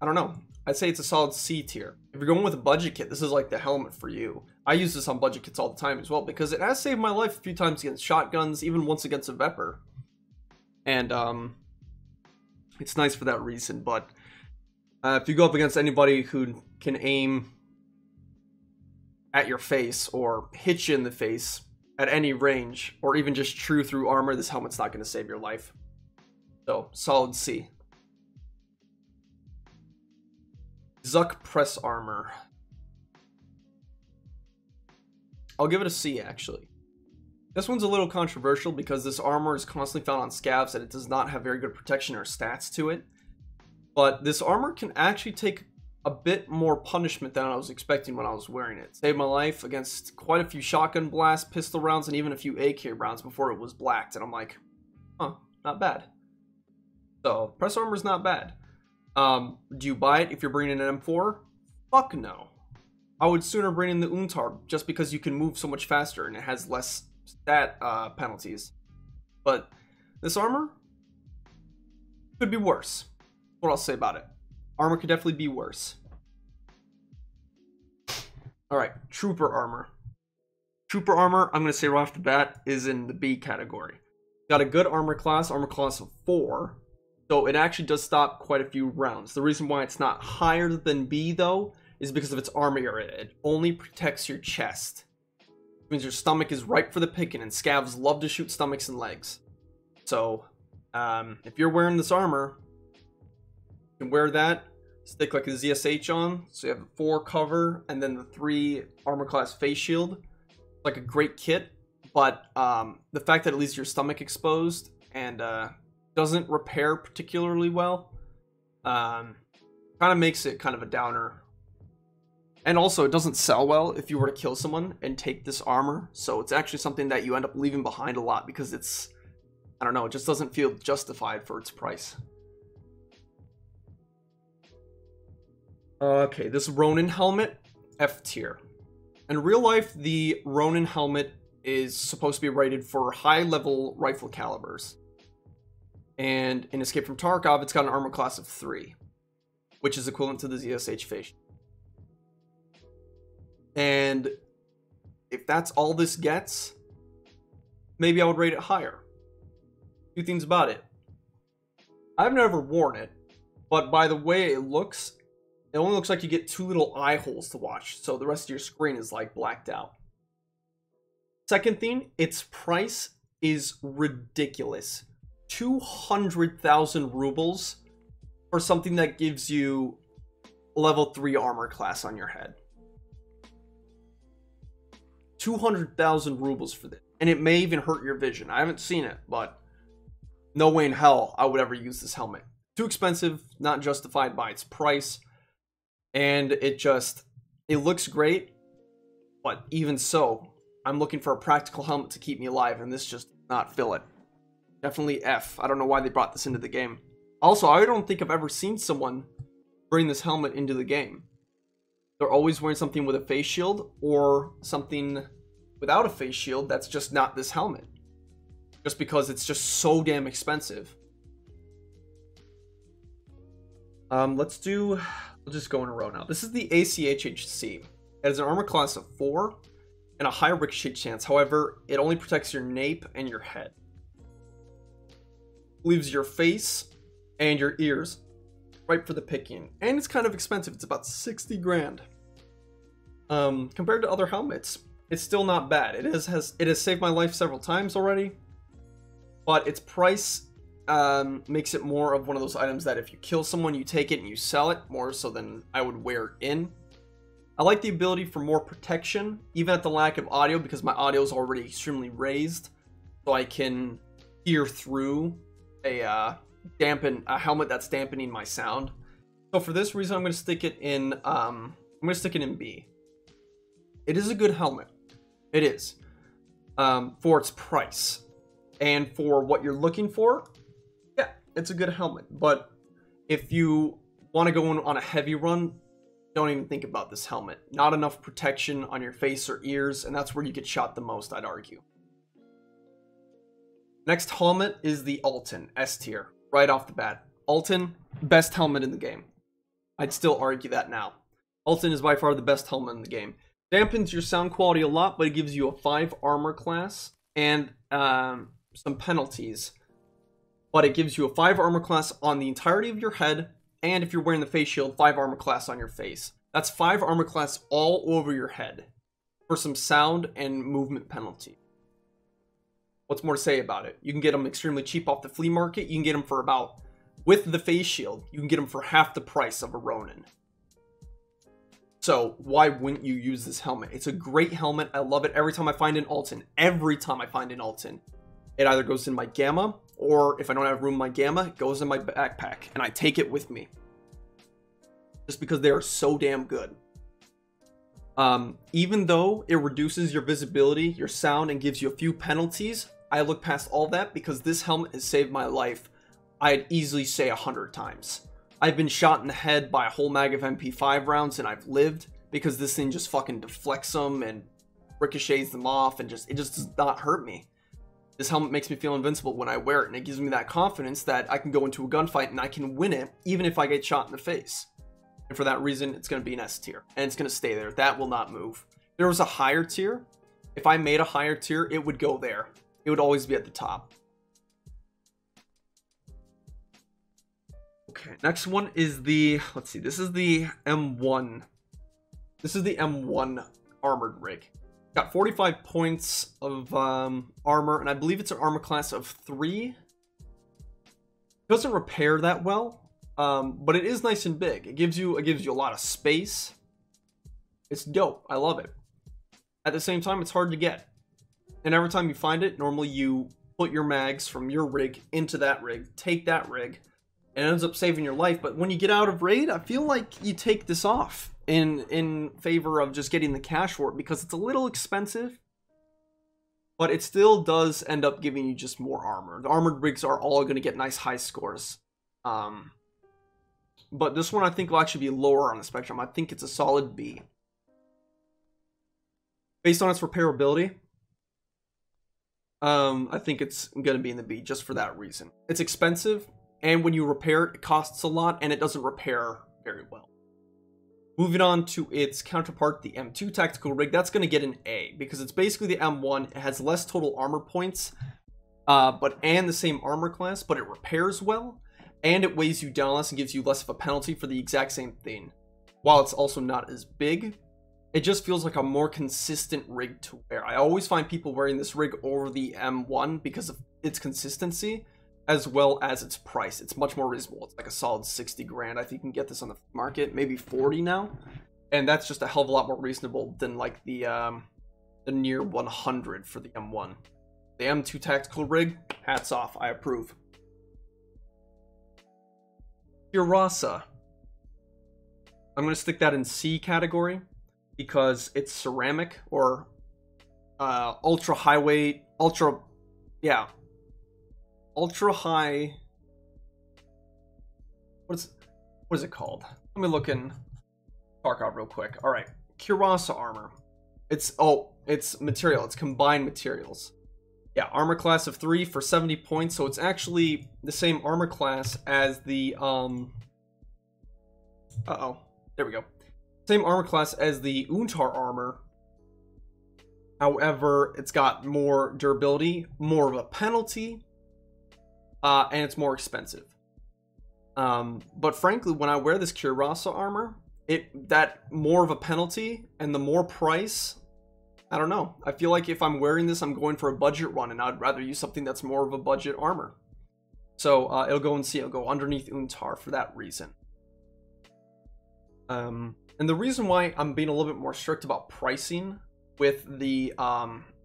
I don't know. I'd say it's a solid C tier. If you're going with a budget kit, this is like the helmet for you. I use this on budget kits all the time as well because it has saved my life a few times against shotguns, even once against a Vepr. And it's nice for that reason. But if you go up against anybody who can aim at your face or hit you in the face at any range, or even just true through armor, this helmet's not going to save your life. So, solid C. Zuck press armor. I'll give it a C, actually. This one's a little controversial because this armor is constantly found on scavs and it does not have very good protection or stats to it. But this armor can actually take a bit more punishment than I was expecting when I was wearing it. Saved my life against quite a few shotgun blasts, pistol rounds, and even a few AK rounds before it was blacked. And I'm like, huh, not bad. So, press armor is not bad. Do you buy it if you're bringing an M4? Fuck no. I would sooner bring in the Untarb just because you can move so much faster and it has less stat penalties. But this armor could be worse. That's what I'll say about it. Armor could definitely be worse. Alright, trooper armor. Trooper armor, I'm going to say right off the bat, is in the B category. Got a good armor class of 4. So it actually does stop quite a few rounds. The reason why it's not higher than B, though, is because of its armor area. It only protects your chest. It means your stomach is ripe for the picking, and scavs love to shoot stomachs and legs. So, if you're wearing this armor, you can wear that, stick like a ZSH on, so you have the 4 cover, and then the 3 armor class face shield. It's like a great kit, but the fact that it leaves your stomach exposed, and doesn't repair particularly well, kind of makes it kind of a downer. And also, it doesn't sell well if you were to kill someone and take this armor, so it's actually something that you end up leaving behind a lot because it's, I don't know, it just doesn't feel justified for its price. Okay, this Ronin helmet, F tier. In real life, the Ronin helmet is supposed to be rated for high-level rifle calibers. And in Escape from Tarkov, it's got an armor class of 3, which is equivalent to the ZSH face. And if that's all this gets, maybe I would rate it higher. Two things about it. I've never worn it, but by the way it looks, it only looks like you get 2 little eye holes to watch, so the rest of your screen is like blacked out. Second thing, its price is ridiculous. 200,000 rubles for something that gives you level 3 armor class on your head. 200,000 rubles for this. And it may even hurt your vision. I haven't seen it, but no way in hell I would ever use this helmet. Too expensive, not justified by its price. And it looks great, but even so, I'm looking for a practical helmet to keep me alive, and this just does not fill it. Definitely F. I don't know why they brought this into the game. Also, I don't think I've ever seen someone bring this helmet into the game. They're always wearing something with a face shield, or something without a face shield that's just not this helmet. Just because it's just so damn expensive. We'll just go in a row now. This is the ACHHC. It has an armor class of 4 and a high ricochet chance. However, it only protects your nape and your head. Leaves your face and your ears ripe for the picking. And it's kind of expensive. It's about 60 grand. Compared to other helmets, it's still not bad. It has saved my life several times already. But its price makes it more of one of those items that if you kill someone, you take it and you sell it, more so than I would wear it in. I like the ability for more protection, even at the lack of audio, because my audio is already extremely raised, so I can hear through a helmet that's dampening my sound. So for this reason, I'm going to stick it in. B. It is a good helmet. It is for its price and for what you're looking for. Yeah, it's a good helmet. But if you want to go on a heavy run, don't even think about this helmet. Not enough protection on your face or ears, and that's where you get shot the most, I'd argue. Next helmet is the Alton S tier, right off the bat. Alton, best helmet in the game. I'd still argue that now. Alton is by far the best helmet in the game. Dampens your sound quality a lot, but it gives you a 5 armor class and some penalties. But it gives you a 5 armor class on the entirety of your head, and if you're wearing the face shield, 5 armor class on your face. That's 5 armor class all over your head for some sound and movement penalty. What's more to say about it? You can get them extremely cheap off the flea market. You can get them for about, with the face shield, you can get them for half the price of a Ronin. So why wouldn't you use this helmet? It's a great helmet. I love it every time I find an Alton. Every time I find an Alton. It either goes in my Gamma, or if I don't have room in my Gamma, it goes in my backpack, and I take it with me. Just because they are so damn good. Even though it reduces your visibility, your sound, and gives you a few penalties, I look past all that because this helmet has saved my life, I'd easily say 100 times. I've been shot in the head by a whole mag of MP5 rounds, and I've lived because this thing just fucking deflects them and ricochets them off, and it just does not hurt me. This helmet makes me feel invincible when I wear it, and it gives me that confidence that I can go into a gunfight and I can win it, even if I get shot in the face. And for that reason, it's going to be an S tier, and it's going to stay there. That will not move. If there was a higher tier, if I made a higher tier, it would go there. It would always be at the top. Okay, next one is the, let's see, this is the M1. This is the M1 armored rig. Got 45 points of armor, and I believe it's an armor class of 3. It doesn't repair that well, but it is nice and big. It gives you a lot of space. It's dope. I love it. At the same time, it's hard to get. And every time you find it, normally you put your mags from your rig into that rig, take that rig, and it ends up saving your life. But when you get out of raid, I feel like you take this off in favor of just getting the cash for it, because it's a little expensive, but it still does end up giving you just more armor. The armored rigs are all going to get nice high scores. But this one I think will actually be lower on the spectrum. I think it's a solid B. Based on its repairability, I think it's going to be in the B just for that reason. It's expensive, and when you repair it, it costs a lot, and it doesn't repair very well. Moving on to its counterpart, the M2 tactical rig, that's going to get an A, because it's basically the M1. It has less total armor points, and the same armor class, but it repairs well, and it weighs you down less and gives you less of a penalty for the exact same thing. While it's also not as big, it just feels like a more consistent rig to wear. I always find people wearing this rig over the M1 because of its consistency, as well as its price. It's much more reasonable. It's like a solid 60 grand. I think you can get this on the market, maybe 40 now. And that's just a hell of a lot more reasonable than like the near 100 for the M1. The M2 tactical rig, hats off. I approve. Kirasa. I'm going to stick that in C category because it's ceramic, or ultra high weight, ultra high. What is it called? Let me look in Tarkov real quick. All right, Kirasa armor. It's material. It's combined materials. Yeah, armor class of 3 for 70 points. So it's actually the same armor class as the there we go. Same armor class as the Untar armor. However, it's got more durability, more of a penalty, and it's more expensive. But frankly, when I wear this Kirasa armor, that more of a penalty and the more price, I don't know. I feel like if I'm wearing this, I'm going for a budget run, and I'd rather use something that's more of a budget armor. So it'll go in C. It'll go underneath Untar for that reason. And the reason why I'm being a little bit more strict about pricing with the armor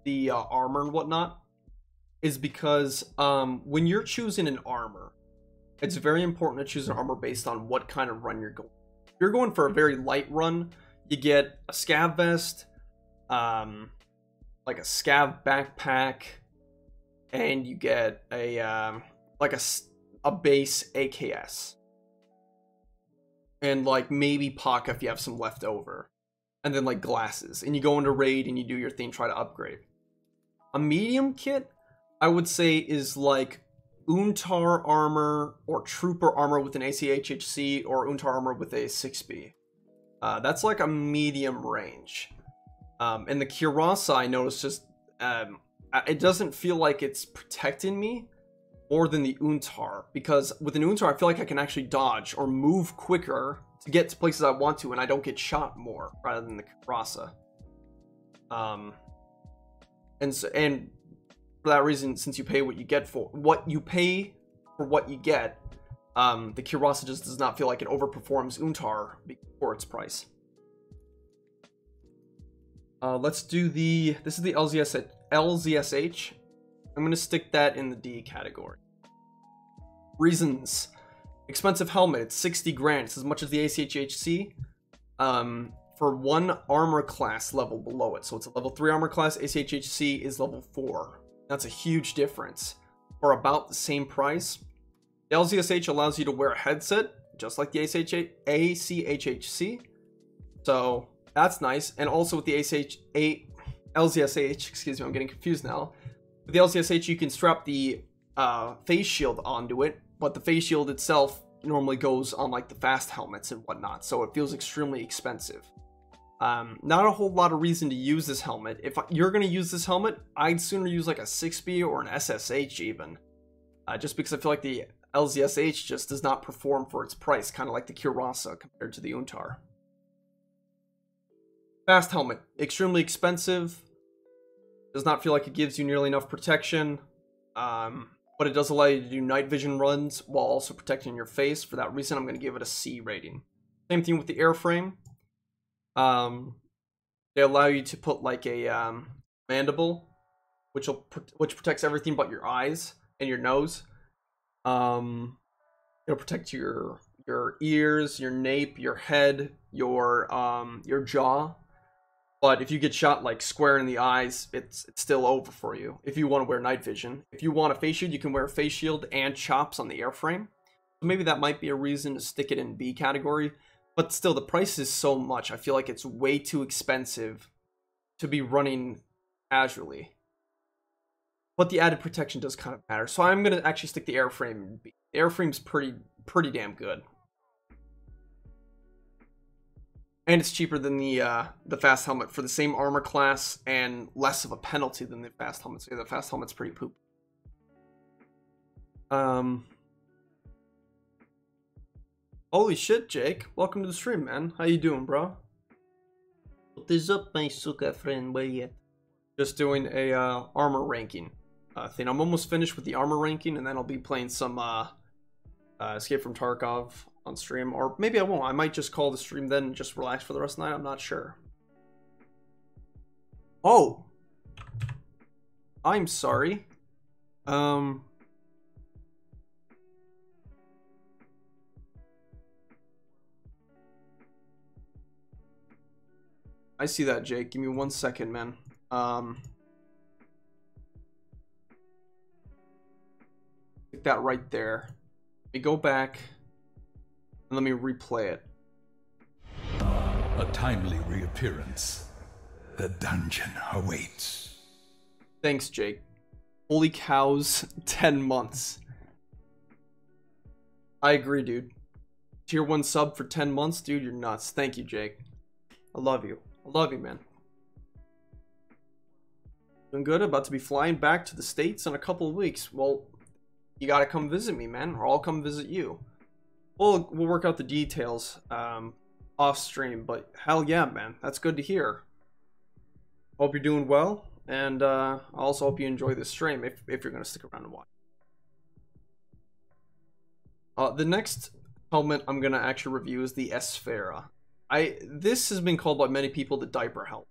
and whatnot is because when you're choosing an armor, it's very important to choose an armor based on what kind of run you're going. If you're going for a very light run, you get a scav vest, like a scav backpack, and you get a like a base AKS, and like maybe Paka if you have some left over, and then like glasses, and you go into raid and you do your thing, try to upgrade. A medium kit, I would say, is like Untar armor or Trooper armor with an ACHHC or Untar armor with a 6B. That's like a medium range. And the Kirasa, I noticed, just it doesn't feel like it's protecting me more than the Untar, because with an Untar I feel like I can actually dodge or move quicker to get to places I want to, and I don't get shot more rather than the Kirasa. And for that reason, since you pay what you get for what you get, the Kirasa just does not feel like it overperforms Untar for its price. Let's do this is the LZSH. I'm going to stick that in the D category. Reasons. Expensive helmet, it's 60 grand. It's as much as the ACHHC for one armor class level below it. So it's a level 3 armor class, ACHHC is level 4. That's a huge difference for about the same price. The LZSH allows you to wear a headset, just like the ACHHC. So that's nice. And also with the LZSH, excuse me, I'm getting confused now. With the LZSH, you can strap the face shield onto it, but the face shield itself normally goes on like the fast helmets and whatnot, so it feels extremely expensive. Not a whole lot of reason to use this helmet. If you're going to use this helmet, I'd sooner use like a 6B or an SSH even. Just because I feel like the LZSH just does not perform for its price, kind of like the Kirasa compared to the Untar. Fast helmet, extremely expensive. Does not feel like it gives you nearly enough protection. But it does allow you to do night vision runs while also protecting your face. For that reason, I'm going to give it a C rating. Same thing with the airframe. They allow you to put like a mandible, which protects everything but your eyes and your nose. It'll protect your ears, your nape, your head, your jaw. But if you get shot like square in the eyes, it's still over for you. If you want to wear night vision, if you want a face shield, you can wear a face shield and chops on the airframe. So maybe that might be a reason to stick it in B category. But still, the price is so much. I feel like it's way too expensive to be running casually. But the added protection does kind of matter. So I'm going to actually stick the airframe in B. The airframe's pretty damn good. And it's cheaper than the fast helmet for the same armor class and less of a penalty than the fast helmet. So yeah, the fast helmet's pretty poop. Holy shit, Jake. Welcome to the stream, man. How you doing, bro? What is up, my suka friend? Where you at? Just doing a armor ranking thing. I'm almost finished with the armor ranking, and then I'll be playing some Escape from Tarkov on stream. Or maybe I won't. I might just call the stream then and just relax for the rest of the night. I'm not sure. Oh! I'm sorry. I see that, Jake. Give me 1 second, man. Stick that right there. Let me go back and let me replay it. A timely reappearance. The dungeon awaits. Thanks, Jake. Holy cows, 10 months. I agree, dude. Tier 1 sub for 10 months? Dude, you're nuts. Thank you, Jake. I love you. I love you, man. Doing good. About to be flying back to the States in a couple of weeks. Well, you gotta come visit me, man, or I'll come visit you. We'll work out the details off stream, but hell yeah, man. That's good to hear. Hope you're doing well, and I also hope you enjoy this stream if you're gonna stick around and watch. The next helmet I'm gonna actually review is the Esfera. This has been called by many people the diaper helmet,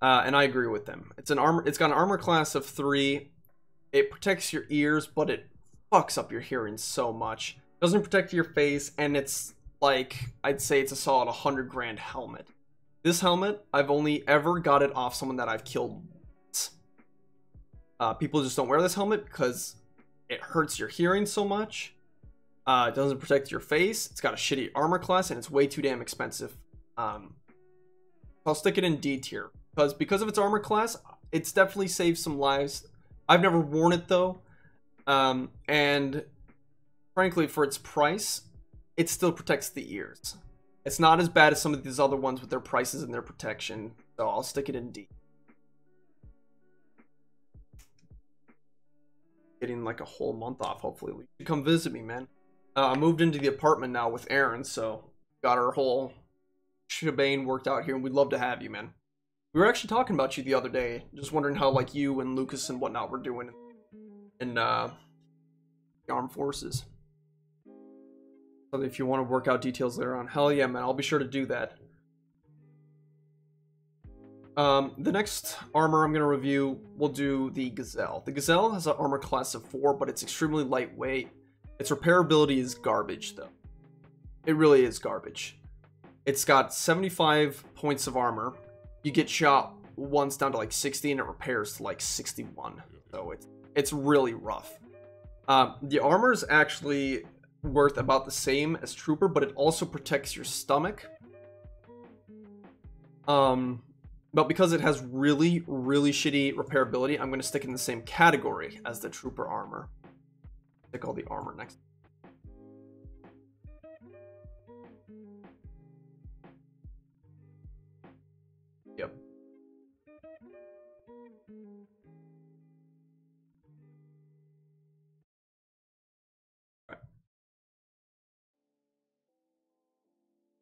and I agree with them. It's got an armor class of 3. It protects your ears, but it fucks up your hearing so much. It doesn't protect your face, and it's like, I'd say it's a solid 100 grand helmet. This helmet, I've only ever got it off someone that I've killed once. People just don't wear this helmet because it hurts your hearing so much. It doesn't protect your face. It's got a shitty armor class, and it's way too damn expensive. I'll stick it in D tier because of its armor class, it's definitely saved some lives. I've never worn it though, and frankly, for its price, it still protects the ears. It's not as bad as some of these other ones with their prices and their protection, so I'll stick it in D. Getting like a whole month off, hopefully. You should come visit me, man. I moved into the apartment now with Aaron, so got our whole shebang worked out here, and we'd love to have you, man. We were actually talking about you the other day, just wondering how like you and Lucas and whatnot were doing in the armed forces. So if you want to work out details later on, hell yeah, man, I'll be sure to do that. The next armor I'm going to review, we'll do the Gazelle. The Gazelle has an armor class of 4, but it's extremely lightweight. Its repairability is garbage, though. It really is garbage. It's got 75 points of armor. You get shot once down to like 60, and it repairs to like 61. So it's really rough. The armor is actually worth about the same as Trooper, but it also protects your stomach. But because it has really, really shitty repairability, I'm going to stick it in the same category as the Trooper armor. Stick all the armor next. Yep.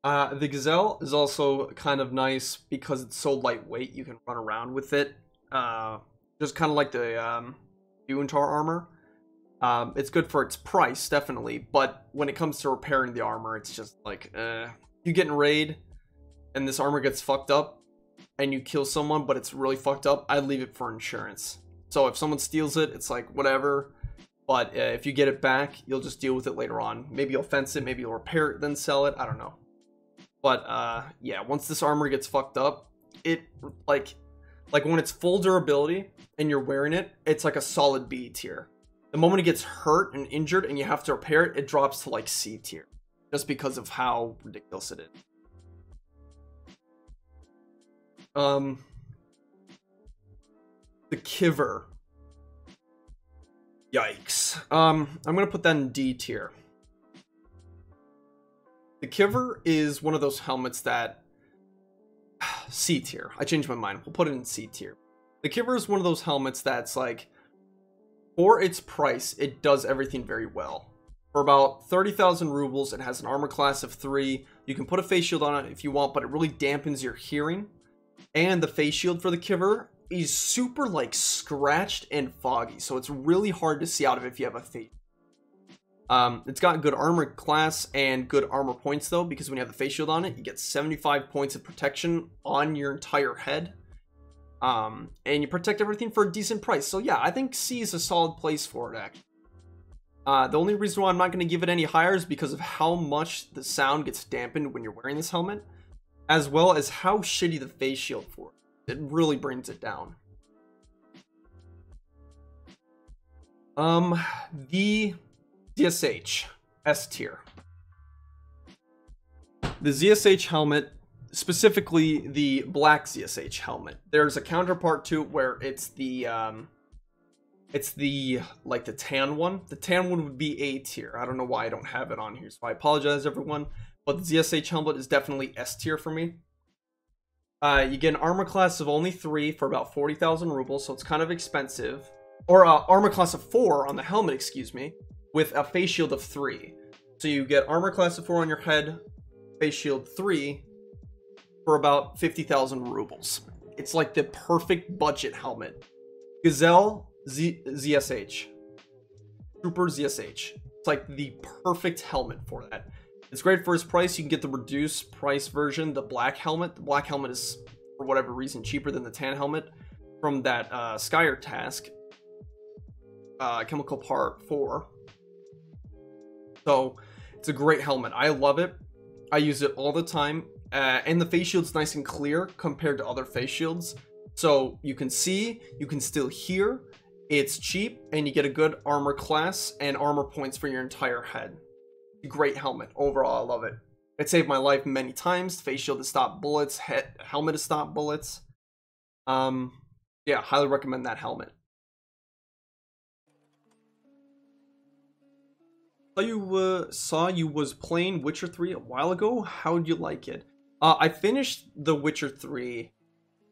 The Gazelle is also kind of nice because it's so lightweight, you can run around with it. Just kind of like the Duantar armor. It's good for its price, definitely, but when it comes to repairing the armor, it's just like, you get in raid, and this armor gets fucked up, and you kill someone, but it's really fucked up, I leave it for insurance. So if someone steals it, it's like, whatever, but if you get it back, you'll just deal with it later on. Maybe you'll fence it, maybe you'll repair it, then sell it, I don't know. But, yeah, once this armor gets fucked up, it, like when it's full durability, and you're wearing it, it's like a solid B tier. The moment it gets hurt and injured and you have to repair it, it drops to like C tier. Just because of how ridiculous it is. The Kiver. Yikes. I'm gonna put that in D tier. The Kiver is one of those helmets that... C tier. I changed my mind. We'll put it in C tier. The Kiver is one of those helmets that's like... For its price, it does everything very well. For about 30,000 rubles, it has an armor class of 3. You can put a face shield on it if you want, but it really dampens your hearing. And the face shield for the Kiver is super, like, scratched and foggy, so it's really hard to see out of if you have a face. It's got good armor class and good armor points, though, because when you have the face shield on it, you get 75 points of protection on your entire head. And you protect everything for a decent price. So yeah, I think C is a solid place for it, actually. The only reason why I'm not going to give it any higher is because of how much the sound gets dampened when you're wearing this helmet, as well as how shitty the face shield for it. It really brings it down. The ZSH S tier. The ZSH helmet, specifically the black ZSH helmet. There's a counterpart to it where it's the like the tan one. The tan one would be A tier. I don't know why I don't have it on here, so I apologize, everyone. But the ZSH helmet is definitely S tier for me. You get an armor class of only 3 for about 40,000 rubles, so it's kind of expensive. Or armor class of 4 on the helmet, excuse me, with a face shield of 3. So you get armor class of 4 on your head, face shield 3, for about 50,000 rubles. It's like the perfect budget helmet. Gazelle ZSH. Trooper ZSH. It's like the perfect helmet for that. It's great for its price. You can get the reduced price version, the black helmet. The black helmet is, for whatever reason, cheaper than the tan helmet from that Skyer task, Chemical Part 4. So it's a great helmet. I love it. I use it all the time. And the face shield's nice and clear compared to other face shields. So you can see, you can still hear. It's cheap, and you get a good armor class and armor points for your entire head. Great helmet. Overall, I love it. It saved my life many times. Face shield to stop bullets. Helmet to stop bullets. Yeah, highly recommend that helmet. Saw you was playing Witcher 3 a while ago. How'd you like it? I finished The Witcher 3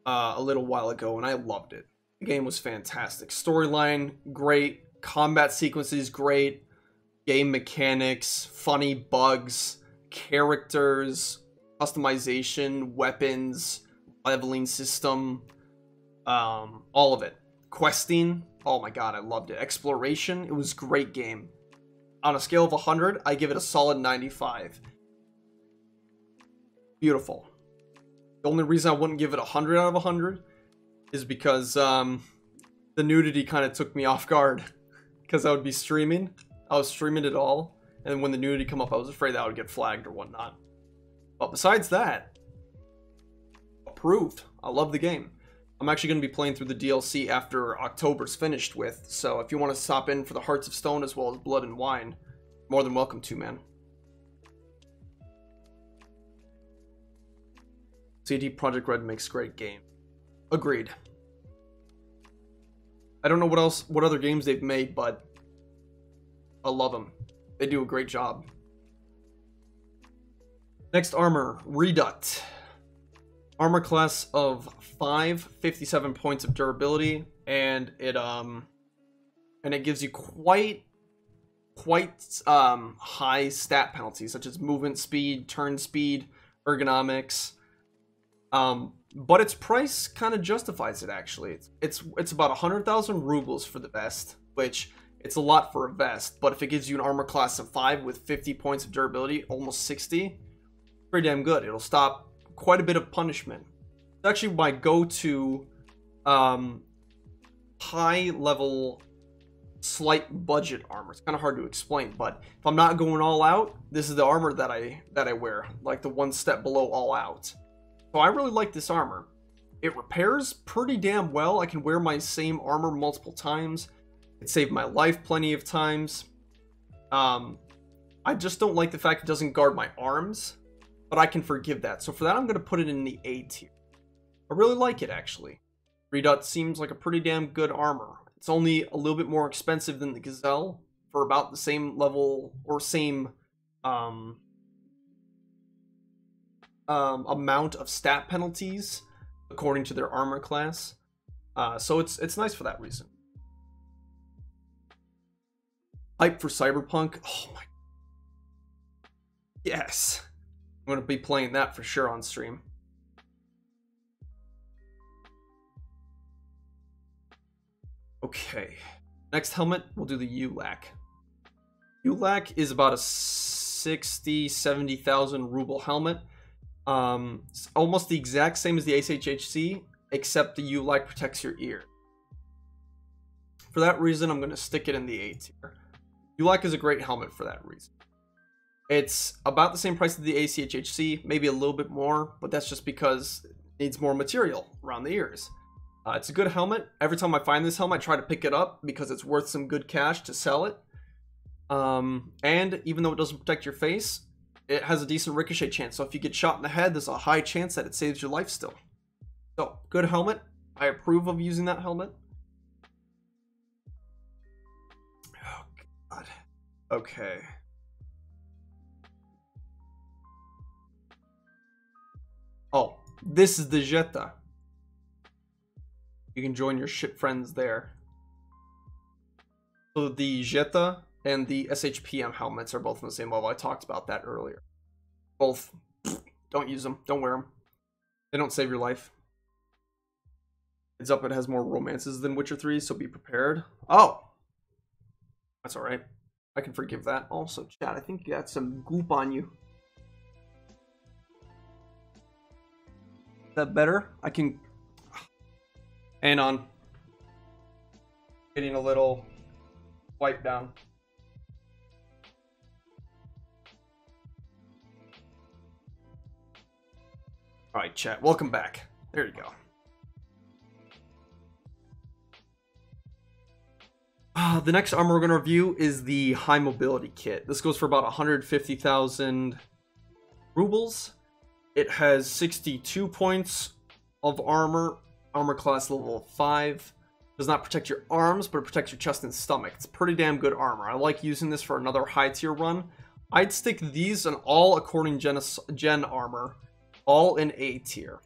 a little while ago, and I loved it. The game was fantastic. Storyline, great. Combat sequences, great. Game mechanics, funny bugs, characters, customization, weapons, leveling system, all of it. Questing, oh my god, I loved it. Exploration, it was a great game. On a scale of 100, I give it a solid 95. Beautiful. The only reason I wouldn't give it 100 out of 100 is because the nudity kind of took me off guard. Because I would be streaming. I was streaming it all. And when the nudity come up, I was afraid that I would get flagged or whatnot. But besides that, approved. I love the game. I'm actually going to be playing through the DLC after October's finished with. So if you want to stop in for the Hearts of Stone as well as Blood and Wine, more than welcome to, man. CD Projekt Red makes great game. Agreed. I don't know what other games they've made, but I love them. They do a great job. Next armor, Reduct. Armor class of 5, 57 points of durability, and it gives you quite high stat penalties such as movement speed, turn speed, ergonomics. But its price kind of justifies it, actually. It's about 100,000 rubles for the vest, which it's a lot for a vest, but if it gives you an armor class of 5 with 50 points of durability, almost 60, pretty damn good. It'll stop quite a bit of punishment. It's actually my go-to high level slight budget armor. It's kind of hard to explain, but if I'm not going all out, this is the armor that I wear, like the one step below all out. So I really like this armor. It repairs pretty damn well. I can wear my same armor multiple times. It saved my life plenty of times. I just don't like the fact it doesn't guard my arms, but I can forgive that. So for that, I'm going to put it in the A tier. I really like it, actually. Reduct seems like a pretty damn good armor. It's only a little bit more expensive than the Gazelle for about the same level or same amount of stat penalties according to their armor class. So it's nice for that reason. Hype for Cyberpunk. Oh my. Yes. I'm going to be playing that for sure on stream. Okay. Next helmet, we'll do the ULAC. ULAC is about a 60,000-70,000 ruble helmet. It's almost the exact same as the ACHC, except the ULAC protects your ear. For that reason, I'm going to stick it in the A tier. ULAC is a great helmet for that reason. It's about the same price as the ACHC, maybe a little bit more, but that's just because it needs more material around the ears. It's a good helmet. Every time I find this helmet, I try to pick it up because it's worth some good cash to sell it. And even though it doesn't protect your face, it has a decent ricochet chance. So if you get shot in the head, there's a high chance that it saves your life still. So, good helmet. I approve of using that helmet. Oh, God. Okay. Oh, this is the Jetta. You can join your shit friends there. So the Jetta and the SHPM helmets are both on the same level. I talked about that earlier. Both. Don't use them. Don't wear them. They don't save your life. Heads up, it has more romances than Witcher 3, so be prepared. Oh! That's alright. I can forgive that. Also, chat, I think you got some goop on you. that better? I can... Hang on. Getting a little wipe down. Alright, chat. Welcome back. There you go. The next armor we're going to review is the High Mobility Kit. This goes for about 150,000 rubles. It has 62 points of armor. Armor class level 5. Does not protect your arms, but it protects your chest and stomach. It's pretty damn good armor. I like using this for another high tier run. I'd stick these on all according gen armor. All in A tier.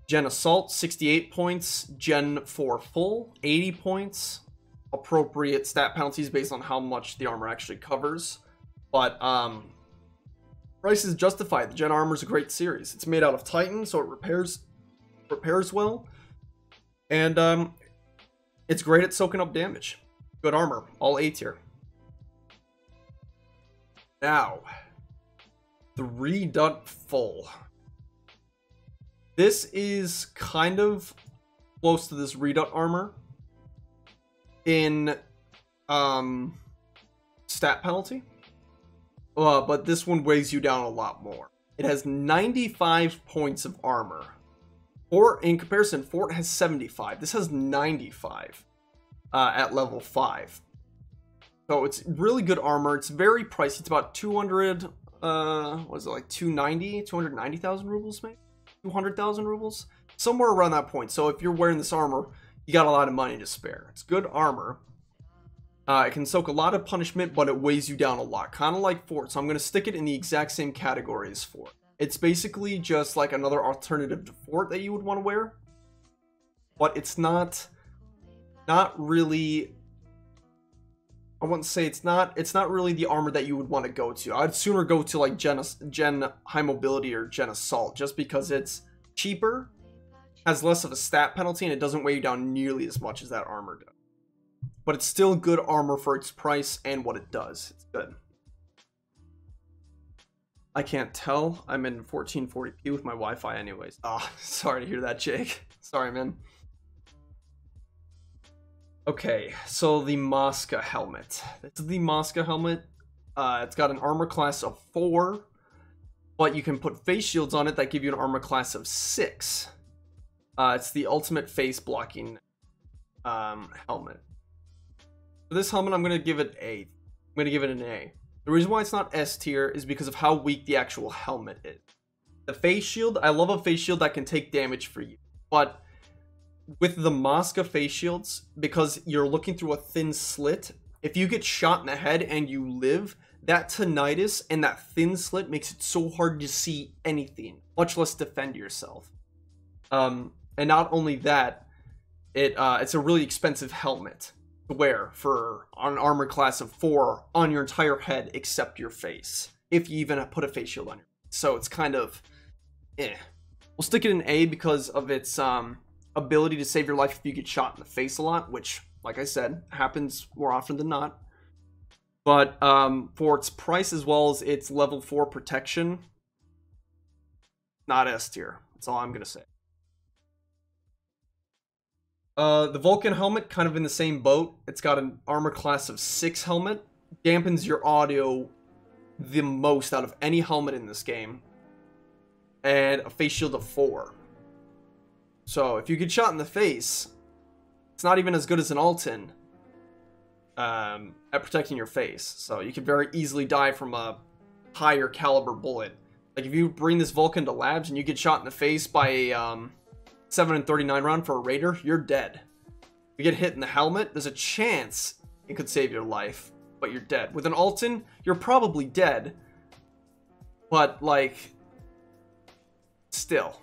Gen Assault, 68 points. Gen 4 Full, 80 points. Appropriate stat penalties based on how much the armor actually covers. But, price is justified. The Gen Armor is a great series. It's made out of Titan, so it repairs well. And, it's great at soaking up damage. Good armor. All A tier. Now, the Redut Full. This is kind of close to this Redut armor in stat penalty, but this one weighs you down a lot more. It has 95 points of armor. In comparison, Fort has 75. This has 95 at level 5. So it's really good armor. It's very pricey. It's about 200. What is it, like 290,000 rubles, maybe 200,000 rubles, somewhere around that point. So if you're wearing this armor, you got a lot of money to spare. It's good armor. It can soak a lot of punishment, but it weighs you down a lot, kind of like Fort. So I'm going to stick it in the exact same category as Fort. It's basically just like another alternative to Fort that you would want to wear, but it's not really. I wouldn't say it's not really the armor that you would want to go to. I'd sooner go to like Gen High Mobility or Gen Assault, just because it's cheaper, has less of a stat penalty, and it doesn't weigh you down nearly as much as that armor does. But it's still good armor for its price and what it does. It's good. I can't tell. I'm in 1440p with my Wi-Fi anyways. Ah, sorry to hear that, Jake. Sorry, man. Okay, so the Mosca helmet. This is the Mosca helmet. It's got an armor class of 4, but you can put face shields on it that give you an armor class of 6. It's the ultimate face blocking helmet. For this helmet, I'm going to give it A. I'm going to give it an A. The reason why it's not S tier is because of how weak the actual helmet is. The face shield, I love a face shield that can take damage for you, but with the Mosca face shields, because you're looking through a thin slit, if you get shot in the head and you live, that tinnitus and that thin slit makes it so hard to see anything, much less defend yourself. And not only that, it's a really expensive helmet to wear for an armor class of 4 on your entire head except your face, if you even put a face shield on your face. So it's kind of eh. We'll stick it in A because of its ability to save your life if you get shot in the face a lot, which, like I said, happens more often than not. But for its price as well as its level 4 protection, not S tier. That's all I'm gonna say. The Vulcan helmet, kind of in the same boat. It's got an armor class of 6 helmet. Dampens your audio the most out of any helmet in this game. And a face shield of 4. So if you get shot in the face, it's not even as good as an Alton at protecting your face. So you could very easily die from a higher caliber bullet. Like if you bring this Vulcan to labs and you get shot in the face by a 7.39 round for a Raider, you're dead. If you get hit in the helmet, there's a chance it could save your life, but you're dead. With an Alton, you're probably dead, but like, still.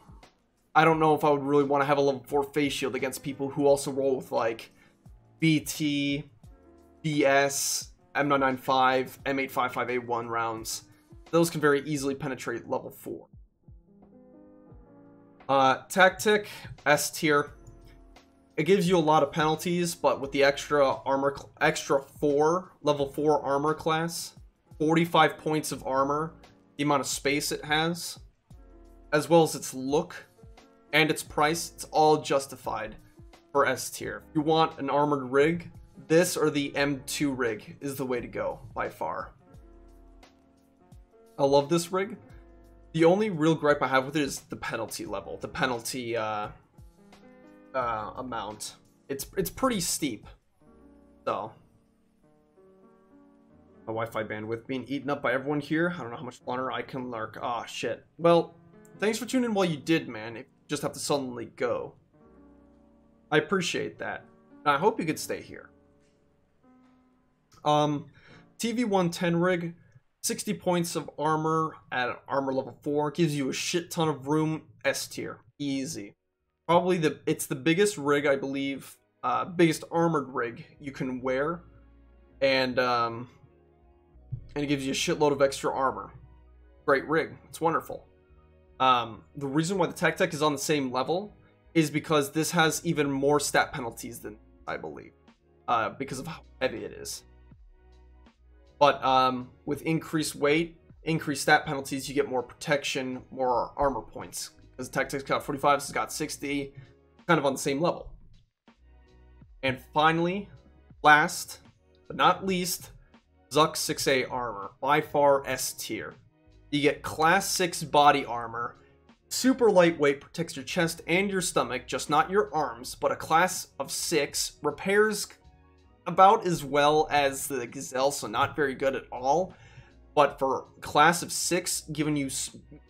I don't know if I would really want to have a level 4 face shield against people who also roll with like BT, BS, M995, M855A1 rounds. Those can very easily penetrate level 4. Tactic, S tier. It gives you a lot of penalties, but with the extra level 4 armor class, 45 points of armor, the amount of space it has, as well as its look and its price, it's all justified for S tier. If you want an armored rig, this or the M2 rig is the way to go by far. I love this rig. The only real gripe I have with it is the penalty level, the penalty amount. It's pretty steep. So, my Wi-Fi bandwidth being eaten up by everyone here. I don't know how much longer I can lurk. Ah, shit. Well, thanks for tuning in while you did, man. If you just have to suddenly go, I appreciate that. And I hope you could stay here. TV 110 rig, 60 points of armor at armor level 4, gives you a shit ton of room. S tier, easy. Probably it's the biggest rig, I believe, biggest armored rig you can wear, and it gives you a shitload of extra armor. Great rig, it's wonderful. The reason why the Tech is on the same level is because this has even more stat penalties than I believe, because of how heavy it is. But with increased weight, increased stat penalties, you get more protection, more armor points. Because Tech got 45, this has got 60, kind of on the same level. And finally, last but not least, Zuck 6A armor, by far S tier. You get class 6 body armor, super lightweight, protects your chest and your stomach, just not your arms, but a class of 6, repairs about as well as the Gazelle, so not very good at all. But for class of 6, giving you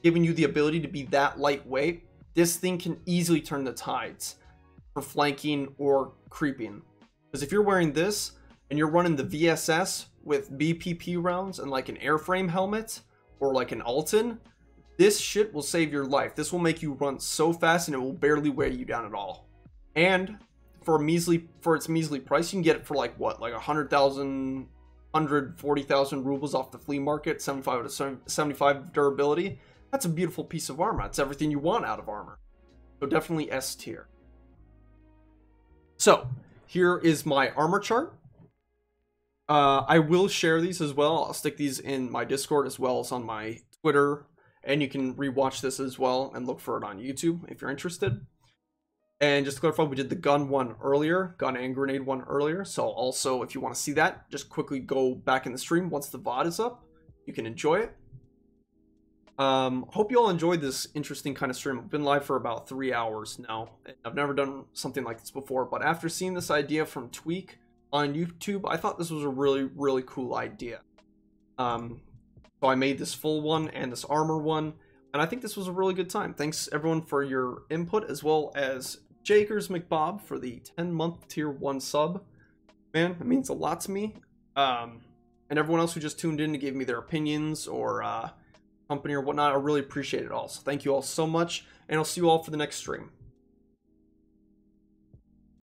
the ability to be that lightweight, this thing can easily turn the tides for flanking or creeping. Because if you're wearing this and you're running the VSS with BPP rounds and like an airframe helmet or like an Alton, this shit will save your life. This will make you run so fast and it will barely weigh you down at all. And for its measly price, you can get it for like what, like 100,000, 140,000 rubles off the flea market, 75 out of 75 durability. That's a beautiful piece of armor. That's everything you want out of armor. So definitely S tier. So here is my armor chart. I will share these as well. I'll stick these in my Discord as well as on my Twitter, and you can rewatch this as well and look for it on YouTube if you're interested. And just to clarify, we did the gun one earlier, gun and grenade one earlier. So also, if you want to see that, just quickly go back in the stream once the VOD is up. You can enjoy it. Hope you all enjoyed this interesting kind of stream. I've been live for about 3 hours now. I've never done something like this before, but after seeing this idea from Tweak on YouTube, I thought this was a really, really cool idea. So I made this full one and this armor one, and I think this was a really good time. Thanks everyone for your input, as well as Jakers McBob for the 10-month tier 1 sub. Man, it means a lot to me. And everyone else who just tuned in to give me their opinions or company or whatnot, I really appreciate it all. So thank you all so much, and I'll see you all for the next stream.